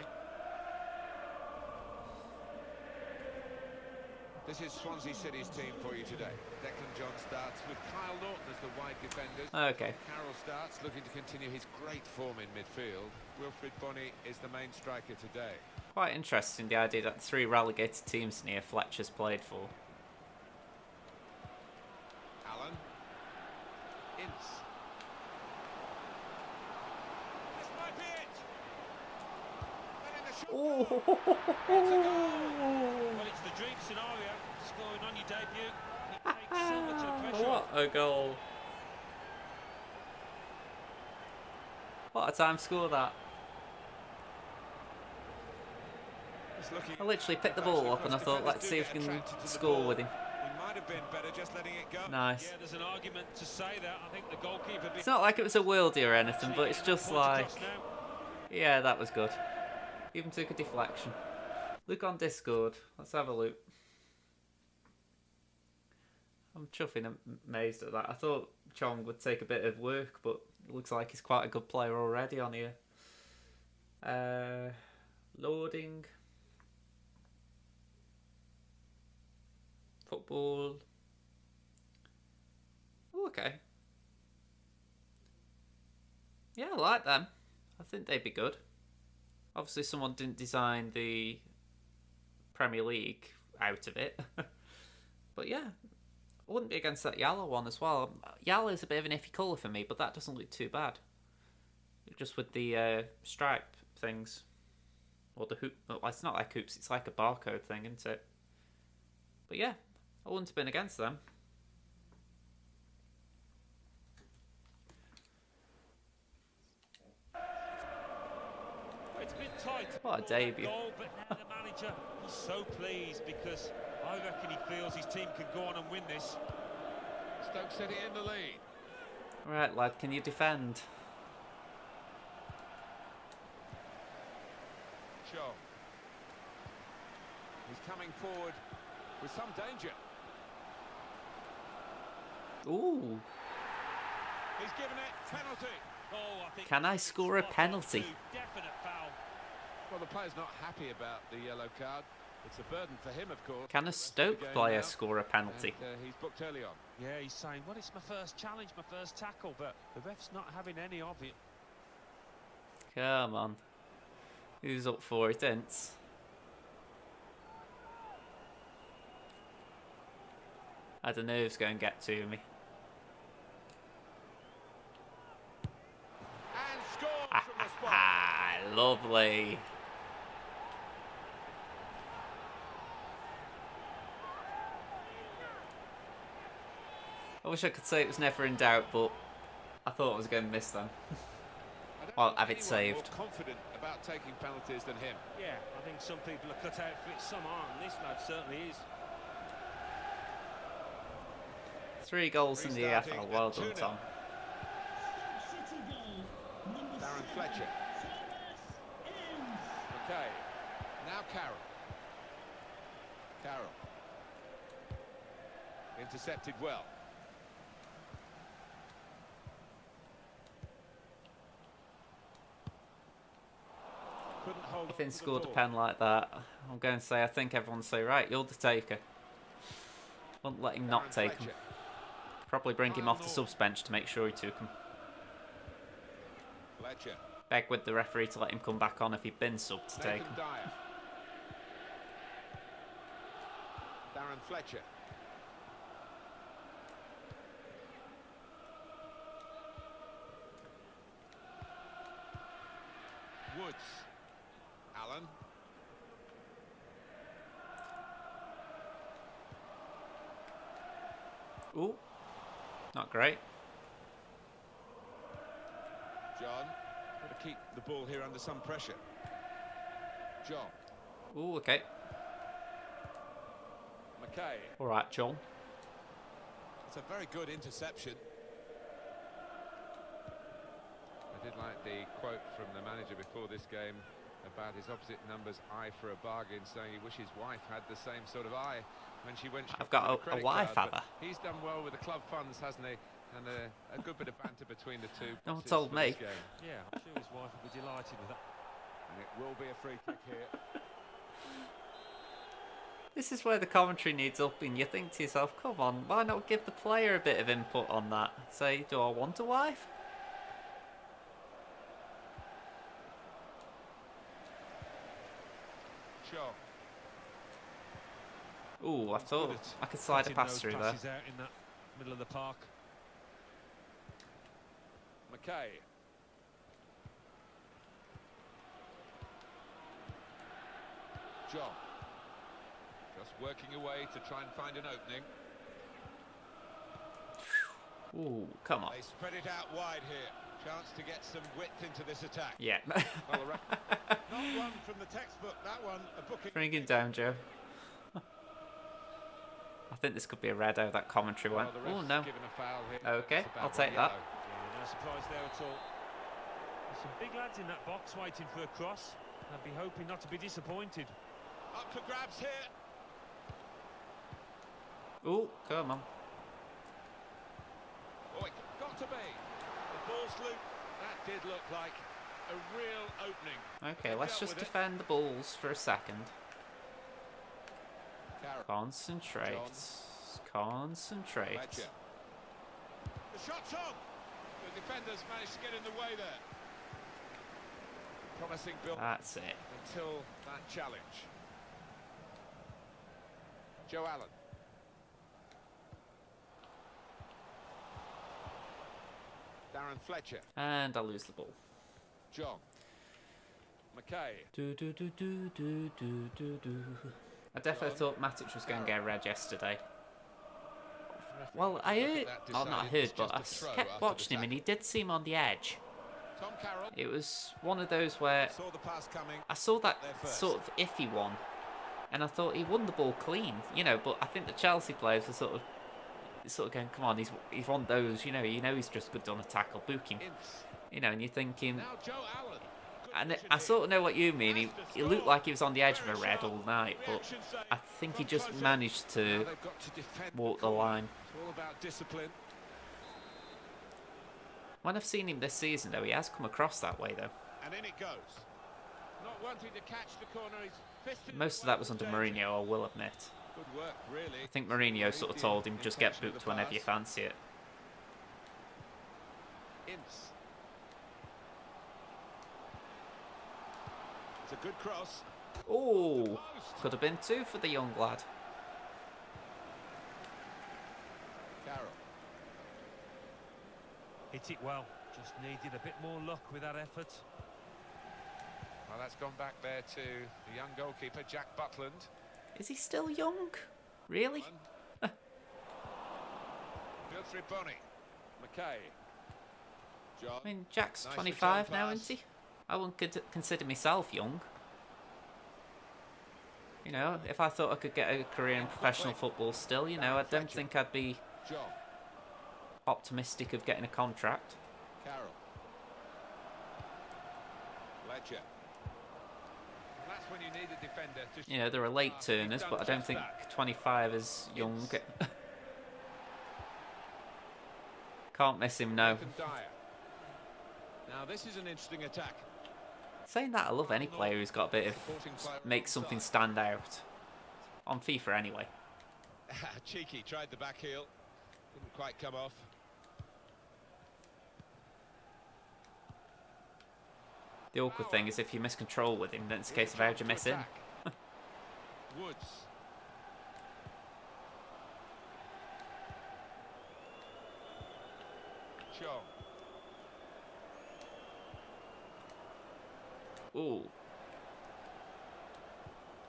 This is Swansea City's team for you today. Declan John starts with Kyle Norton as the wide defenders.
Okay.
Carroll starts, looking to continue his great form in midfield. Wilfred Bonney is the main striker today.
Quite interesting, the idea that 3 relegated teams near Fletcher's played for.
Allen. Ince. This might be it. And in the shot.
Oh.
Well, it's the dream scenario. Scoring on your debut. It takes so much of the pressure.
What a goal. What a time to score that. I literally picked the ball up and I thought, let's see if we can score with him.
He might have been better just letting it go.
Nice.
Yeah, there's an argument to say that. I think the goalkeeper...
It's not like it was a worldie or anything, but it's just like... Yeah, that was good. Even took a deflection. Look on Discord. Let's have a look. I'm chuffing amazed at that. I thought Chong would take a bit of work, but it looks like he's quite a good player already on here. Loading. Football. Ooh, okay. Yeah, I like them. I think they'd be good. Obviously, someone didn't design the Premier League out of it. But yeah, I wouldn't be against that yellow one as well. Yellow is a bit of an iffy colour for me, but that doesn't look too bad. Just with the stripe things. Or the hoop. Well, it's not like hoops, it's like a barcode thing, isn't it? But yeah, I wouldn't have been against them.
It's been tight.
What a debut.
Goal, but now the manager is so pleased because I reckon he feels his team can go on and win this.
Stoke City in the lead.
Right, lad, can you defend?
Shaw. He's coming forward with some danger.
Ooh.
He's given it penalty.
Oh, I think
Can I score a penalty?
Definite foul.
Well, the player's not happy about the yellow card. It's a burden for him, of course.
Can a Stoke player score a penalty?
And, he's booked early on.
Yeah, he's saying, well, it's my first challenge, my first tackle, but the ref's not having any of it.
Come on. Who's up for it, Ince? I don't know who's going to get to me.
And scores from the spot.
Ah, lovely. I wish I could say it was never in doubt, but I thought I was going to miss them. Well, have it saved.
More confident about taking penalties than him.
Yeah, I think some people are cut out for it, some aren't. This lad certainly is.
3 goals in the EFL. Well done, Tom.
City goal, number
Darren
7,
Fletcher.
Thomas
Okay, now Carroll. Carroll. Intercepted well. Couldn't hold
If
on
Finn
to the
scored a
ball.
pen like that, I'm going to say, I think everyone say, right, you're the taker. Won't let him not
Darren
take him.
Fletcher.
Probably bring him off the subs bench to make sure he took him.
Fletcher.
Beg with the referee to let him come back on if he'd been subbed to take
Nathan
him.
Dyer. Darren Fletcher. Woods. Allen.
Ooh, not great.
John. Got to keep the ball here under some pressure. John.
Ooh, okay.
McKay.
All right, John.
It's a very good interception. I did like the quote from the manager before this game about his opposite numbers eye for a bargain, saying he wishes his wife had the same sort of eye when she went.
I've got a wife, have I?
He's done well with the club funds, hasn't he? And a good bit of banter between the two.
No one
bosses
told
for
me.
this game.
Yeah, I'm sure his wife will be delighted with that.
And it will be a free kick here.
This is where the commentary needs upping. You think to yourself, come on, why not give the player a bit of input on that? Say, do I want a wife?
Sure.
Ooh, I thought I could slide a
Cutting
pass
those
through there.
passes out in that middle of the park.
McKay. John. Just working away to try and find an opening.
Ooh, come on.
They spread it out wide here. Chance to get some width into this attack.
Yeah.
Well, not one from the textbook, that one, a booking.
Bring him down, Joe. I think this could be a red-o, that commentary
Well,
went.
the
Oh,
ref's
no.
given a foul here.
Okay,
That's about
I'll take that.
yellow.
Yeah, no surprise there at all. There's some big lads in that box waiting for a cross. I'd be hoping not to be disappointed.
Up for grabs here.
Ooh, come on.
Oh, it got to be. The ball's loop. That did look like a real opening.
Okay, let's
Dealt
just
with it.
defend the balls for a second.
Carroll.
Concentrate. Concentrate.
Fletcher. The shot's on. The defenders managed to get in the way there. Promising build
That's it.
until that challenge. Joe Allen. Darren Fletcher.
And I lose the ball.
John. McKay.
Do do do do do do do do. I definitely thought Matic was going to get a red yesterday. Well, I heard, oh, not heard, but I kept watching him and he did seem on the edge.
Tom Carroll.
It was one of those where
Saw the pass coming.
I saw that
There first.
sort of iffy one, and I thought he won the ball clean, you know. But I think the Chelsea players were sort of going, come on, he's one of those, you know, he's just good on a tackle, book him,
Ince.
you know. And you're thinking,
Now Joe Allen.
And I sort of know what you mean. He looked like he was on the edge of a red all night, but I think he just managed to walk the line.
It's all about discipline.
When I've seen him this season, though, he has come across that way, though.
And in it goes. Not wanting to catch the corner.
Most of that was under Mourinho, I will admit.
Good work, really.
I think Mourinho sort of told him, just get booked whenever you fancy it.
Ince. It's a good cross.
Oh, could have been two for the young lad.
Carroll.
Hit it well. Just needed a bit more luck with that effort.
Well, that's gone back there to the young goalkeeper, Jack Butland.
Is he still young? Really?
Wilfried Bony. McKay. John.
I mean, Jack's
Nice
25
return
now,
pass.
isn't he? I wouldn't consider myself young. You know, if I thought I could get a career in professional football still, you know, I don't think I'd be
John.
optimistic of getting a contract.
Carroll. Ledger. That's when you need a defender to...
You know, there are late turners, but I don't think 25 is young. Can't miss him, no.
Now this is an interesting attack.
Saying that, I love any player who's got a bit of makes something stand out. On FIFA, anyway.
Cheeky tried the back heel. Didn't quite come off.
The awkward thing is if you miss control with him, then it's a case of how'd you miss him?
Woods. Chong.
Ooh.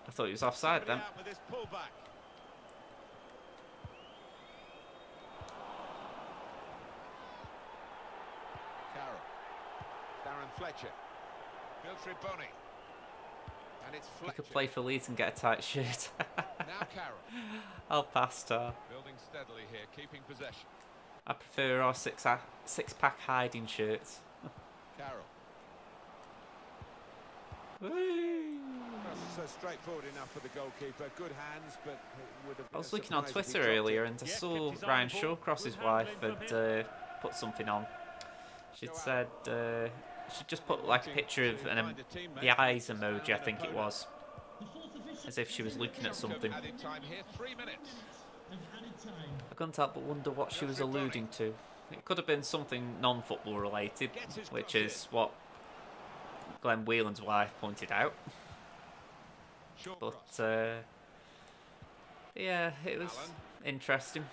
I thought he was offside then.
Out with this pullback. Carroll. Darren Fletcher. Wilfried Bony. And it's
He
Fletcher.
could play for Leeds and get a tight shirt.
Now Carroll.
I'll pass star.
Building steadily here, keeping possession.
I prefer our six-pack hiding shirts.
Carroll.
Whee!
That's straightforward enough for the goalkeeper. Good hands, but it would have been
I was
a
looking on
surprise if he
Twitter
dropped
earlier
it.
and I
Yeah,
saw
kept his eye
Ryan
on the ball.
Shawcross's
Good
wife
handling
had
from him.
put something on. She'd said she'd just put like a picture of the eyes emoji, I think it was, as if she was looking at something.
Added time here, 3 minutes.
I couldn't help but wonder what she was alluding to. It could have been something non-football related, which is what Glenn Whelan's wife pointed out.
Short
But
cross.
yeah, it was interesting.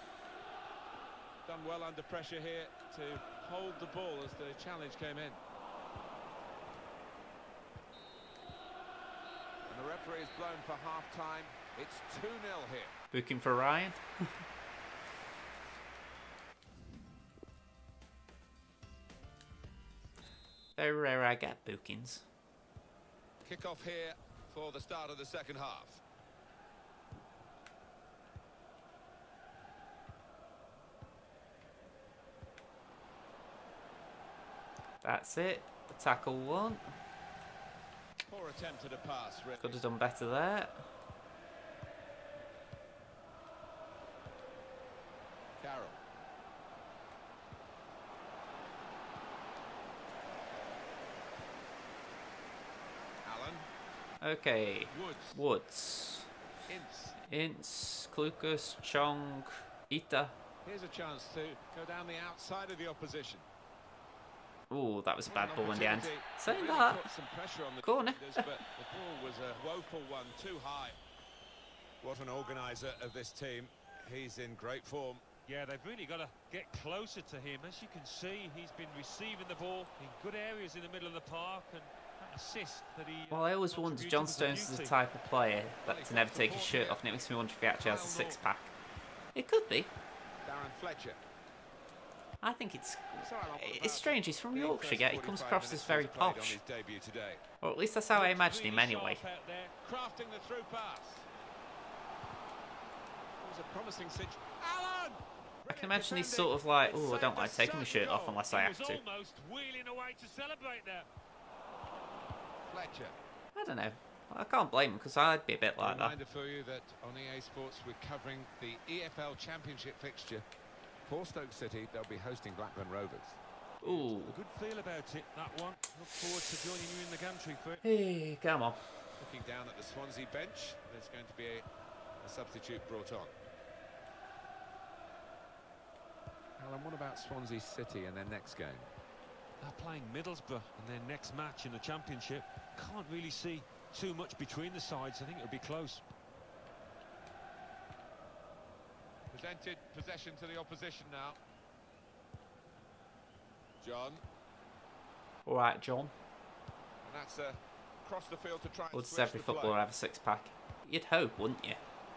Done well under pressure here to hold the ball as the challenge came in. And the referee is blown for half-time. It's 2-0 here.
Booking for Ryan. Very rare I get bookings.
Kick-off here for the start of the second half.
That's it. Tackle one.
Poor attempt at a pass, really.
Could have done better there.
Carroll. Allen.
Okay.
Woods.
Woods.
Ince.
Ince. Klukas. Chong. Ita.
Here's a chance to go down the outside of the opposition.
Ooh, that was a bad ball in the end.
Opportunity to
Saying
really
that.
put some pressure on the
Corner.
defenders, but the ball was a woeful one, too high. What an organiser of this team. He's in great form.
Yeah, they've really got to get closer to him. As you can see, he's been receiving the ball in good areas in the middle of the park, and that assist that he...
Well, I always wondered,
contributed
John
was a
Stones is the
beauty.
type of player that to never take his shirt off, and it makes me wonder if he actually has a six-pack. It could be.
Darren Fletcher.
I think it's
So I'm up
it's strange. He's from
the
Yorkshire,
first
yet he comes
45
across as
minutes
very
he's played on
posh.
his debut today.
Or at least that's how I imagine him anyway.
Sharp out there.
Crafting the through pass. It was a promising situation. Allen!
I can imagine he's sort of like, oh, I don't like taking my shirt off unless I have
He was
to.
almost wheeling away to celebrate there.
Fletcher.
I don't know. I can't blame him because I'd be a bit like that.
Reminder for you that on EA Sports we're covering the EFL Championship fixture for Stoke City. They'll be hosting Blackburn Rovers.
Ooh.
Good feel about it, that one. Look forward to joining you in the gantry for it.
Hey, come on.
Looking down at the Swansea bench, there's going to be a substitute brought on. Alan, what about Swansea City in their next game?
They're playing Middlesbrough in their next match in the Championship. Can't really see too much between the sides. I think it'll be close.
Presented possession to the opposition now. John.
All right, John.
And that's across the field to try and
Or does
switch
every
the
footballer
play.
have a six-pack? You'd hope, wouldn't you?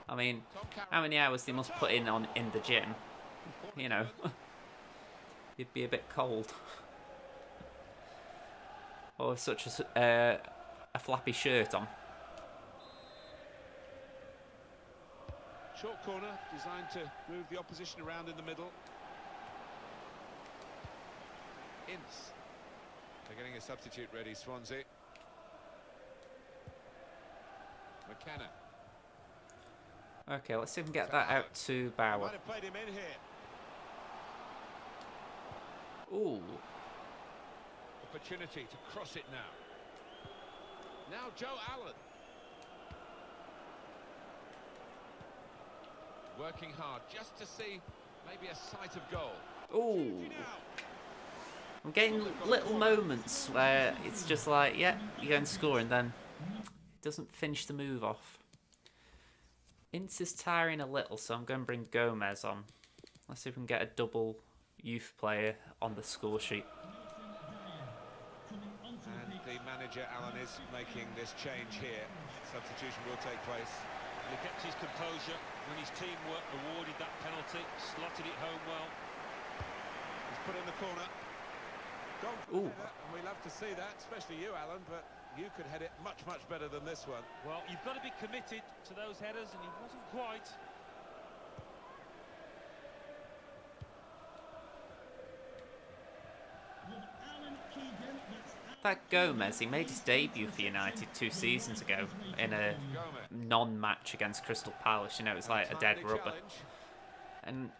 I mean, how many hours they must put in the gym? You know, you'd be a bit cold. Or such as a flappy shirt on.
Short corner designed to move the opposition around in the middle. Ince. They're getting a substitute ready, Swansea. McKenna.
Okay, let's see if we can get that out to Bauer.
Might have played him in here.
Ooh.
Opportunity to cross it now. Now Joe Allen. Working hard just to see maybe a sight of goal.
Ooh. I'm getting little moments where it's just like, yeah, you go and score, and then it doesn't finish the move off. Ince is tiring a little, so I'm going to bring Gomez on. Let's see if we can get a double youth player on the score sheet.
And the manager, Alan, is making this change here. Substitution will take place.
He kept his composure when his teamwork awarded that penalty, slotted it home well.
He's put in the corner. Gone for the header, and we love to see that, especially you, Alan, but you could head it much, much better than this one.
Well, you've got to be committed to those headers, and he wasn't quite.
That Gomez, he made his debut for United 2 seasons ago in a non-match against Crystal Palace. You know, it was like a dead rubber. And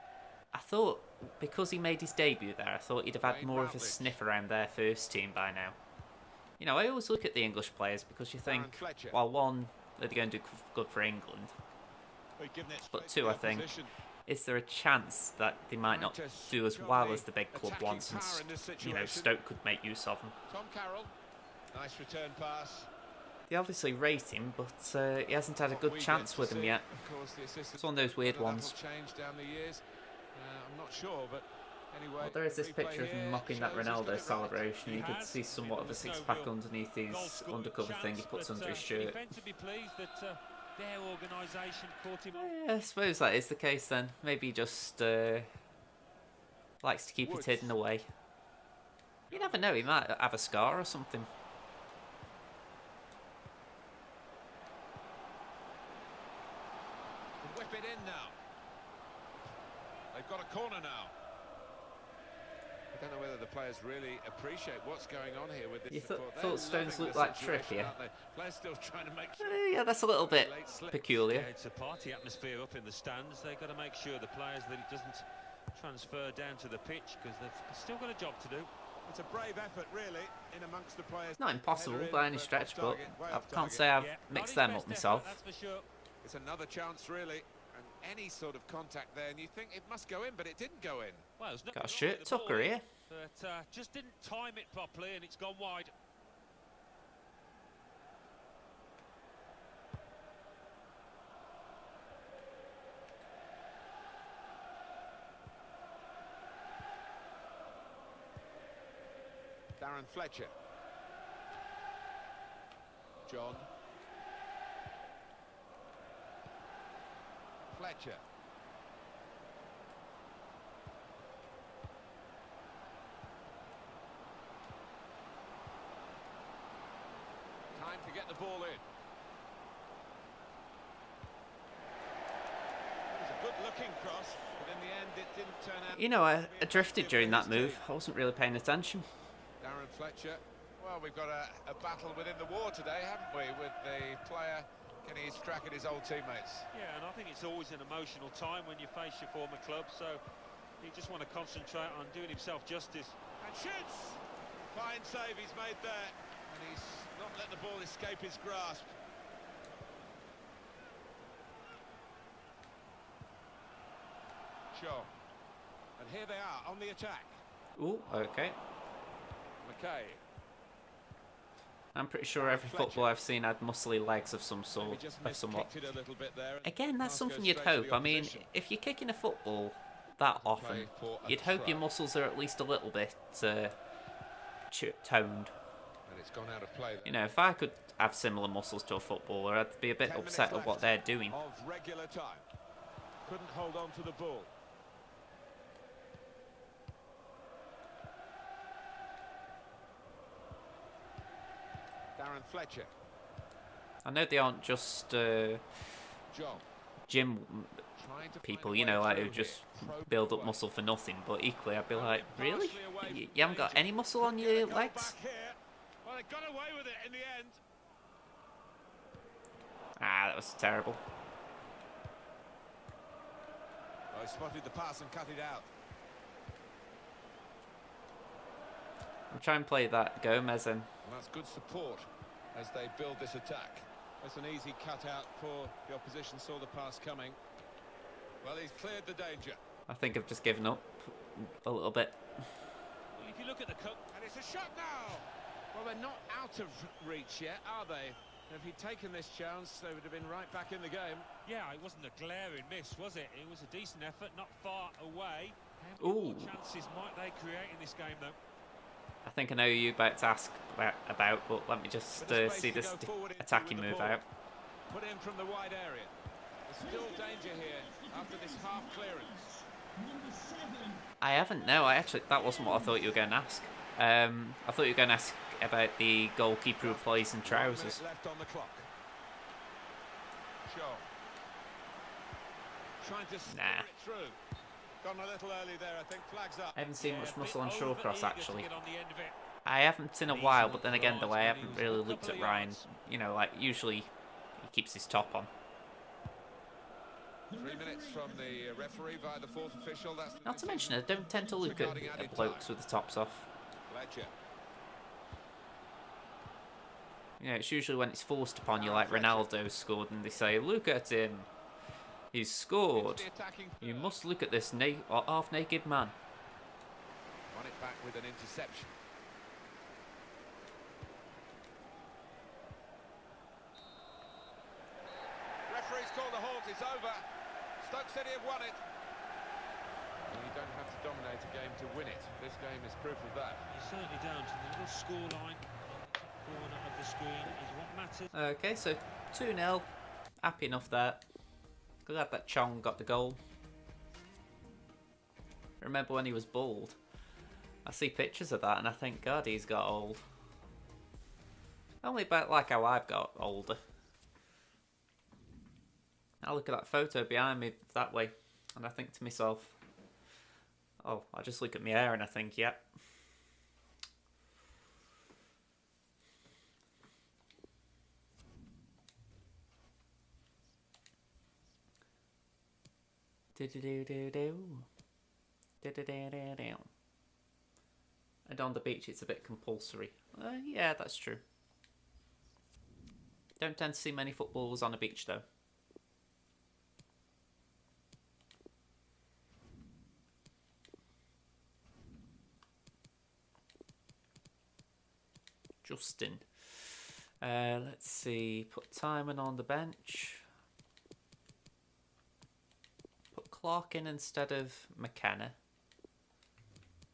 I thought, because he made his debut there, I thought he'd have had more of a sniff around their first team by now. You know, I always look at the English players because you think, well, one, they're going to do good for England. But two, I think, is there a chance that they might not do as well as the big club wants, and, you know, Stoke could make use of them?
Tom Carroll, nice return pass.
They obviously rate him, but he hasn't had a good chance with him yet. It's one of those weird ones.
Down the years. I'm not sure, but anyway.
Well, there is this picture of him mocking that Ronaldo celebration. You could see somewhat of a six-pack underneath his undercover thing he puts under his shirt.
Their organisation caught him.
Yeah, I suppose that is the case then. Maybe he just likes to keep it hidden away. You never know, he might have a scar or something.
Whip it in now. They've got a corner now. I don't know whether the players really appreciate what's going on here with this.
You
support.
thought Stones looked like Trippier?
Players still trying to make sure.
Yeah, that's a little bit peculiar.
Yeah, it's a party atmosphere up in the stands. They've got to make sure the players that it doesn't transfer down to the pitch, because they've still got a job to do.
It's a brave effort, really, in amongst the players.
It's not impossible by any stretch, but I can't say I've mixed them up myself.
That's for sure.
It's another chance, really. And any sort of contact there, and you think it must go in, but it didn't go in.
Well, there's
Got a shirt tucker here.
But just didn't time it properly, and it's gone wide.
Darren Fletcher. John. Fletcher. Time to get the ball in. It was a good-looking cross, but in the end it didn't turn out.
You know, I drifted during that move. I wasn't really paying attention.
Darren Fletcher. Well, we've got a battle within the war today, haven't we, with the player getting his crack at his old teammates.
Yeah, and I think it's always an emotional time when you face your former club, so you just want to concentrate on doing himself justice.
And shoots! Fine save he's made there, and he's not let the ball escape his grasp. Sure. And here they are on the attack.
Ooh, okay.
McKay.
I'm pretty sure every football I've seen had muscly legs of some sort, of somewhat. Again, that's something you'd hope. I mean, if you're kicking a football that often, you'd hope your muscles are at least a little bit toned.
And it's gone out of play then.
You know, if I could have similar muscles to a footballer, I'd be a bit upset at what they're doing.
Of regular time. Couldn't hold on to the ball. Darren Fletcher.
I know they aren't just gym people, you know, like who just build up muscle for nothing, but equally I'd be like, really? You haven't got any muscle on your legs?
Well, they got away with it in the end.
Ah, that was terrible.
Well, he spotted the pass and cut it out.
I'm trying to play that Gomez in.
And that's good support as they build this attack. That's an easy cut out for the opposition, saw the pass coming. Well, he's cleared the danger.
I think I've just given up a little bit.
Well, if you look at the cut,
And it's a shot now! Well, they're not out of reach yet, are they? If he'd taken this chance, they would have been right back in the game.
yeah, it wasn't a glaring miss, was it? It was a decent effort, not far away. How many
Ooh.
more chances might they create in this game, though?
I think I know who you're about to ask about, but let me just see this attacking move out.
Put in from the wide area. There's still danger here after this half clearance.
Number 7.
I haven't, no, that wasn't what I thought you were going to ask. I thought you were going to ask about the goalkeeper who plays in trousers.
Left on the clock. Shaw. Trying to steer it through. Gone a little early there, I think. Flags up.
I haven't seen
Yeah,
much
a bit
muscle on
overeager
Shawcross,
to
actually.
get on the end of it.
I haven't in a while, but then again, though, I haven't really looked at Ryan. You know, like, usually he keeps his top on.
3 minutes from the referee via the fourth official. That's
Not to mention, I don't tend to look at blokes with the tops off.
Fletcher.
You know, it's usually when it's forced upon you, like Ronaldo scored, and they say, look at him. He's scored. You must look at this half-naked man.
Won it back with an interception. Referee's called a halt. It's over. Stoke City have won it. Well, you don't have to dominate a game to win it. This game is proof of that.
You certainly don't. And the little scoreline corner of the screen is what matters.
Okay, so 2-0. Happy enough there. Glad that Chong got the goal. Remember when he was bald? I see pictures of that and I think, God, he's got old. Only about like how I've got older. I look at that photo behind me that way and I think to myself, oh, I just look at my hair and I think, yep. And on the beach it's a bit compulsory. Yeah, that's true. Don't tend to see many footballers on a beach though. Justin. Let's see. Put Timon on the bench. Put Clark in instead of McKenna.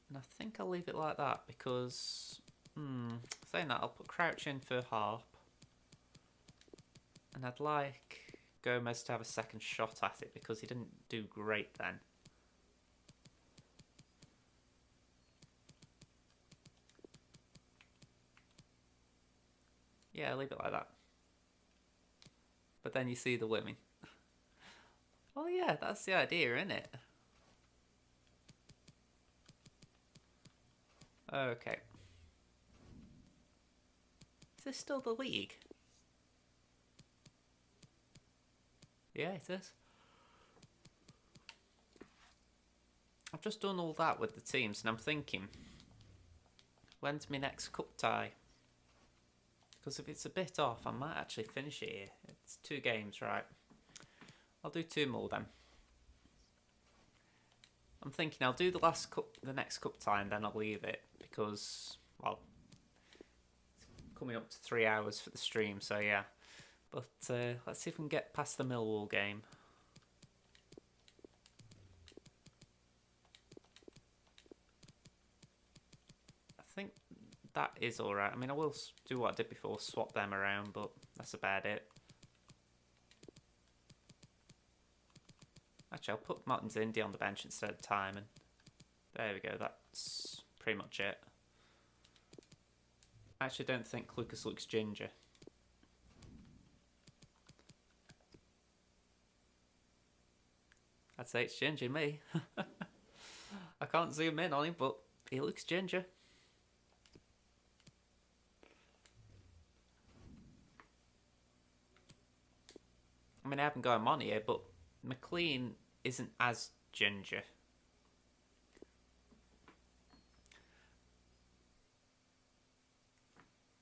And I think I'll leave it like that because, saying that, I'll put Crouch in for Harp. And I'd like Gomez to have a second shot at it because he didn't do great then. Yeah, leave it like that. But then you see the women. Well, yeah, that's the idea, isn't it? Okay. this still the league? Yeah, it is. I've just done all that with the teams, and I'm thinking, when's my next cup tie? Because if it's a bit off, I might actually finish it here. It's 2 games, right? I'll do 2 more then. I'm thinking I'll do the next cup tie, and then I'll leave it because, well, it's coming up to 3 hours for the stream, so yeah. But let's see if we can get past the Millwall game. I think that is alright. I mean, I will do what I did before, swap them around, but that's about it. Actually, I'll put Martins Indy on the bench instead of Timon. There we go, that's pretty much it. I actually don't think Lucas looks ginger. I'd say it's ginger me. I can't zoom in on him, but he looks ginger. I mean, I haven't got him on here, but McLean isn't as ginger.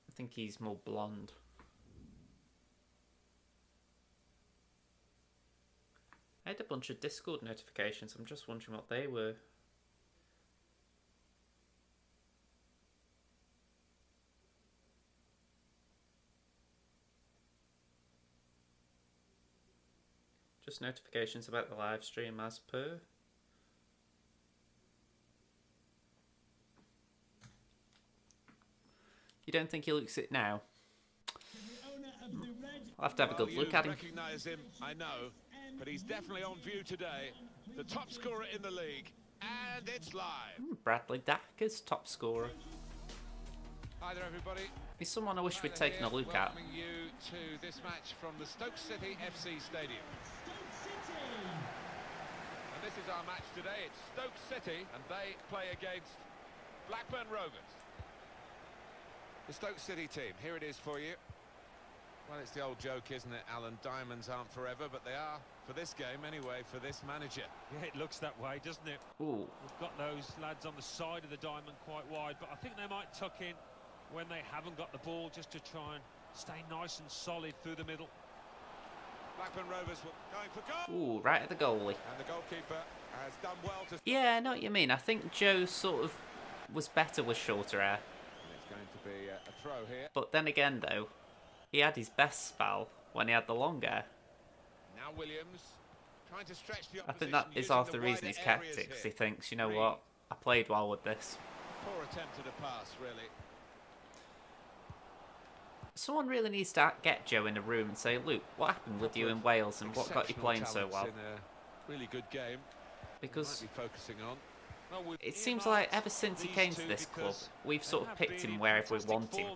I think he's more blonde. I had a bunch of Discord notifications. I'm just wondering what they were. Just notifications about the live stream as per. You don't think he looks it now? I'll have to have a good look at him.
Recognise him, I know, but he's definitely on view today. The top scorer in the league, and it's live.
Bradley Dacker's top scorer.
Hi there, everybody.
He's someone I wish we'd taken a look at.
Welcoming you to this match from the Stoke City FC Stadium. And this is our match today. It's Stoke City, and they play against Blackburn Rovers. The Stoke City team, here it is for you. Well, it's the old joke, isn't it, Alan? Diamonds aren't forever, but they are for this game anyway, for this manager.
Yeah, it looks that way, doesn't it?
Ooh.
We've got those lads on the side of the diamond quite wide, but I think they might tuck in when they haven't got the ball, just to try and stay nice and solid through the middle.
Blackburn Rovers were going for goal.
Ooh, right at the goalie.
And the goalkeeper has done well to...
Yeah, I know what you mean. I think Joe sort of was better with shorter hair.
It's going to be a throw here.
But then again, though, he had his best spell when he had the long hair.
Now Williams trying to stretch the opposition.
I think that is half the reason he's kept it, because he thinks, you know what, I played well with this.
Poor attempt at a pass, really.
Someone really needs to get Joe in a room and say, Luke, what happened with you in Wales and what got you playing so well?
In a really good game.
Because
Might be focusing on. Well,
it seems like ever since he came to this club, we've sort of picked him wherever we want him,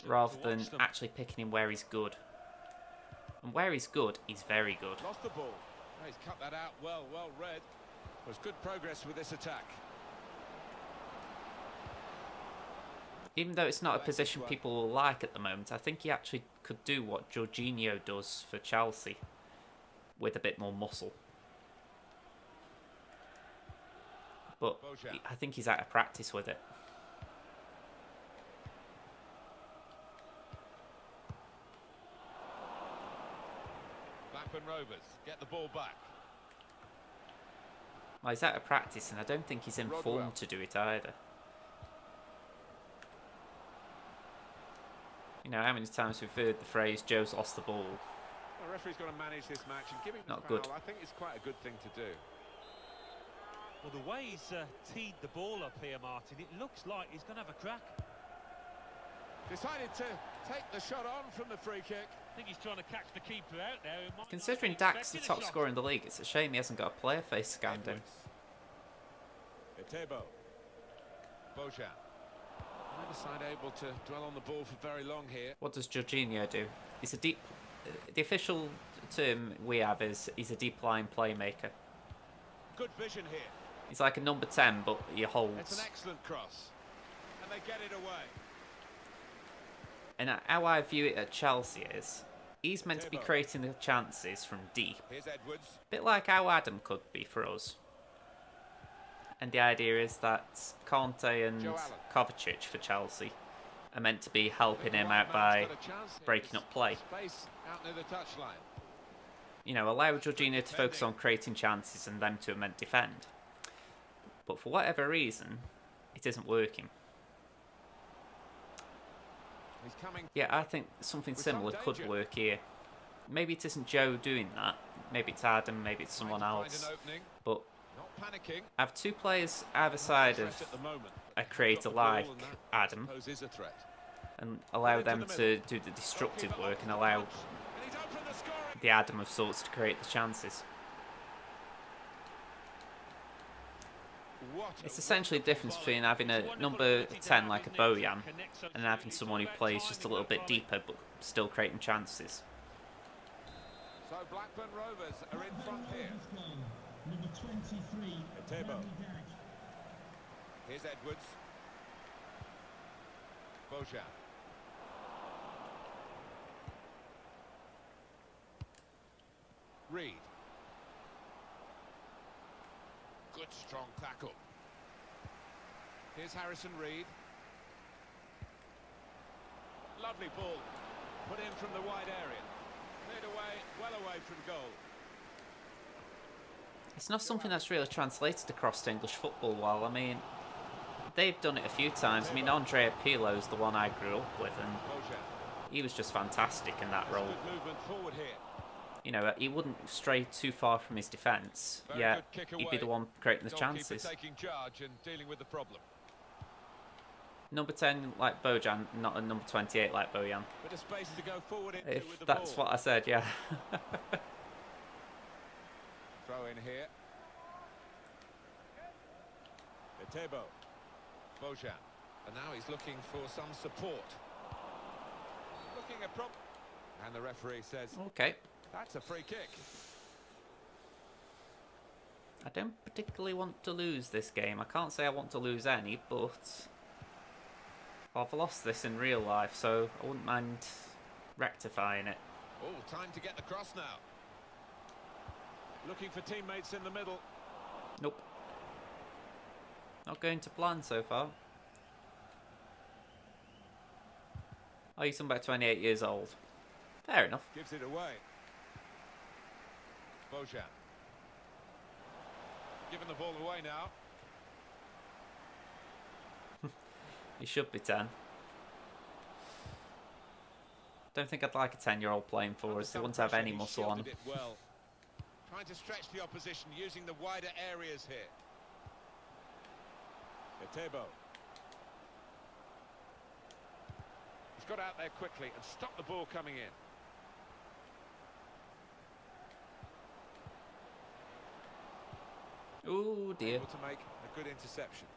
rather than actually picking him where he's good. And where he's good, he's very good.
Lost the ball. He's cut that out well read. There's good progress with this attack.
Even though it's not a position people will like at the moment, I think he actually could do what Jorginho does for Chelsea, with a bit more muscle. But I think he's out of practice with it.
Blackburn Rovers get the ball back.
Well, he's out of practice, and I don't think he's in form to do it either. You know, how many times we've heard the phrase, Joe's lost the ball.
The referee's got to manage this match, and giving the
Not
foul,
good.
I think it's quite a good thing to do.
Well, the way he's teed the ball up here, Martin, it looks like he's going to have a crack.
Decided to take the shot on from the free kick.
I think he's trying to catch the keeper out there.
Considering Dak's the top scorer in the league, it's a shame he hasn't got a player face scanned in.
Etebo. Bojan. Neither side able to dwell on the ball for very long here.
What does Jorginho do? He's a deep... The official term we have is he's a deep line playmaker.
Good vision here.
He's like a number 10, but he holds.
It's an excellent cross. And they get it away.
And how I view it at Chelsea is, he's meant to be creating the chances from deep. A bit like how Adam could be for us. And the idea is that Conte and Kovacic for Chelsea are meant to be helping him out by breaking up play. You know, allow Jorginho to focus on creating chances and them to meant defend. But for whatever reason, it isn't working. Yeah, I think something similar could work here. Maybe it isn't Joe doing that. Maybe it's Adam, maybe it's someone else. But I have two players either side of a creator like Adam and allow them to do the destructive work and allow the Adam of sorts to create the chances. It's essentially the difference between having a number 10 like a Bojan and having someone who plays just a little bit deeper but still creating chances.
So Blackburn Rovers are in front here.
Number 23.
Etebo. Here's Edwards. Bojan. Reed. Good strong tackle. Here's Harrison Reed. Lovely ball. Put in from the wide area. Cleared away, well away from goal.
It's not something that's really translated across to English football well. I mean, they've done it a few times. I mean, Andrea Pirlo's the one I grew up with, and he was just fantastic in that role. You know, he wouldn't stray too far from his defence, yet he'd be the one creating the chances. Number 10 like Bojan, not a number 28 like Bojan. If that's what I said, yeah.
Throw in here. Etebo. Bojan. And now he's looking for some support. Looking at and the referee says,
okay.
That's a free kick.
I don't particularly want to lose this game. I can't say I want to lose any, but I've lost this in real life, so I wouldn't mind rectifying it.
Oh, time to get the cross now. Looking for teammates in the middle.
Nope. Not going to plan so far. Oh, he's about 28 years old. Fair enough.
Gives it away. Bojan. Giving the ball away now.
He should be 10. Don't think I'd like a 10-year-old playing for us. They wouldn't have any muscle on.
Well. Trying to stretch the opposition using the wider areas here. Etebo. He's got out there quickly and stopped the ball coming in.
Oh dear.
Able to make a good interception.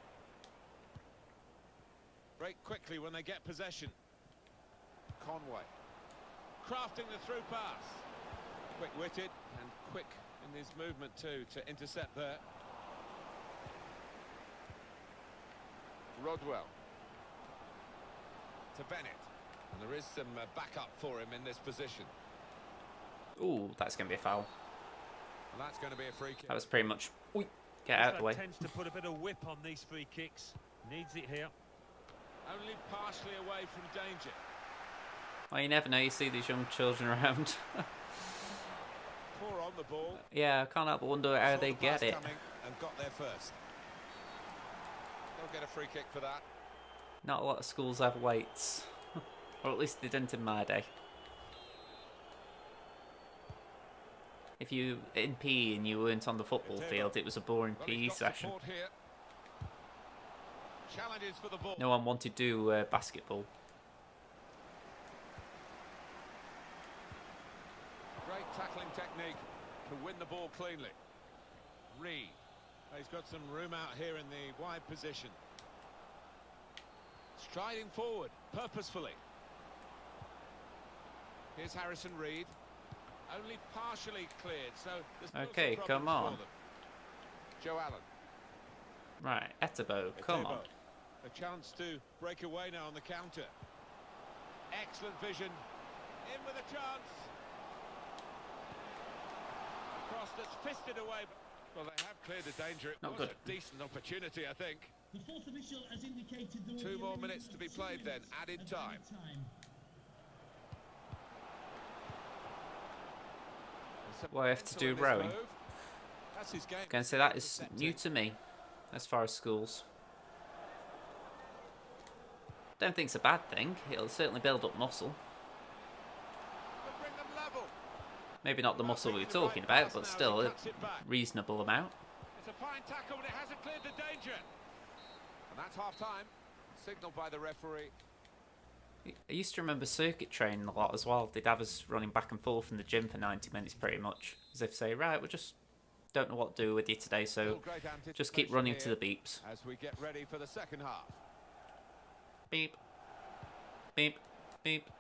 Break quickly when they get possession. Conway. Crafting the through pass. Quick-witted and quick in his movement too to intercept there. Rodwell. To Bennett. And there is some backup for him in this position.
Ooh, that's going to be a foul.
And that's going to be a free kick.
That was pretty much... Ooh, get out of the way.
Tends to put a bit of whip on these free kicks. Needs it here.
Only partially away from danger.
Well, you never know. You see these young children around.
Poor on the ball.
Yeah, I can't help but wonder how they get it.
And got there first. They'll get a free kick for that.
Not a lot of schools have weights. Or at least they didn't in my day. If you in PE and you weren't on the football field, it was a boring PE session.
Challenges for the ball.
No one wanted to do basketball.
Great tackling technique to win the ball cleanly. Reed. He's got some room out here in the wide position. Striding forward, purposefully. Here's Harrison Reed. Only partially cleared, so there's
okay,
no
come on.
Joe Allen.
Right, Etebo, come on.
A chance to break away now on the counter. Excellent vision. In with a chance. Cross that's fisted away. Well, they have cleared the danger. It
Not
was
good.
a decent opportunity, I think.
The fourth official has indicated there will
2
be
more
a
minutes to be played then, added time.
What I have to do rowing.
That's his game.
I'm going to say that is new to me as far as schools. Don't think it's a bad thing. It'll certainly build up muscle.
Bring them level.
Maybe not the muscle we were talking about, but still a reasonable amount.
It's a fine tackle, but it hasn't cleared the danger. And that's half-time, signalled by the referee.
I used to remember circuit training a lot as well. They'd have us running back and forth in the gym for 90 minutes pretty much. As if say, right, we just don't know what to do with you today, so just keep running to the beeps.
As we get ready for the second half.
Beep. Beep. Beep.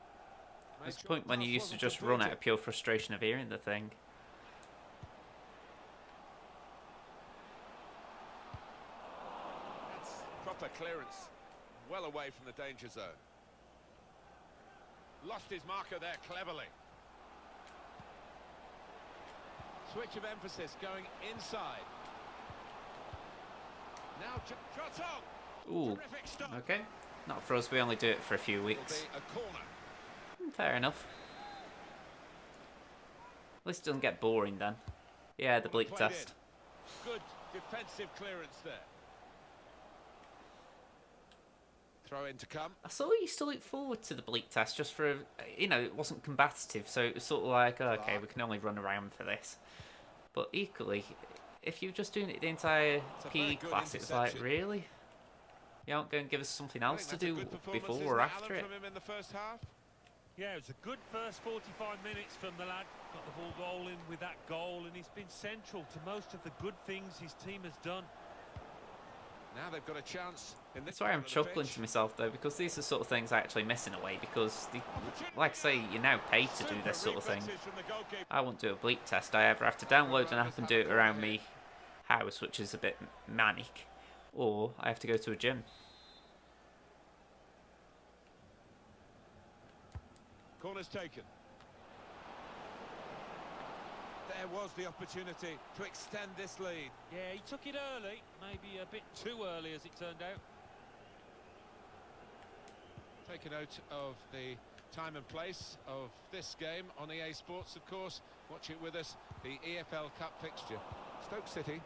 There's a point when you used to just run out of pure frustration of hearing the thing.
That's proper clearance. Well away from the danger zone. Lost his marker there cleverly. Switch of emphasis going inside. Now shot on.
Ooh.
Terrific stop.
Okay. Not for us, we only do it for a few weeks.
It'll be a corner.
Fair enough. At least it doesn't get boring then. Yeah, the bleak test.
Good defensive clearance there. Throw in to come.
I sort of used to look forward to the bleak test just for, you know, it wasn't combative, so it was sort of like, oh, okay, we can only run around for this. But equally, if you're just doing it the entire PE class, it's like, really? You aren't going to give us something else to do before or after it?
From him in the first half.
Yeah, it was a good first 45 minutes from the lad. Got the ball rolling with that goal, and he's been central to most of the good things his team has done.
Now they've got a chance in this.
That's why I'm chuckling to myself though, because these are sort of things I actually miss in a way, because, like I say, you're now paid to do this sort of thing. I won't do a bleak test. I either have to download an app and do it around me house, which is a bit manic, or I have to go to a gym.
Corner's taken. There was the opportunity to extend this lead.
Yeah, he took it early, maybe a bit too early as it turned out.
Take a note of the time and place of this game on EA Sports, of course. Watch it with us, the EFL Cup fixture. Stoke City,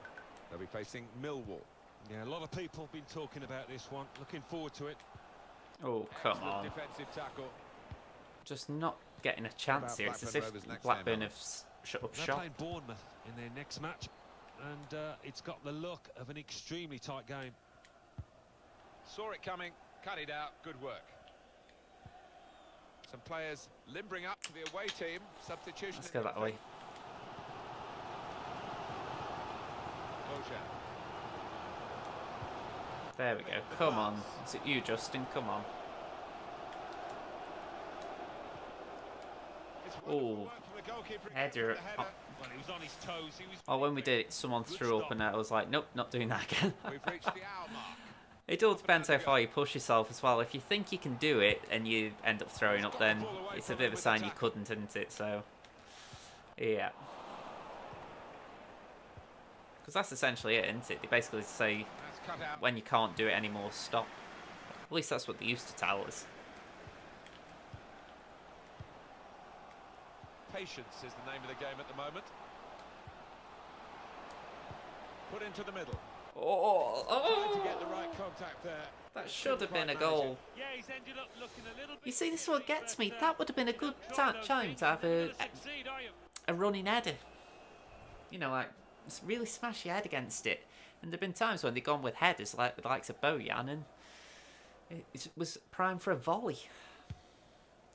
they'll be facing Millwall.
Yeah, a lot of people have been talking about this one. Looking forward to it.
Oh, come
Excellent
on.
defensive tackle.
Just not getting a chance here. It's as if Blackburn have shut up
They're
shop.
playing Bournemouth in their next match, and it's got the look of an extremely tight game.
Saw it coming, cut it out, good work. Some players limbering up to the away team. Substitution.
Let's go that way.
Bojan.
There we go. Come on. Is it you, Justin? Come on. Oh, header. Oh.
Well, he was on his toes. He was
Oh, when we did it, someone threw up, and I was like, nope, not doing that again.
We've reached the hour mark.
It all depends how far you push yourself as well. If you think you can do it and you end up throwing up, then it's a bit of a sign you couldn't, isn't it? So, yeah. Because that's essentially it, isn't it? They basically say, when you can't do it anymore, stop. At least that's what they used to tell us.
Patience is the name of the game at the moment. Put into the middle.
Oh,
Trying to get the right contact there.
That should have been a goal.
Yeah, he's ended up looking a little bit.
You see, this is what gets me. That would have been a good time to have a running header. You know, like, really smash your head against it. And there have been times when they've gone with headers, like the likes of Bojan, and it was prime for a volley.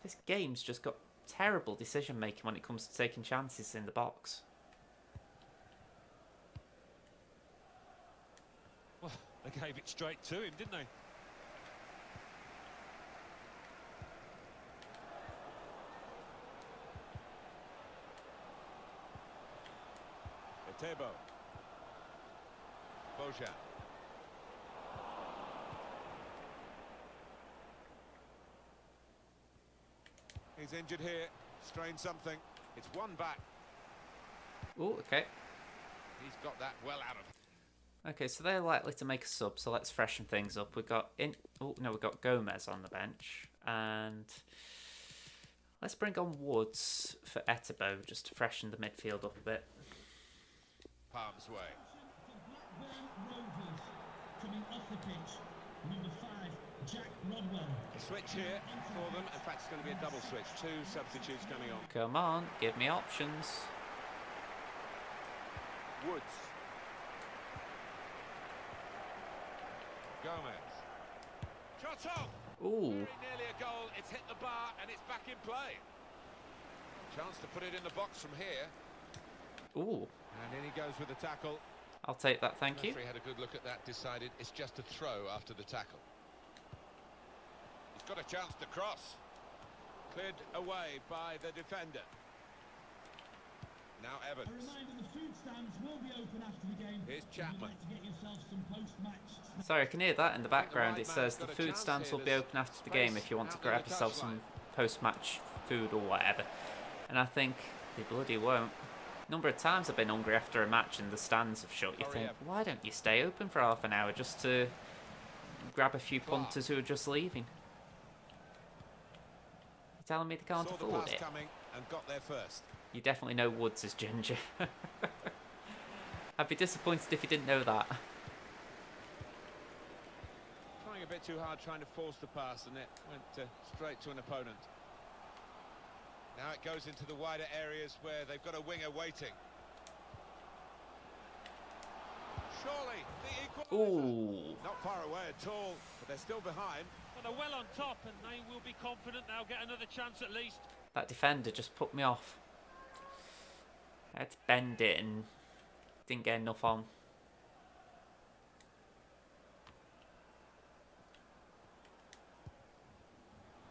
This game's just got terrible decision making when it comes to taking chances in the box.
Well, they gave it straight to him, didn't they?
Etebo. Bojan. He's injured here, strained something. It's one back.
Oh, okay.
He's got that well out of.
Okay, so they're likely to make a sub, so let's freshen things up. We've got we've got Gomez on the bench, and let's bring on Woods for Etebo just to freshen the midfield up a bit.
Palms way.
Coming off the pitch, number 5, Jack Rodwell.
A switch here for them. In fact, it's going to be a double switch. 2 substitutes coming on.
Come on, give me options.
Woods. Gomez. Shot on!
Ooh.
Very nearly a goal. It's hit the bar and it's back in play. Chance to put it in the box from here.
Ooh.
And in he goes with the tackle.
I'll take that, thank you.
Referee had a good look at that, decided it's just a throw after the tackle. He's got a chance to cross. Cleared away by the defender. Now
A
Evans.
reminder, the food stands will be open after the game.
Here's
If you'd
Chapman.
like to get yourself some post-match.
Sorry, I can hear that in the background.
right
It
man's
says the
got a
food
chance
stands
here.
will be
There's
open after the
space
game if you want to
out near
grab
the
yourself
touchline.
some post-match food or whatever. And I think they bloody won't. Number of times I've been hungry after a match and the stands have shut. You think, why don't you stay open for half an hour just to grab a few punters who are just leaving? You're telling me they can't
Saw the
afford
pass
it?
coming and got there first.
You definitely know Woods is ginger. I'd be disappointed if you didn't know that.
Trying a bit too hard, trying to force the pass, and it went straight to an opponent. Now it goes into the wider areas where they've got a winger waiting. Surely the equaliser.
Ooh.
Not far away at all, but they're still behind.
Well, they're well on top, and they will be confident they'll get another chance at least.
That defender just put me off. I had to bend it and didn't get enough on.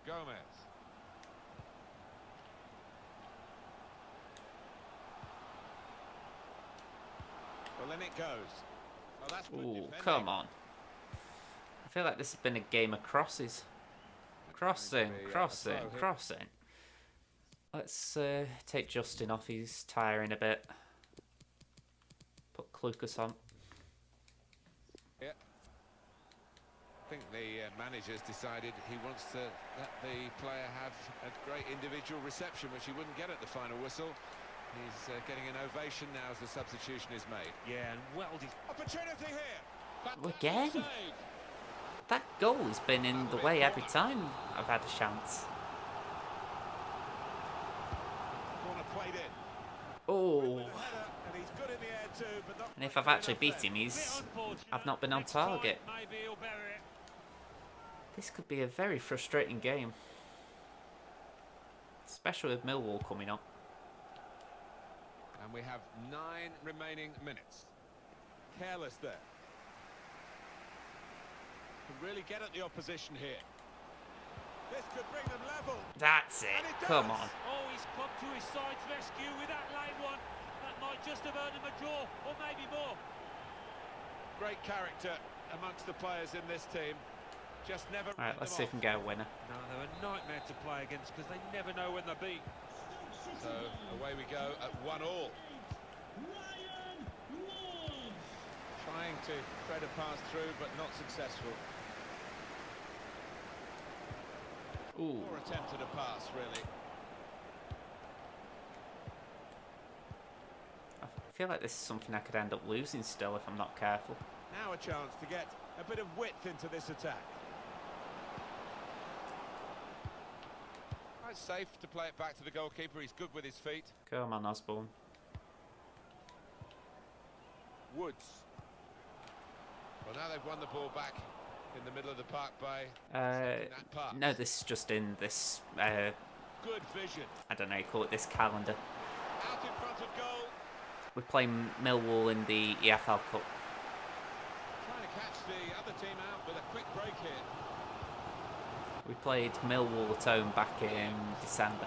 Gomez. Well, then it goes. Well, that's good
Ooh,
defending.
come on. I feel like this has been a game of crosses. Crossing,
Be,
crossing,
a throw here.
crossing. Let's take Justin off, he's tiring a bit. Put Klukas on.
Yeah. I think the manager's decided he wants to let the player have a great individual reception, which he wouldn't get at the final whistle. He's getting an ovation now as the substitution is made.
Yeah, and well...
Opportunity here!
Again?
Save.
That goal has been in the way every time I've had a chance.
Corner played in.
Oh.
With a header, and he's good in the air too, but not
And if
quite
I've actually
enough
beat
there.
him, I've not been on target.
Maybe he'll bury it.
This could be a very frustrating game. Especially with Millwall coming up.
And we have 9 remaining minutes. Careless there. Can really get at the opposition here. This could bring them level.
That's it.
And it
Come
does.
on.
Oh, he's come to his side's rescue with that late one. That might just have earned him a draw, or maybe more.
Great character amongst the players in this team. Just never.
Alright, let's see if we can get a winner.
No, they're a nightmare to play against because they never know when they're beat.
So away we go at 1-all.
Ryan Woods.
Trying to thread a pass through, but not successful.
Ooh.
Or attempted a pass, really.
I feel like this is something I could end up losing still if I'm not careful.
Now a chance to get a bit of width into this attack. Quite safe to play it back to the goalkeeper. He's good with his feet.
Come on, Osborne.
Woods. Well, now they've won the ball back in the middle of the park by setting that pass.
No, this is just in this,
Good vision.
I don't know, you call it this calendar.
Out in front of goal.
We're playing Millwall in the EFL Cup.
Trying to catch the other team out with a quick break here.
We played Millwall at home back in December.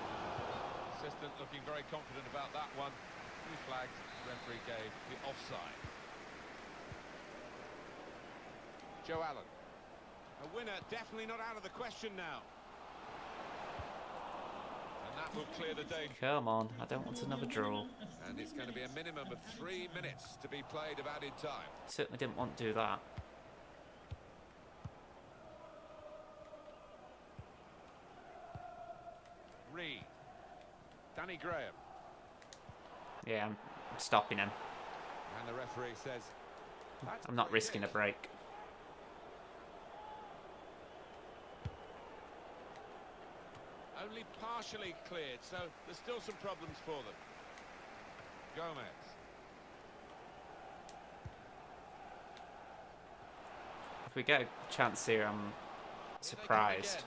Assistant looking very confident about that one. He flagged, referee gave the offside. Joe Allen. A winner definitely not out of the question now. And that will clear the day.
Come on, I don't want another draw.
And it's going to be a minimum of 3 minutes to be played of added time.
Certainly didn't want to do that.
Reed. Danny Graham.
Yeah, I'm stopping him.
And the referee says...
I'm not risking a break.
Only partially cleared, so there's still some problems for them. Gomez.
If we get a chance here, I'm surprised.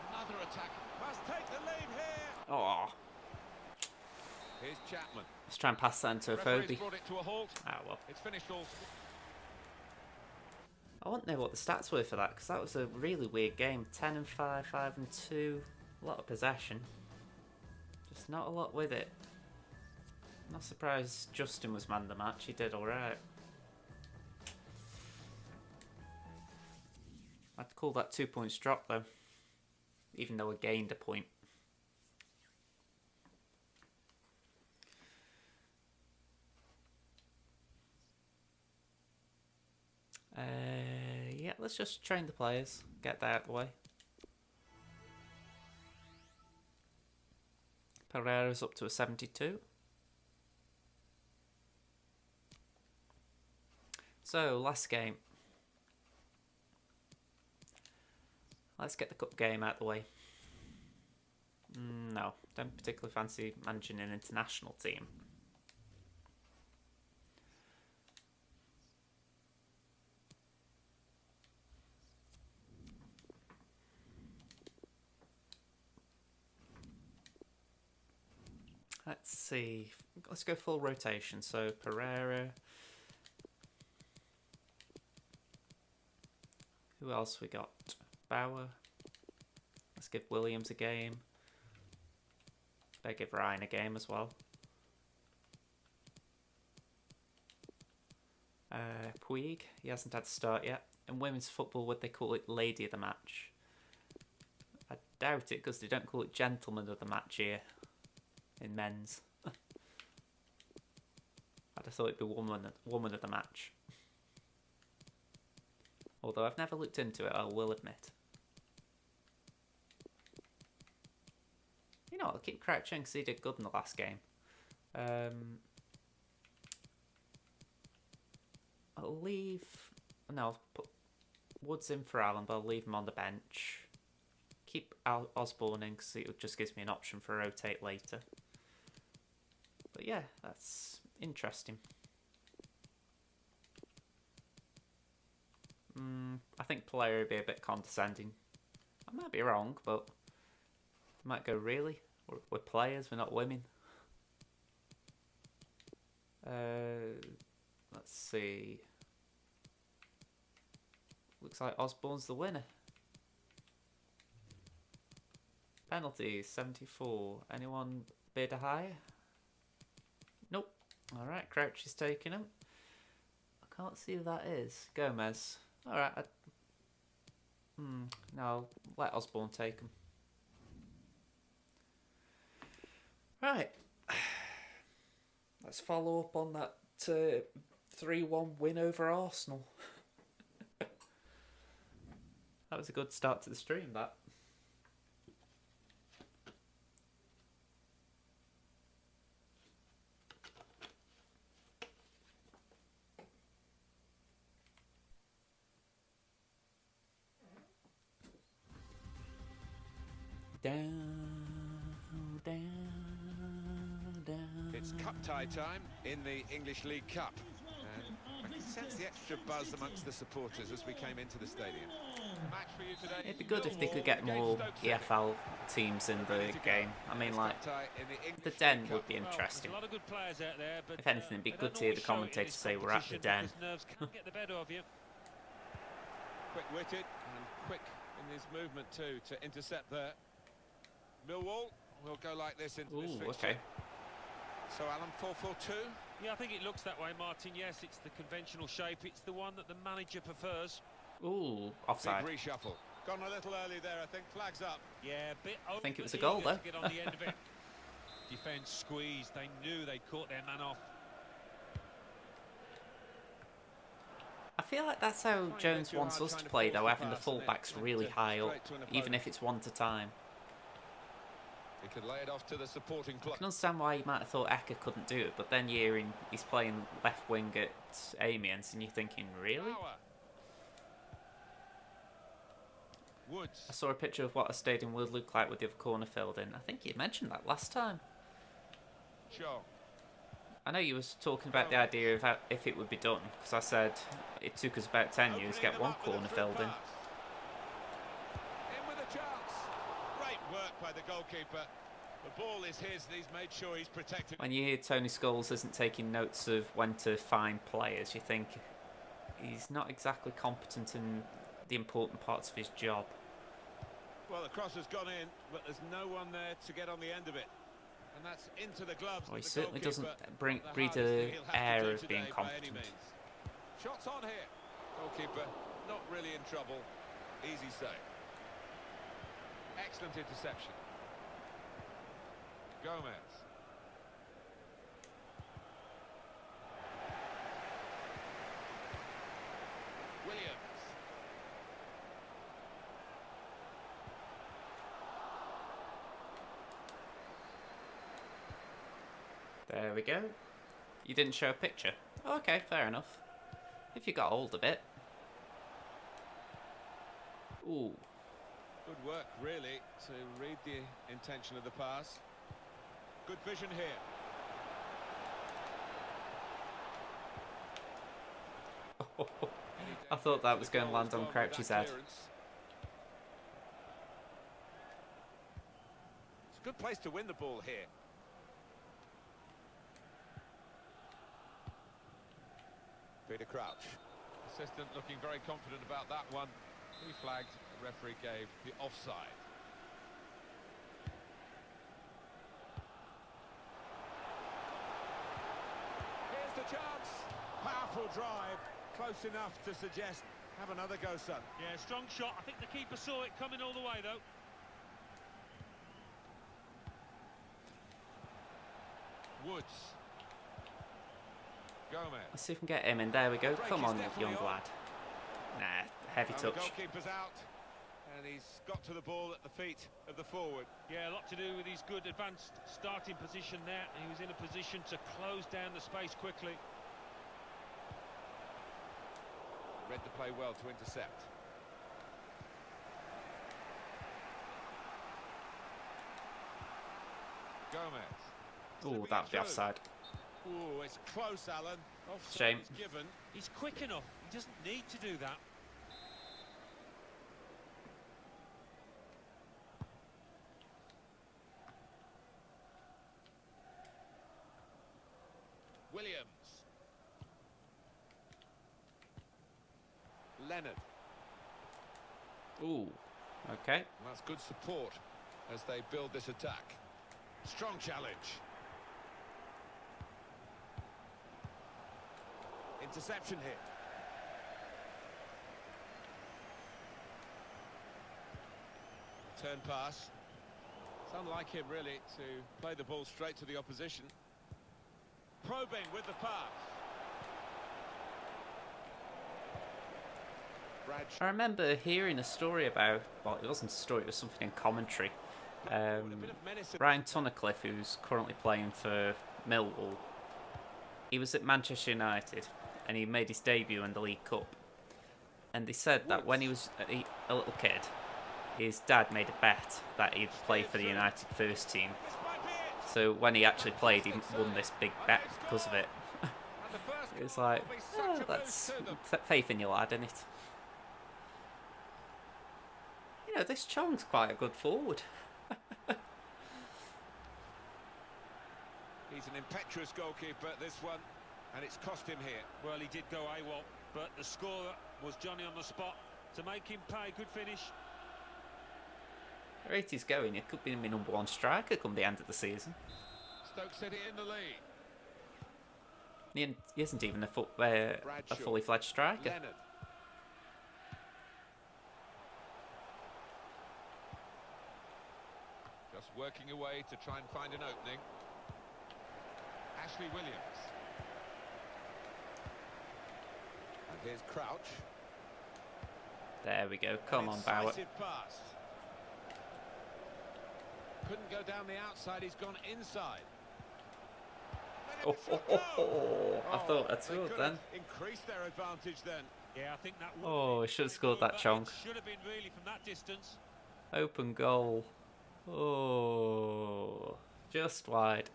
Another attack. Must take the lead here.
Oh,
Here's Chapman.
let's try and pass that into a
Referee's
Phobie.
brought it to a halt.
Ah, well.
It's finished all.
I want to know what the stats were for that, because that was a really weird game. 10 and 5, 5 and 2. A lot of possession. Just not a lot with it. Not surprised Justin was man of the match. He did alright. I'd call that 2 points drop though. Even though I gained a point. Yeah, let's just train the players. Get that out of the way. Pereira's up to a 72. So, last game. Let's get the cup game out of the way. No, don't particularly fancy managing an international team. Let's see. Let's go full rotation. So Pereira. Who else we got? Bauer. Let's give Williams a game. Better give Ryan a game as well. Puig. He hasn't had to start yet. In women's football, would they call it Lady of the Match? I doubt it, because they don't call it Gentleman of the Match here. In men's. I'd have thought it'd be woman of the match. Although I've never looked into it, I will admit. You know, I'll keep crouching because he did good in the last game. I'll leave... No, I'll put Woods in for Allen, but I'll leave him on the bench. Keep Osborne in because it just gives me an option for a rotate later. But yeah, that's interesting. I think Pereira would be a bit condescending. I might be wrong, but I might go, really? We're players, we're not women. Let's see. Looks like Osborne's the winner. Penalty, 74. Anyone bid a higher? Nope. Alright, Crouch is taking him. I can't see who that is. Gomez. Alright. No, I'll let Osborne take him. Right. Let's follow up on that 3-1 win over Arsenal. That was a good start to the stream, that.
It's cup tie time in the English League Cup. And I can sense the extra buzz amongst the supporters as we came into the stadium. Match for you today.
It'd be good if they could get more EFL teams in the game. I mean, like, the Den would be interesting. If anything, it'd be good to hear the commentators say we're at the Den.
Quick-witted and quick in his movement too to intercept there. Millwall will go like this into this fixture.
Okay.
So Alan, 4-4-2.
Yeah, I think it looks that way, Martin. Yes, it's the conventional shape. It's the one that the manager prefers.
Ooh, offside.
Big reshuffle. Gone a little early there, I think. Flags up.
Yeah, a bit over.
I think it was a goal, though.
To get on the end of it. Defence squeezed. They knew they'd caught their man off.
I feel like that's how Jones wants us to play, though, having the fullbacks really high up, even if it's one at a time.
He could lay it off to the supporting club.
I can understand why you might have thought Eka couldn't do it, but then you're in, he's playing left wing at Amiens, and you're thinking, really?
Woods.
I saw a picture of what a stadium would look like with the other corner filled in. I think you mentioned that last time.
Sure.
I know you was talking about the idea of how, if it would be done, because I said it took us about 10 years to get one corner filled in.
In with a chance. Great work by the goalkeeper. The ball is his, and he's made sure he's protected.
When you hear Tony Scholes isn't taking notes of when to find players, you think he's not exactly competent in the important parts of his job.
Well, the cross has gone in, but there's no one there to get on the end of it. And that's into the gloves.
Well, he certainly doesn't breathe an air of being competent.
Shots on here. Goalkeeper not really in trouble. Easy save. Excellent interception. Gomez. Williams.
There we go. You didn't show a picture. Okay, fair enough. If you got hold of it. Ooh.
Good work, really, to read the intention of the pass. Good vision here.
I thought that was going to land on Crouch's head.
It's a good place to win the ball here. Peter Crouch. Assistant looking very confident about that one. He flagged, the referee gave the offside. Here's the chance. Powerful drive. Close enough to suggest, have another go, son.
Yeah, strong shot. I think the keeper saw it coming all the way, though.
Woods. Gomez.
Let's see if we can get him in. There we go. Come on, young lad. Nah, heavy touch.
The goalkeeper's out, and he's got to the ball at the feet of the forward.
Yeah, a lot to do with his good advanced starting position there. He was in a position to close down the space quickly.
Read the play well to intercept. Gomez.
Ooh, that'd be offside.
Ooh, it's close, Alan. Offside
Shame.
is given.
He's quick enough. He doesn't need to do that.
Williams. Leonard.
Ooh, okay.
That's good support as they build this attack. Strong challenge. Interception here. Turn pass. It's unlike him, really, to play the ball straight to the opposition. Probing with the pass.
I remember hearing a story about, well, it wasn't a story, it was something in commentary. Ryan Tunnicliffe, who's currently playing for Millwall, he was at Manchester United and he made his debut in the League Cup. And they said that when he was a little kid, his dad made a bet that he'd play for the United first team. So when he actually played, he won this big bet because of it. It was like, oh, that's faith in your lad, isn't it? You know, this Chong's quite a good forward.
He's an impetuous goalkeeper, this one, and it's cost him here.
Well, he did go AWOL, but the scorer was Johnny on the spot to make him pay. Good finish.
The rate he's going, it could be my number one striker come the end of the season.
Stoke City in the lead.
He isn't even a fully fledged striker.
Leonard. just working away to try and find an opening. Ashley Williams. And here's Crouch.
There we go. Come on, Bauer.
Pass. Couldn't go down the outside. He's gone inside.
I thought that's good then.
Increased their advantage then.
Yeah, I think that.
Oh, he should have scored that chunk.
Should have been really from that distance.
Open goal. Oh, just wide.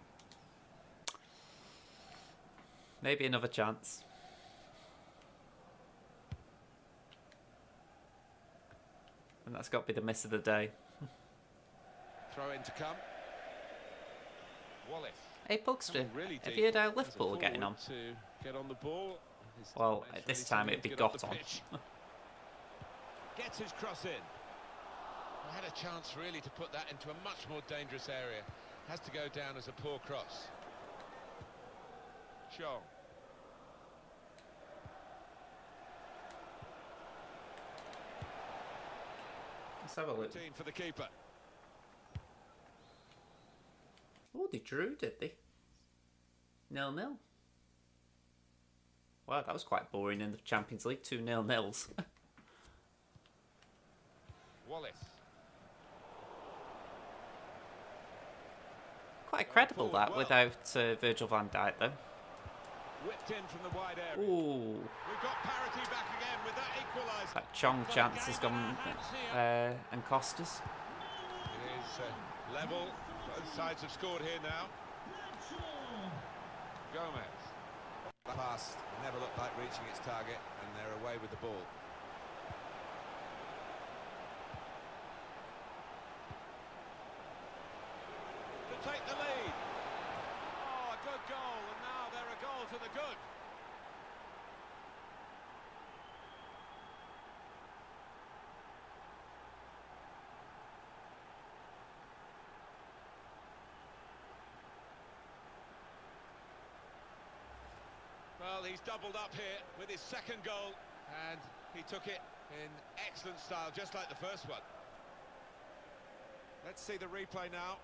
Maybe another chance. And that's got to be the miss of the day.
Throw in to come. Wallace.
Hey Pugster,
Really
have you heard how Liverpool are getting on?
To get on the ball.
Well, at this time it'd be got on.
Gets his cross in. I had a chance really to put that into a much more dangerous area. Has to go down as a poor cross. Chong.
Let's have a look.
Routine for the keeper.
Oh, they drew, did they? 0-0. Wow, that was quite boring in the Champions League. 2 0-0s.
Wallace.
Quite credible that without Virgil van Dijk though.
Whipped in from the wide area.
Ooh.
We've got parity back again with that equaliser.
That Chong chance has gone and cost us.
It is level. Both sides have scored here now. Gomez. Pass never looked like reaching its target, and they're away with the ball. To take the lead. Oh, a good goal, and now they're a goal to the good. Well, he's doubled up here with his second goal, and he took it in excellent style, just like the first one. Let's see the replay now.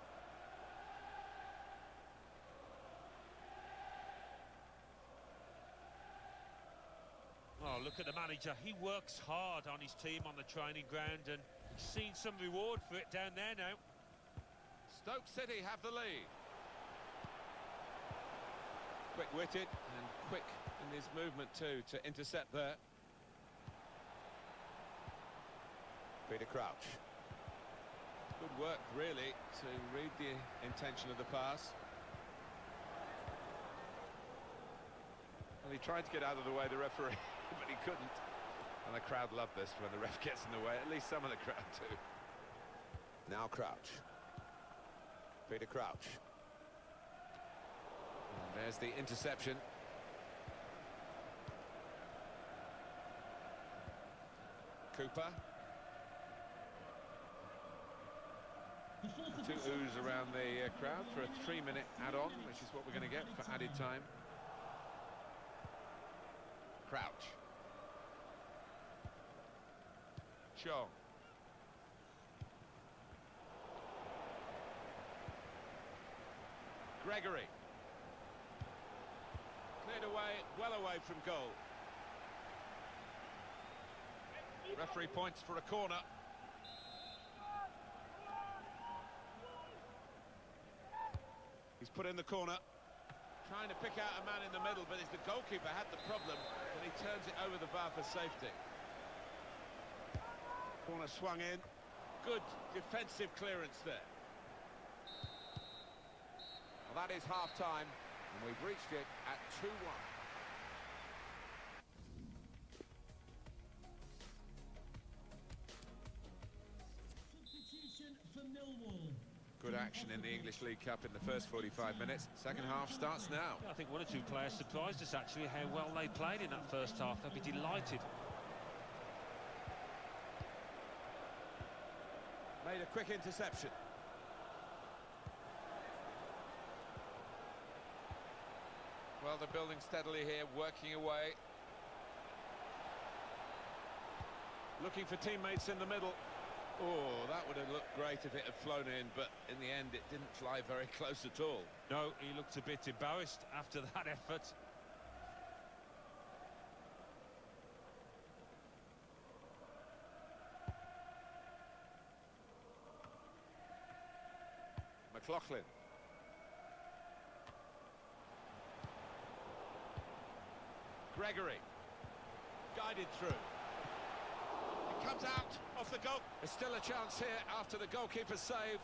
Oh, look at the manager. He works hard on his team on the training ground, and he's seen some reward for it down there now.
Stoke City have the lead. Quick-witted and quick in his movement too to intercept there. Peter Crouch. Good work really to read the intention of the pass. Well, he tried to get out of the way, the referee, but he couldn't. And the crowd love this when the ref gets in the way, at least some of the crowd do. Now Crouch. Peter Crouch. And there's the interception. Cooper. Two oohs around the crowd for a 3-minute add-on, which is what we're going to get for added time. Crouch. Chong. Gregory. Cleared away, well away from goal. Referee points for a corner. He's put in the corner. Trying to pick out a man in the middle, but it's the goalkeeper had the problem, and he turns it over the bar for safety. Corner swung in. Good defensive clearance there. Well, that is half-time, and we've reached it at 2-1.
Substitution for Millwall.
Good action in the English League Cup in the first 45 minutes. Second half starts now.
I think one or two players surprised us actually how well they played in that first half. They'll be delighted.
Made a quick interception. Well, they're building steadily here, working away. Looking for teammates in the middle. Oh, that would have looked great if it had flown in, but in the end it didn't fly very close at all.
No, he looked a bit embarrassed after that effort.
McLaughlin. Gregory. Guided through. It comes out off the goal. There's still a chance here after the goalkeeper's save.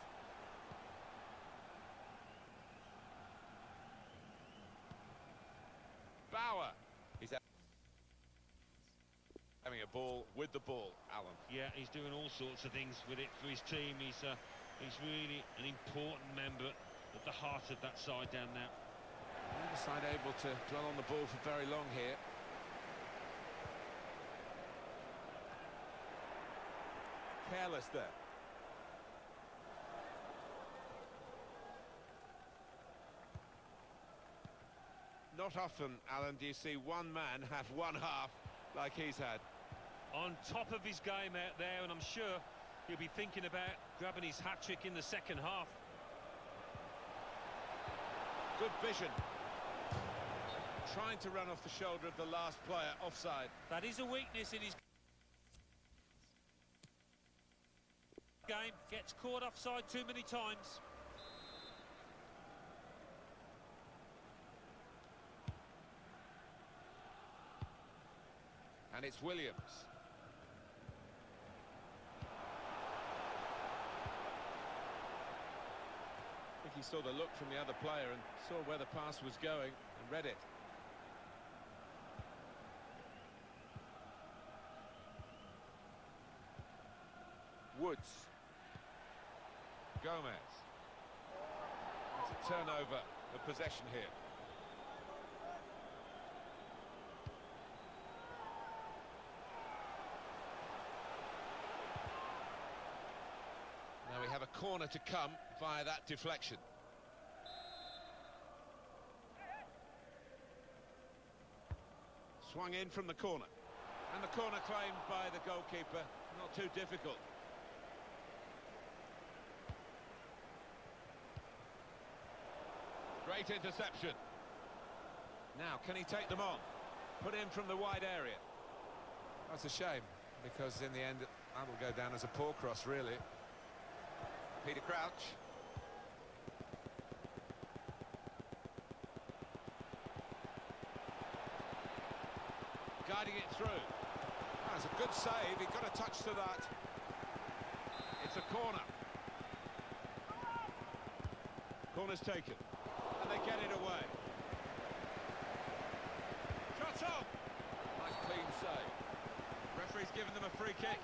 Bauer. He's having a ball with the ball, Alan.
Yeah, he's doing all sorts of things with it for his team. He's really an important member at the heart of that side down there.
Neither side able to dwell on the ball for very long here. Careless there. Not often, Alan, do you see one man have one half like he's had.
On top of his game out there, and I'm sure he'll be thinking about grabbing his hat-trick in the second half.
Good vision. Trying to run off the shoulder of the last player, offside.
That is a weakness in his game. Gets caught offside too many times.
And it's Williams. I think he saw the look from the other player and saw where the pass was going and read it. Woods. Gomez. It's a turnover of possession here. Now we have a corner to come via that deflection. Swung in from the corner. And the corner claimed by the goalkeeper. Not too difficult. Great interception. Now, can he take them on? Put in from the wide area. That's a shame, because in the end, that will go down as a poor cross, really. Peter Crouch. Guiding it through. That's a good save. He got a touch to that. It's a corner. Corner's taken. And they get it away. Shot on! Nice clean save. Referee's given them a free kick.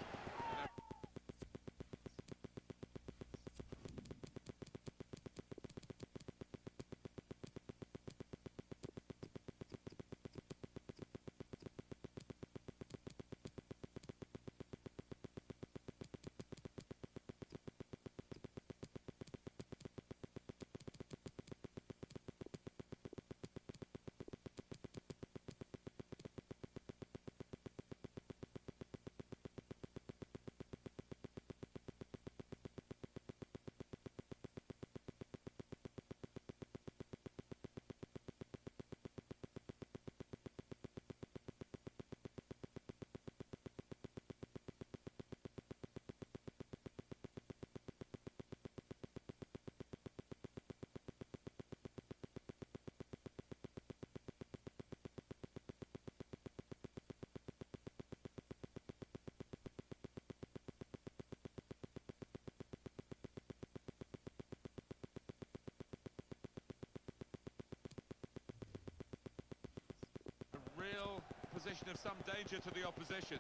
Real position of some danger to the opposition.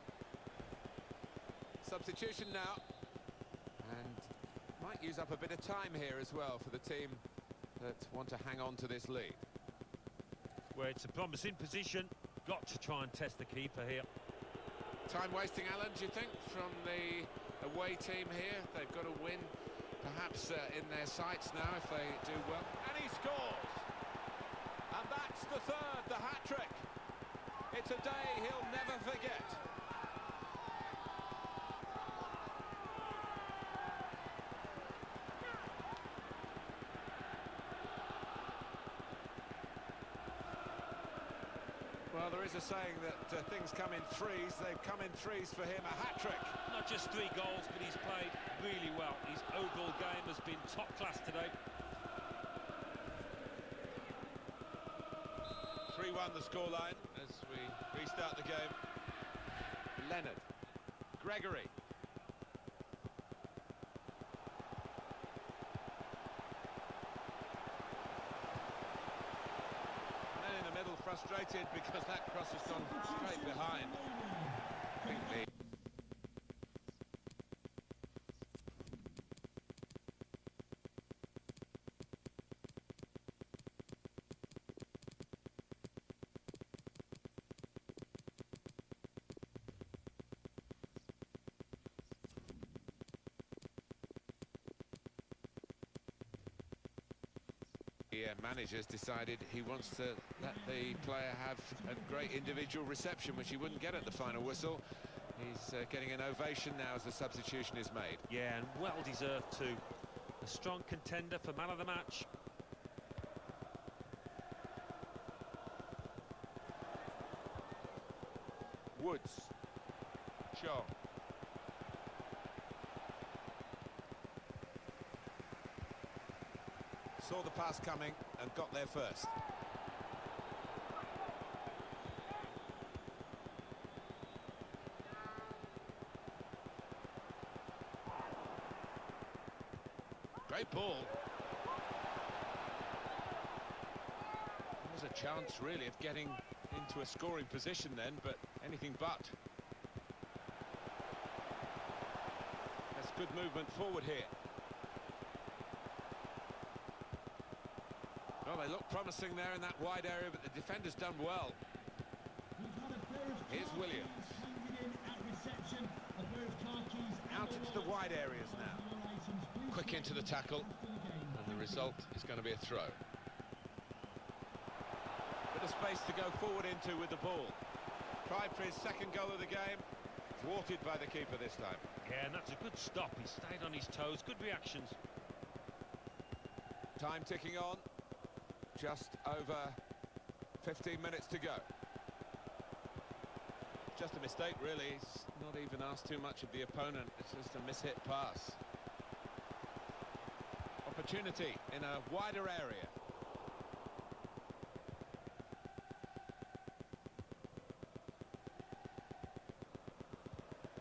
Substitution now, and might use up a bit of time here as well for the team that want to hang on to this lead.
Well, it's a promising position. Got to try and test the keeper here.
Time wasting, Alan, do you think, from the away team here? They've got to win, perhaps in their sights now if they do well. And he scores! And that's the third, the hat-trick. It's a day he'll never forget. Well, there is a saying that things come in threes. They've come in threes for him. A hat-trick.
Not just 3 goals, but he's played really well. His overall game has been top class today.
3-1 the scoreline as we restart the game. Leonard. Gregory. Men in the middle frustrated because that cross has gone straight behind. I think the manager's decided he wants to let the player have a great individual reception, which he wouldn't get at the final whistle. He's getting an ovation now as the substitution is made.
Yeah, and well deserved too. A strong contender for man of the match.
Woods. Shaw. Saw the pass coming and got there first. Great ball. There's a chance really of getting into a scoring position then, but anything but. That's good movement forward here. Well, they look promising there in that wide area, but the defender's done well. Here's Williams. Out into the wide areas now. Quick into the tackle, and the result is going to be a throw. Bit of space to go forward into with the ball. Tried for his second goal of the game, thwarted by the keeper this time.
Yeah, and that's a good stop. He stayed on his toes, good reactions.
Time ticking on. Just over 15 minutes to go. Just a mistake, really. He's not even asked too much of the opponent. It's just a mishit pass. Opportunity in a wider area.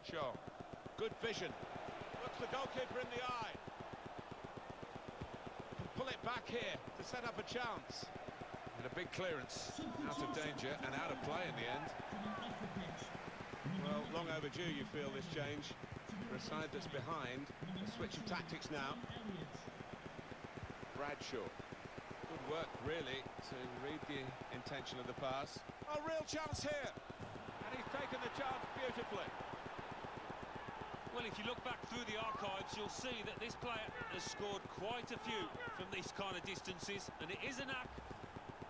Shaw. Good vision. Looks the goalkeeper in the eye. Pull it back here to set up a chance. And a big clearance, out of danger and out of play in the end. Well, long overdue, you feel, this change. For a side that's behind, a switch of tactics now. Bradshaw. Good work, really, to read the intention of the pass. A real chance here. And he's taken the chance beautifully.
Well, if you look back through the archives, you'll see that this player has scored quite a few from these kind of distances, and it is a knack.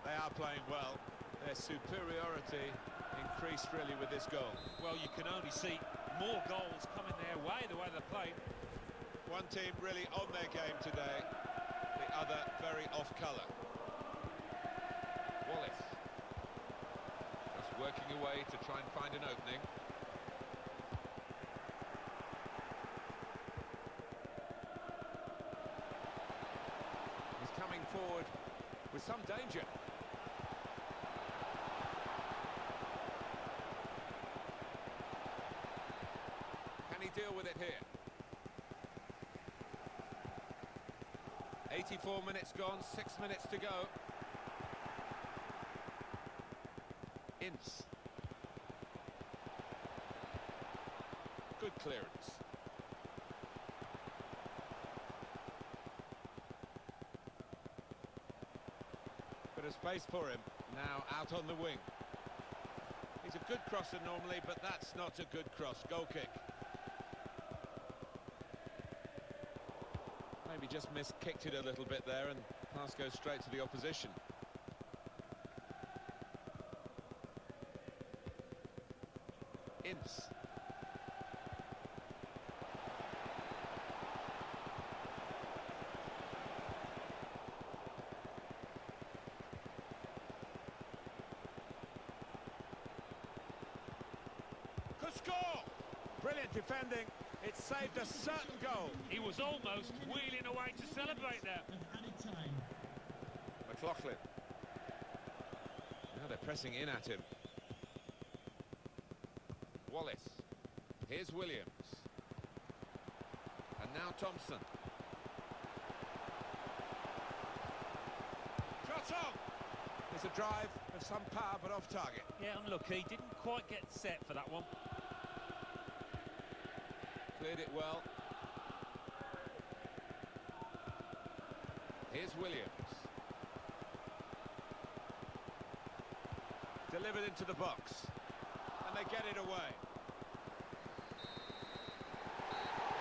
They are playing well. Their superiority increased really with this goal.
Well, you can only see more goals coming their way, the way they play.
One team really on their game today, the other very off colour. Wallace. Just working away to try and find an opening. Coming forward with some danger. Can he deal with it here? 84 minutes gone, 6 minutes to go. Ince. Good clearance. Bit of space for him, now out on the wing. He's a good crosser normally, but that's not a good cross. Goal kick. Maybe just kicked it a little bit there, and pass goes straight to the opposition. Ince. to score! Brilliant defending. It saved a certain goal.
He was almost wheeling away to celebrate there.
Of added time.
McLaughlin. Now they're pressing in at him. Wallace. Here's Williams. And now Thompson. Shot on! It's a drive of some power but off target.
Yeah, unlucky. Didn't quite get set for that one.
Cleared it well. Here's Williams. Delivered into the box. And they get it away.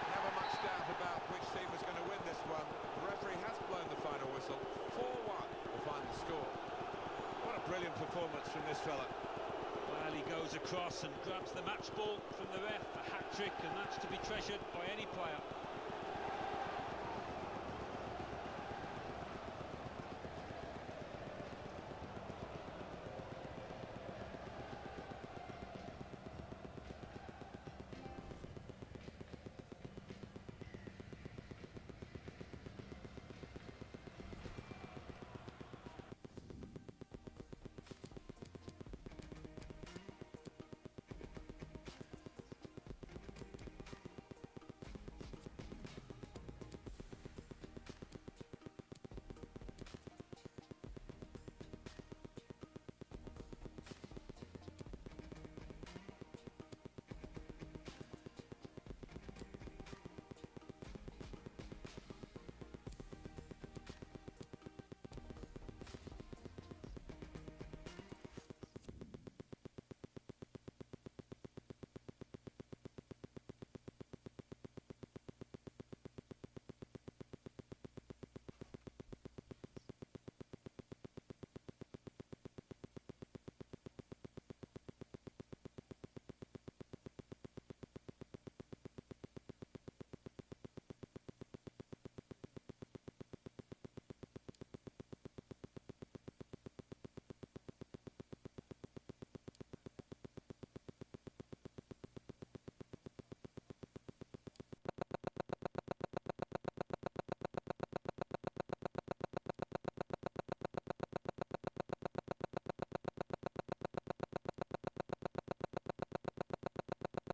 Never much doubt about which team was going to win this one. The referee has blown the final whistle. 4-1 the final score. What a brilliant performance from this fella.
Well, he goes across and grabs the match ball from the ref, a hat-trick, and that's to be treasured by any player.